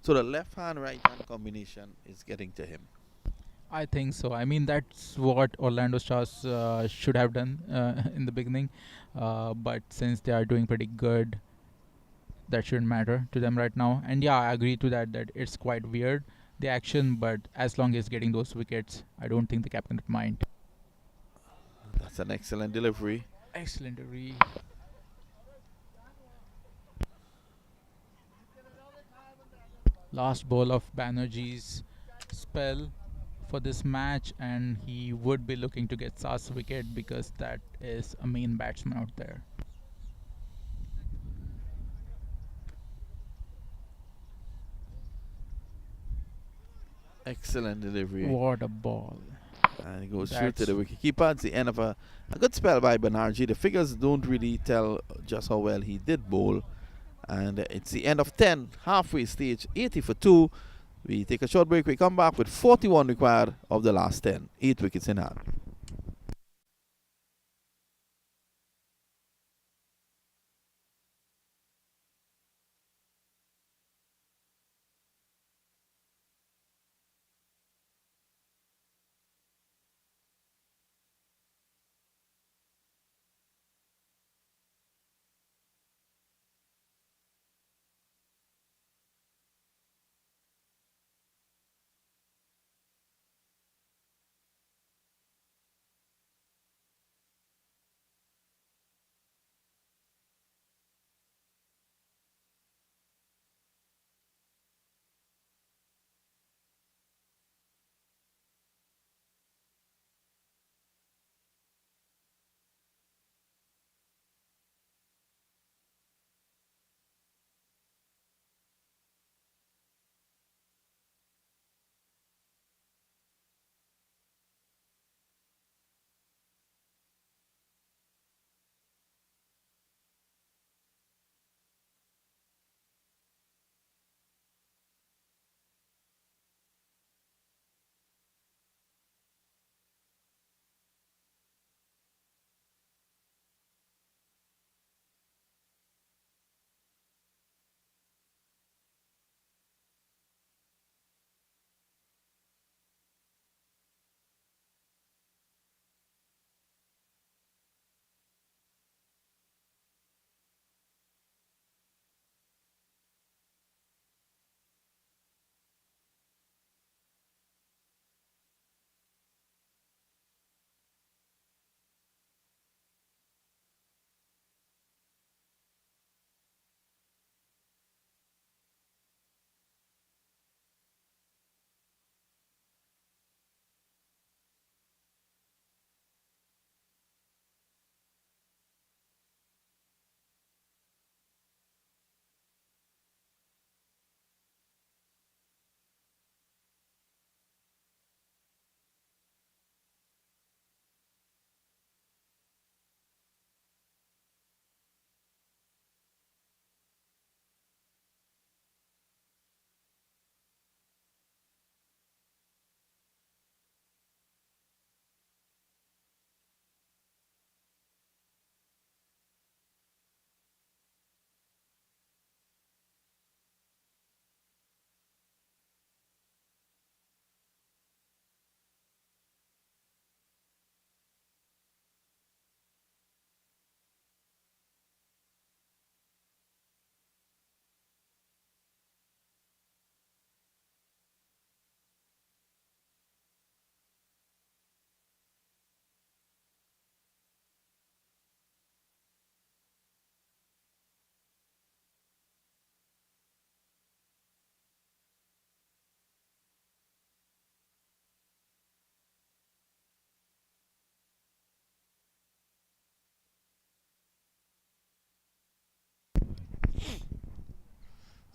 So the left hand, right hand combination is getting to him. I think so. I mean, that's what Orlando Stars should have done in the beginning. But since they are doing pretty good, that shouldn't matter to them right now. And yeah, I agree to that it's quite weird, the action. But as long as getting those wickets, I don't think the captain would mind. That's an excellent delivery. Excellent delivery. Last ball of Banerjee's spell for this match, and he would be looking to get Sa's wicket because that is a main batsman out there. Excellent delivery. What a ball. And he goes straight to the wicketkeeper. It's the end of a good spell by Banerjee. The figures don't really tell just how well he did bowl. And it's the end of 10, halfway stage, 80 for 2. We take a short break. We come back with 41 required of the last 10. 8 wickets in hand.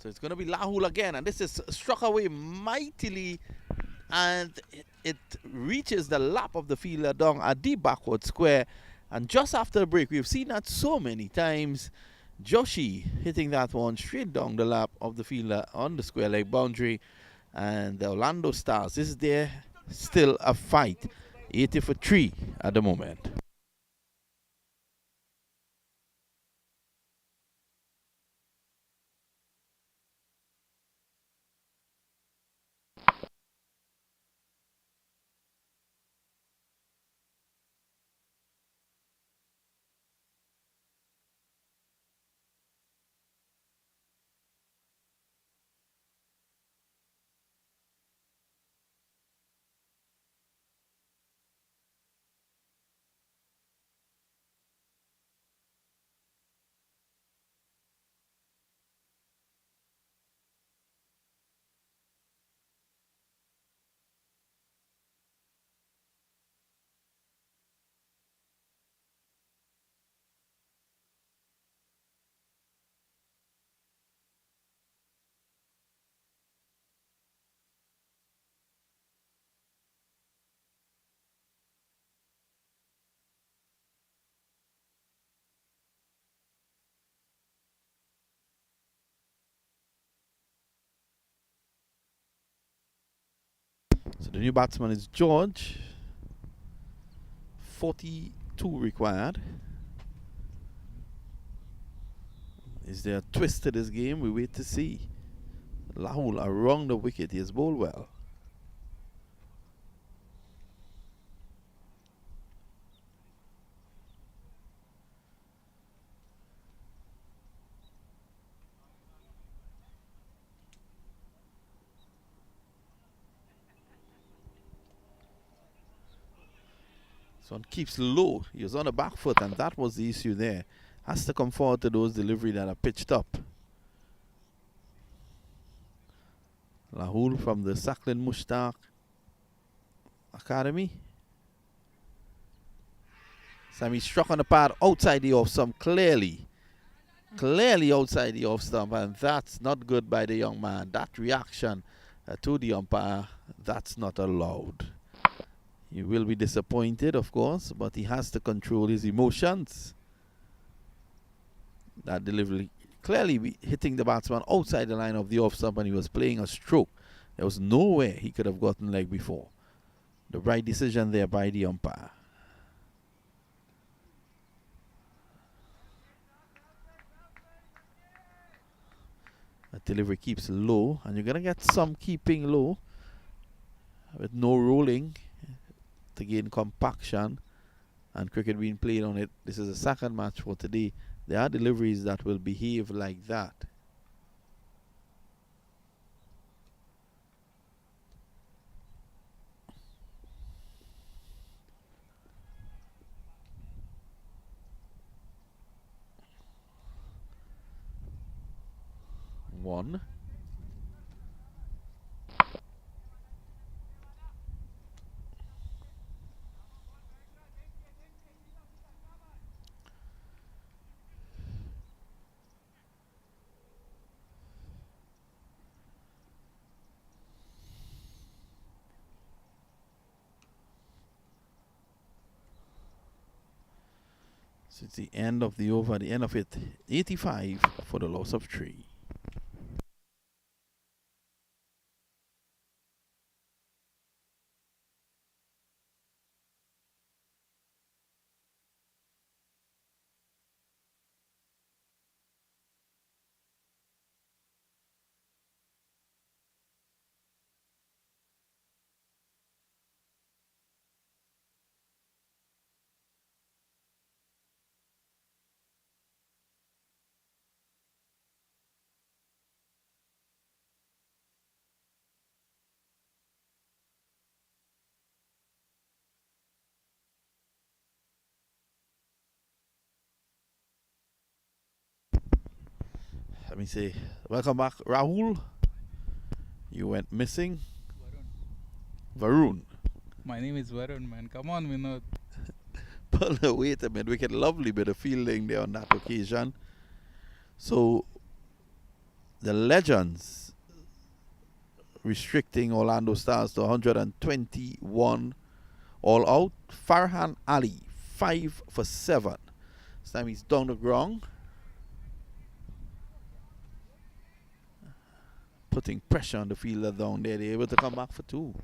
So it's going to be Lahul again, and this is struck away mightily, and it reaches the lap of the fielder down a deep backward square. And just after the break, we've seen that so many times. Joshi hitting that one straight down the lap of the fielder on the square leg boundary. And the Orlando Stars, is there still a fight? 80 for 3 at the moment. So the new batsman is George. 42 required. Is there a twist to this game? We wait to see. Lahul around the wicket. He has bowled well. So one keeps low. He was on the back foot, and that was the issue there. Has to come forward to those deliveries that are pitched up. Lahul from the Saklin Mushtaq Academy. Sammy struck on the pad outside the off stump, clearly outside the off stump, and that's not good by the young man. That reaction to the umpire, that's not allowed. He will be disappointed, of course, but he has to control his emotions. That delivery clearly hitting the batsman outside the line of the off stump, and he was playing a stroke. There was no way he could have gotten leg before. The right decision there by the umpire. That delivery keeps low, and you're going to get some keeping low with no rolling to gain compaction and cricket being played on it. This is the second match for today. There are deliveries that will behave like that. One. So it's the end of the over, the end of it. 85 for the loss of 3. Let me say, welcome back, Rahul. You went missing. Varun. My name is Varun, man. Come on, Vinod. But wait a minute, wicked lovely bit of fielding there on that occasion. So the legends restricting Orlando Stars to 121 all out. Farhan Ali, 5 for 7. This time he's down the ground. Putting pressure on the fielder down there. They're able to come back for 2.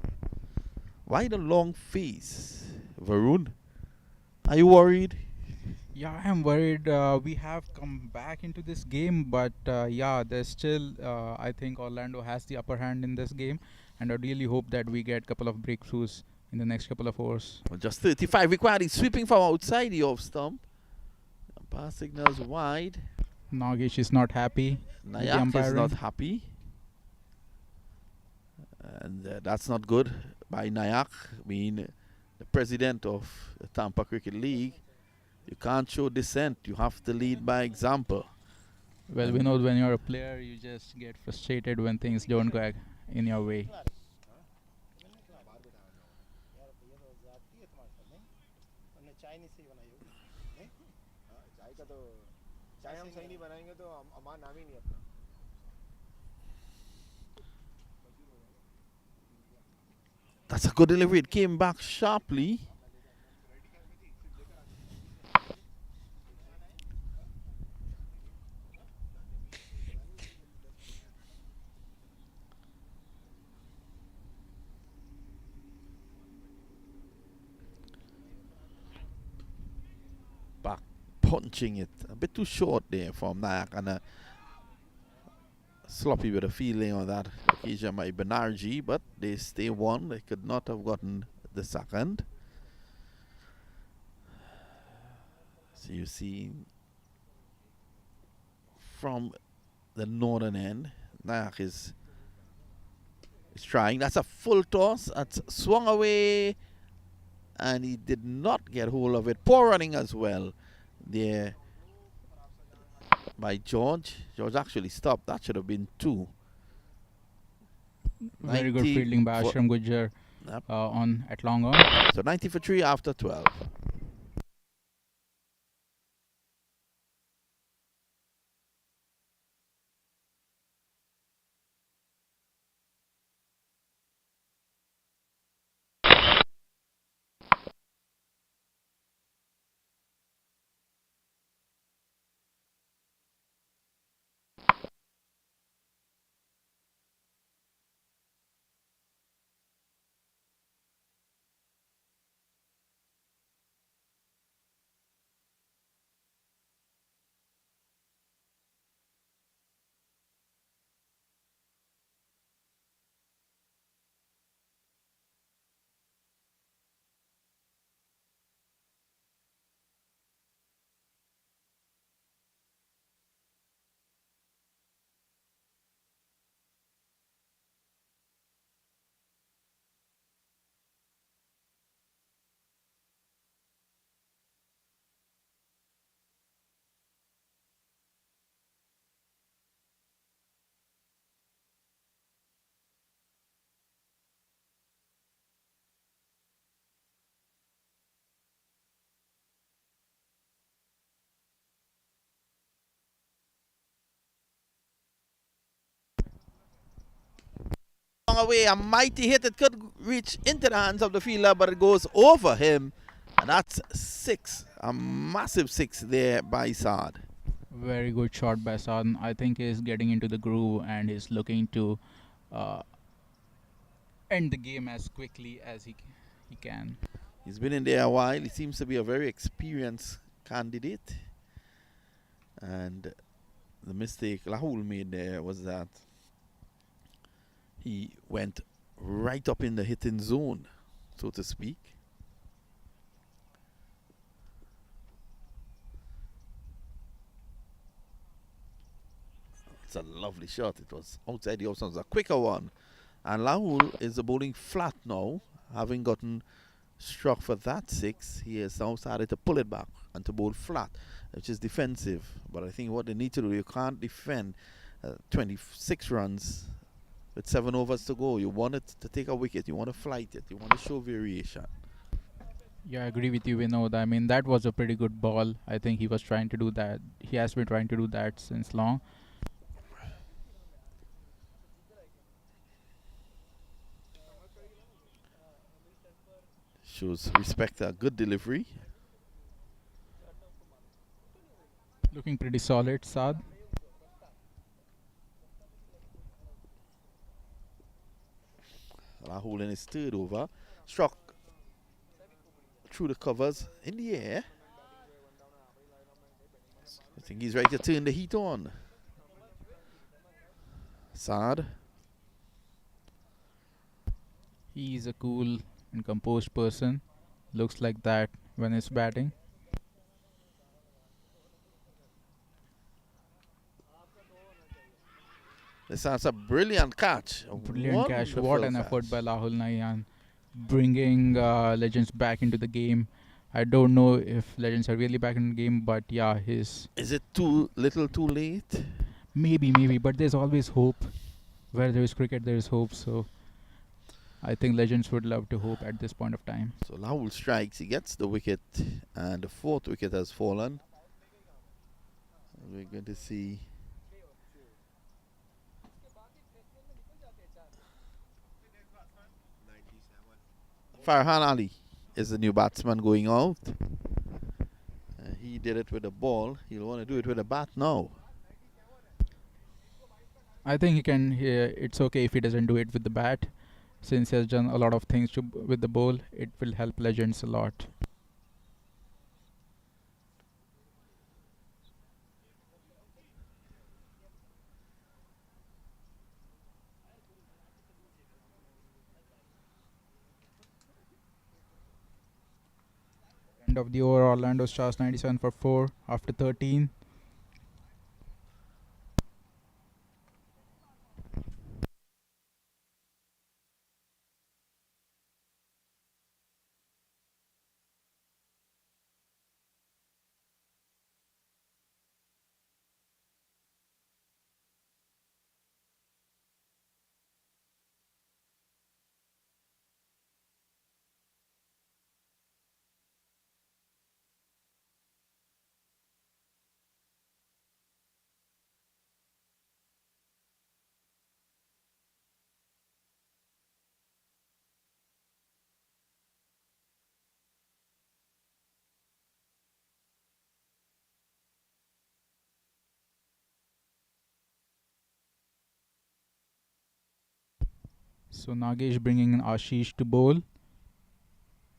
Why the long face? Varun, are you worried? Yeah, I'm worried. We have come back into this game, but yeah, there's still. I think Orlando has the upper hand in this game, and I really hope that we get a couple of breakthroughs in the next couple of overs. Well, just 35 required. He's sweeping from outside the off stump. Pass signals wide. Nagesh is not happy. with the Nayak is umpiring. not happy. And that's not good by Nayak, being the president of the Tampa Cricket League. You can't show dissent. You have to lead by example. Well, we know when you're a player, you just get frustrated when things don't go in your way. That's a good delivery. It came back sharply. Back punching it. A bit too short there from Nayak, and sloppy with a fielding on that occasion by Banerjee, but they stay one. They could not have gotten the second. So you see from the northern end, Nayak is trying. That's a full toss. That's swung away, and he did not get hold of it. Poor running as well there by George. George actually stopped. That should have been 2. Very good 90 fielding by for- Ashram Gujjar Yep. on at long on. So 90 for 3 after 12. Away, a mighty hit. It could reach into the hands of the fielder, but it goes over him, and that's 6. A massive 6 there by Saad. Very good shot by Saad. I think he's getting into the groove and he's looking to end the game as quickly as he can. He's been in there a while. He seems to be a very experienced candidate, and the mistake Rahul made there was that he went right up in the hitting zone, so to speak. It's a lovely shot. It was outside the off. It was a quicker one. And Rahul is bowling flat now, having gotten struck for that 6. He has now started to pull it back and to bowl flat, which is defensive. But I think what they need to do, you can't defend 26 runs with 7 overs to go. You want it to take a wicket. You want to flight it. You want to show variation. Yeah, I agree with you, Vinod. I mean, that was a pretty good ball. I think he was trying to do that. He has been trying to do that since long. Shows respect, a good delivery. Looking pretty solid, Saad. Rahul in his third over. Struck through the covers in the air. I think he's ready to turn the heat on. Saad. He's a cool and composed person. Looks like that when he's batting. This is a brilliant catch. Brilliant catch. What an effort catch. by Rahul Nayan. Bringing Legends back into the game. I don't know if Legends are really back in the game, but yeah, Is it too little too late? maybe, but there's always hope. Where there is cricket, there is hope. So I think Legends would love to hope at this point of time. So Rahul strikes, he gets the wicket, and the fourth wicket has fallen. We're going to see Farhan Ali is the new batsman going out. He did it with the ball. He'll want to do it with a bat now. I think he can. It's okay if he doesn't do it with the bat, since he has done a lot of things with the ball. It will help Legends a lot. End of the over, Orlando Stars 97 for 4 after 13. So Nagesh bringing in Ashish to bowl,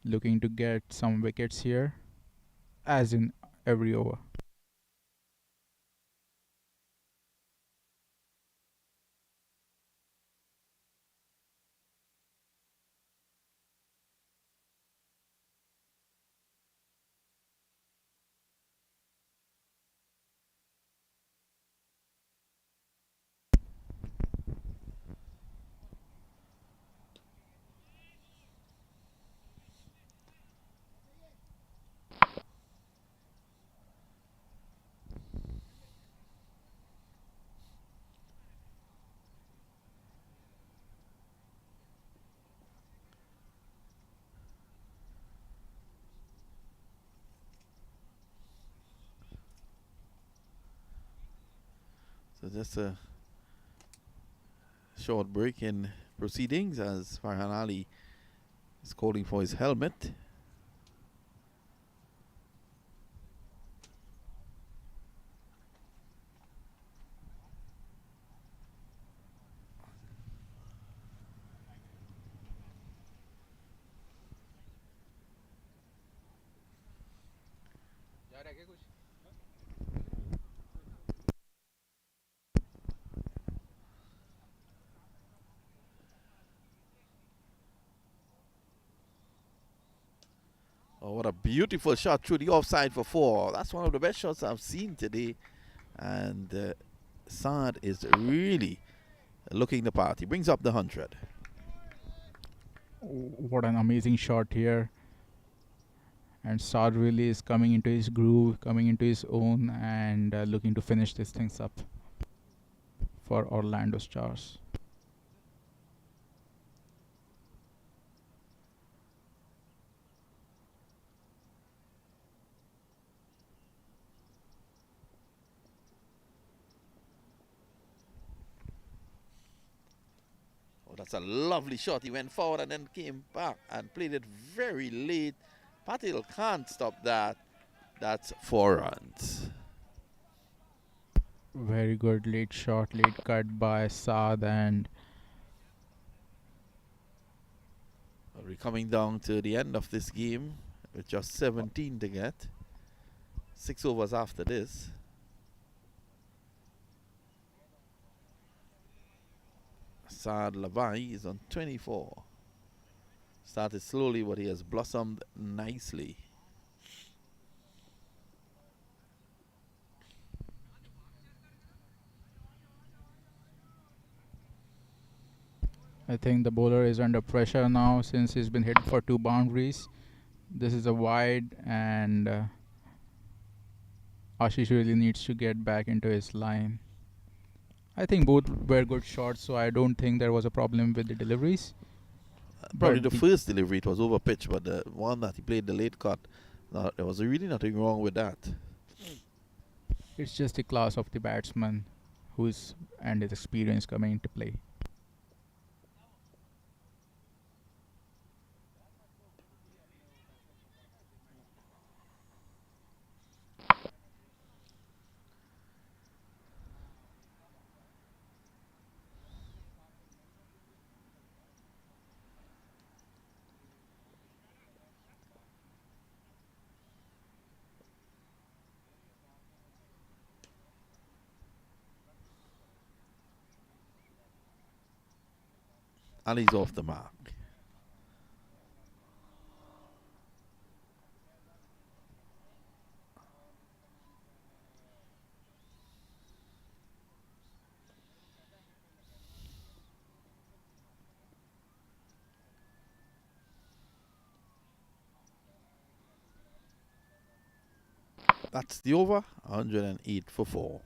looking to get some wickets here, as in every over. So just a short break in proceedings as Farhan Ali is calling for his helmet. Oh, what a beautiful shot through the offside for 4. That's one of the best shots I've seen today. And Saad is really looking the part. He brings up the 100. What an amazing shot here. And Saad really is coming into his groove, coming into his own, and looking to finish these things up for Orlando Stars. that's a lovely shot. He went forward and then came back and played it very late. Patil can't stop that. That's 4 runs. Very good late shot, late cut by Saad, and We're coming down to the end of this game with just 17 to get. 6 overs after this. Saad Lavai is on 24. Started slowly, but he has blossomed nicely. I think the bowler is under pressure now since he's been hit for 2 boundaries. This is a wide, and Ashish really needs to get back into his line. I think both were good shots, so I don't think there was a problem with the deliveries. Probably But the first delivery, it was over pitch, but the one that he played, the late cut, there was really nothing wrong with that. it's just the class of the batsman who's and his experience coming into play. And he's off the mark. That's the over, 108 for 4.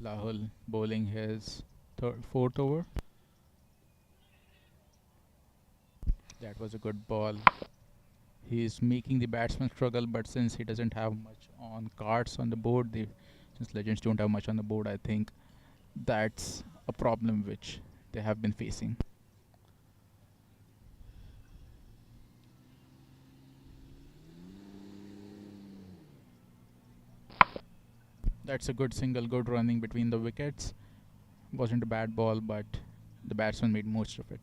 Rahul bowling his fourth over. That was a good ball. He's making the batsman struggle, but since he doesn't have much on cards on the board, since Legends don't have much on the board, I think that's a problem which they have been facing. That's a good single, good running between the wickets. Wasn't a bad ball, but the batsman made most of it.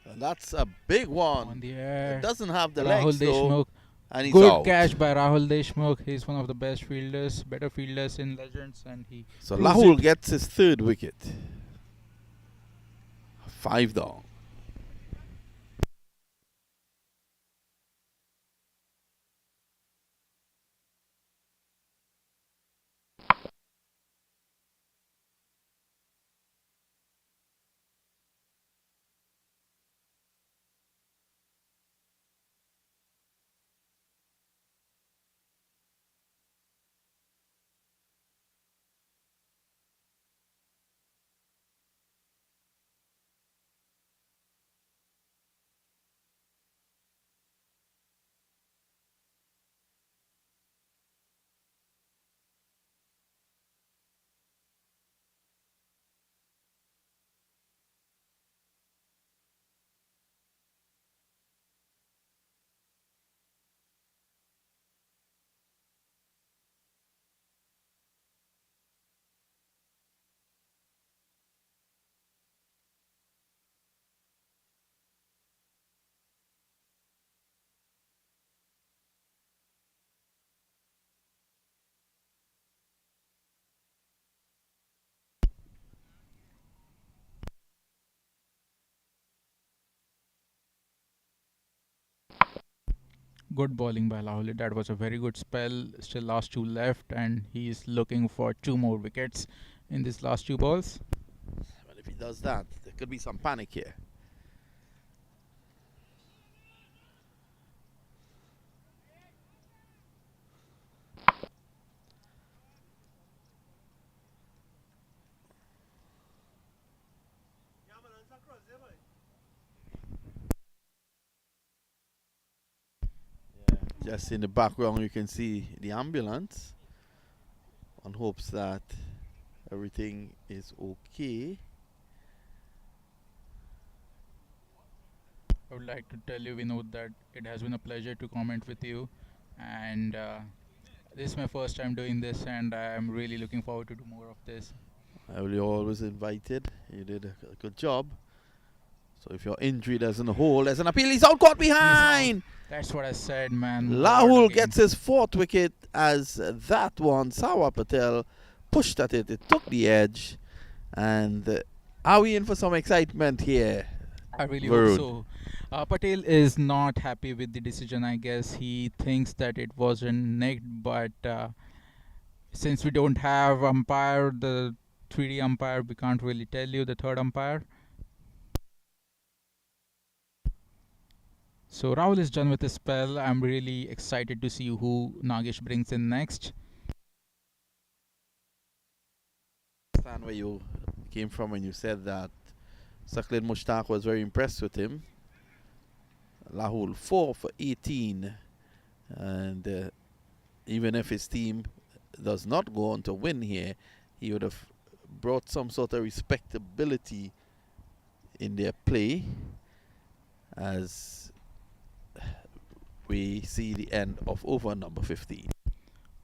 And that's a big On one. the air, It doesn't have the Rahul legs though, Deshmukh. and he's Good out. catch by Rahul Deshmukh. He's one of the best fielders, better fielders in Legends, and he So proves Rahul it. gets his 3rd wicket. 5 down. Good bowling by Lahuli. That was a very good spell. Still last two left, and he's looking for two more wickets in these last two balls. Well, if he does that, there could be some panic here. Just in the background, you can see the ambulance. One hopes that everything is okay. I would like to tell you, Vinod, that it has been a pleasure to comment with you, and this is my first time doing this, and I am really looking forward to do more of this. You're always invited. You did a good job. So if your injury doesn't hold, there's an appeal. He's out, caught behind. That's what I said, man. Lahul What a game. gets his fourth wicket as that one, Sawa Patel, pushed at it. It took the edge. And are we in for some excitement here? I really Varun. hope so. Patel is not happy with the decision, I guess. He thinks that it wasn't nicked, but since we don't have umpire, the 3D umpire, we can't really tell you, the third umpire. So Rahul is done with his spell. I'm really excited to see who Nagesh brings in next. Understand where you came from when you said that Saklin Mushtaq was very impressed with him. Lahul 4 for 18, and even if his team does not go on to win here, he would have brought some sort of respectability in their play as we see the end of over number 15.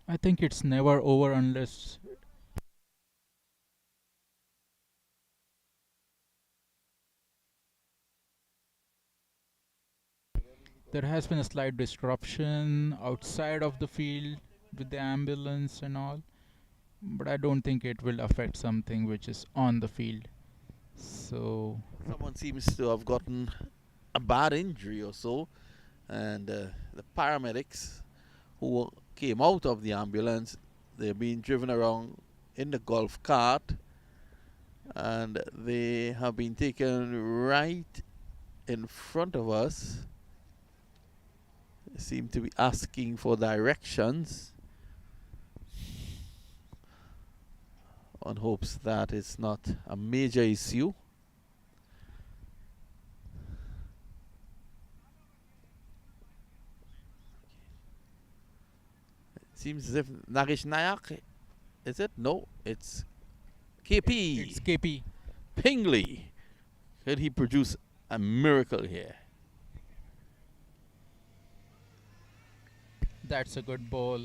I think it's never over unless there has been a slight disruption outside of the field with the ambulance and all, but I don't think it will affect something which is on the field. So Someone seems to have gotten a bad injury or so, and the paramedics who came out of the ambulance, they're being driven around in the golf cart, and they have been taken right in front of us. They seem to be asking for directions on hopes that it's not a major issue. Seems as if Nagesh Nayak, is it? No, it's KP. it's KP. Pingley. Could he produce a miracle here? That's a good ball.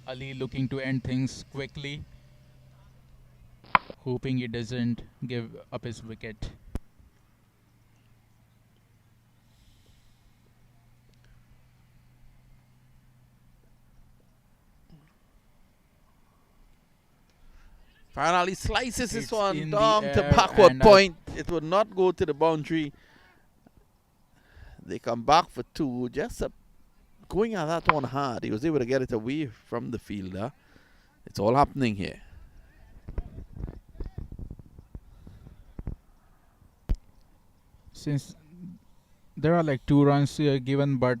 Ali looking to end things quickly, hoping he doesn't give up his wicket. Finally slices this It's one in the down to air backward and point. It would not go to the boundary. They come back for two. Just going at that one hard. He was able to get it away from the fielder. It's all happening here. Since there are like 2 runs given, but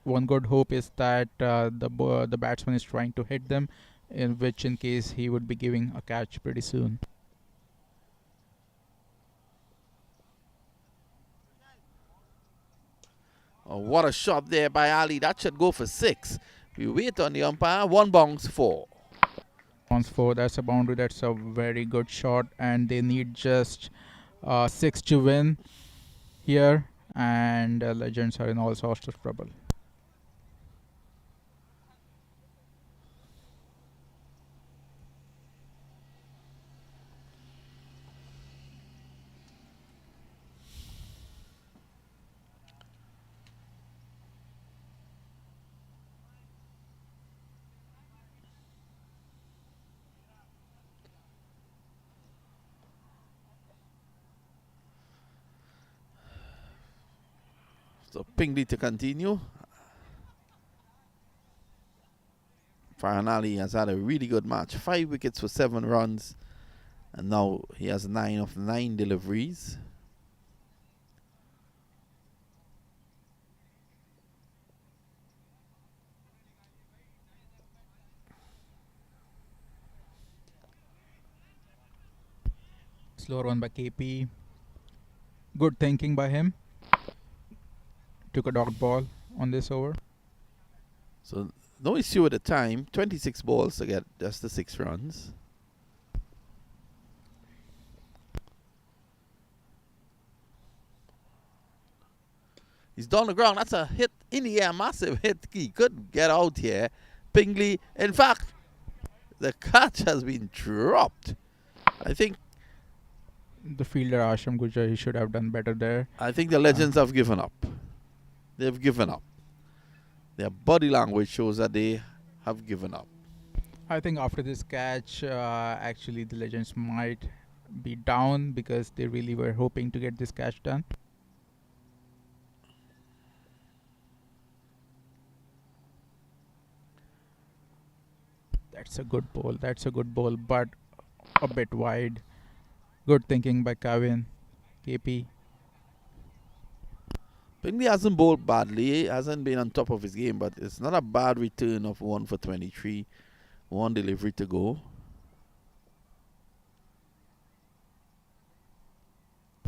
one good hope is that the batsman is trying to hit them, in which in case he would be giving a catch pretty soon. Oh, what a shot there by Ali. That should go for 6. We wait on the umpire. 1 bounce 4. Bounce 4, that's a boundary. That's a very good shot, and they need just 6 to win here, and Legends are in all sorts of trouble. So Pingley to continue. Farhan Ali has had a really good match. 5 wickets for 7 runs. And now he has 9 of 9 deliveries. Slow run by KP. Good thinking by him. Took a dot ball on this over. So no issue at the time. 26 balls to get just the 6 runs. He's down the ground. That's a hit in the air. Massive hit. He could get out here. Pingley. In fact, the catch has been dropped. I think The fielder Ashram Gujjar, he should have done better there. I think the Legends have given up. They've given up. Their body language shows that they have given up. I think after this catch, actually the Legends might be down because they really were hoping to get this catch done. That's a good ball. That's a good ball, but a bit wide. Good thinking by Kevin. KP. Pingley hasn't bowled badly. He hasn't been on top of his game, but it's not a bad return of 1 for 23. 1 delivery to go.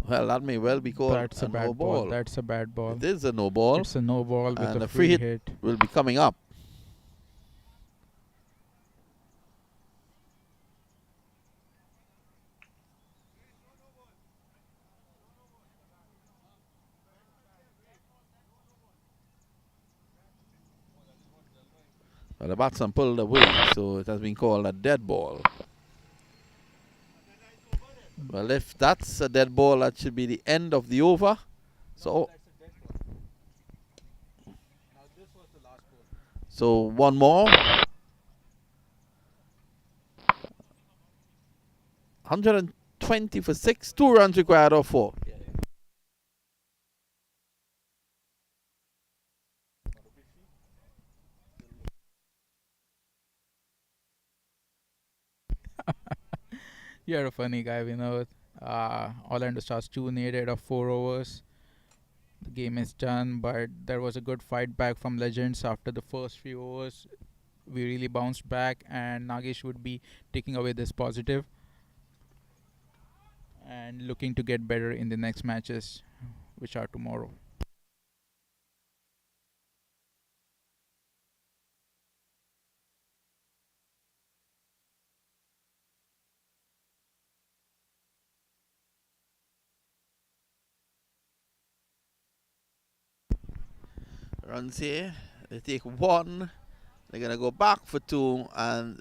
Well, that may well be called That's a no bad ball. ball. That's a bad ball. It is a no ball. It's a no ball with And a a free free hit. hit. Will be coming up. Well, the batsman pulled away, so it has been called a dead ball. Well, if that's a dead ball, that should be the end of the over. So, one more. 120 for 6, 2 runs required or 4. You're a funny guy, Vinod. Orlando Stars 2 needed of 4 overs. The game is done, but there was a good fight back from Legends after the first few overs. We really bounced back, and Nagesh would be taking away this positive and looking to get better in the next matches, which are tomorrow. Runs here. They take 1. They're going to go back for 2. And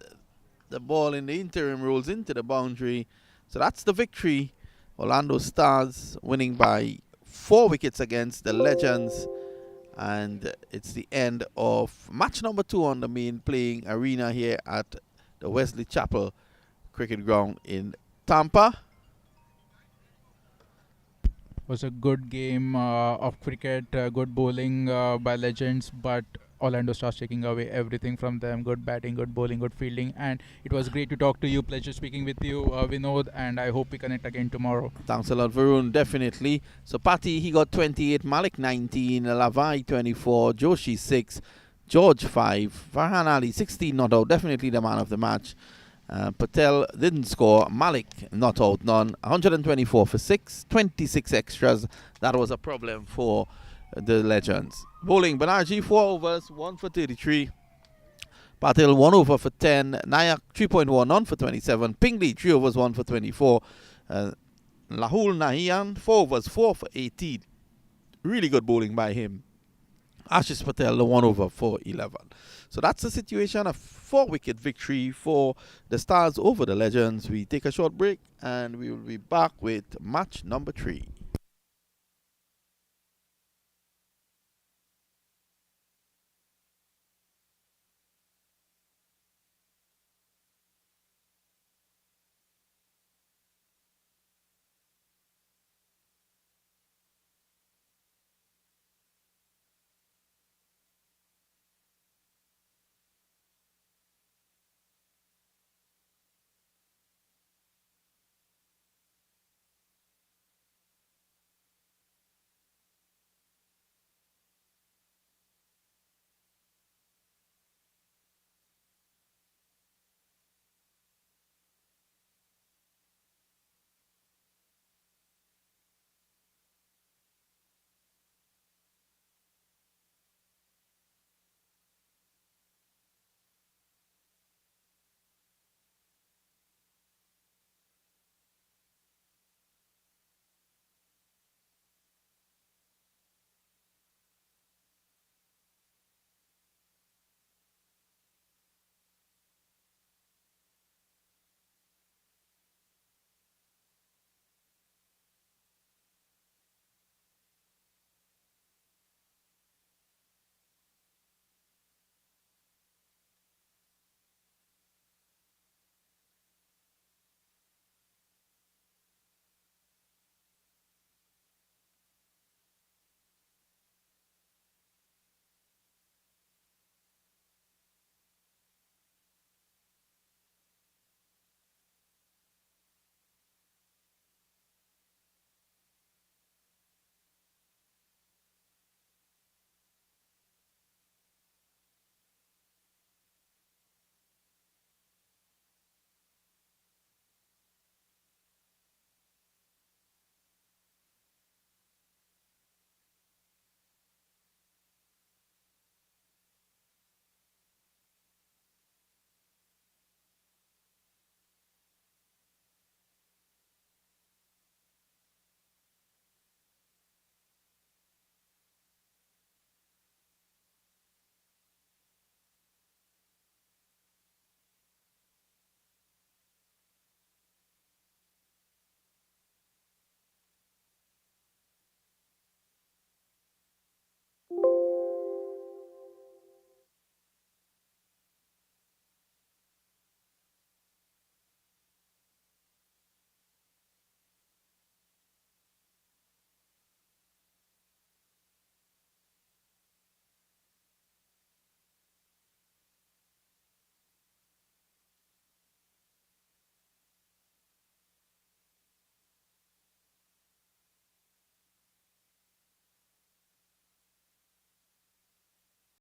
the ball in the interim rolls into the boundary. So that's the victory. Orlando Stars winning by 4 wickets against the Legends. And it's the end of match number 2 on the main playing arena here at the Wesley Chapel Cricket Ground in Tampa. Was a good game of cricket, good bowling by Legends, but Orlando Stars taking away everything from them. Good batting, good bowling, good fielding, and it was great to talk to you. Pleasure speaking with you, Vinod, and I hope we connect again tomorrow. Thanks a lot, Varun, definitely. So Patty, he got 28, Malik 19, Lavai 24, Joshi 6, George 5, Farhan Ali 16 not out, definitely the man of the match. Patel didn't score. Malik not out, none. 124 for 6, 26 extras. That was a problem for the Legends. Bowling, Banerjee 4 overs, 1 for 33. Patel 1 over for 10. Nayak 3.1, none for 27. Pingley 3 overs, 1 for 24. Lahul Nahian 4 overs, 4 for 18. Really good bowling by him. Ashish Patel, the 1 over for 11. So that's the situation, a 4-wicket victory for the Stars over the Legends. We take a short break and we will be back with match number 3.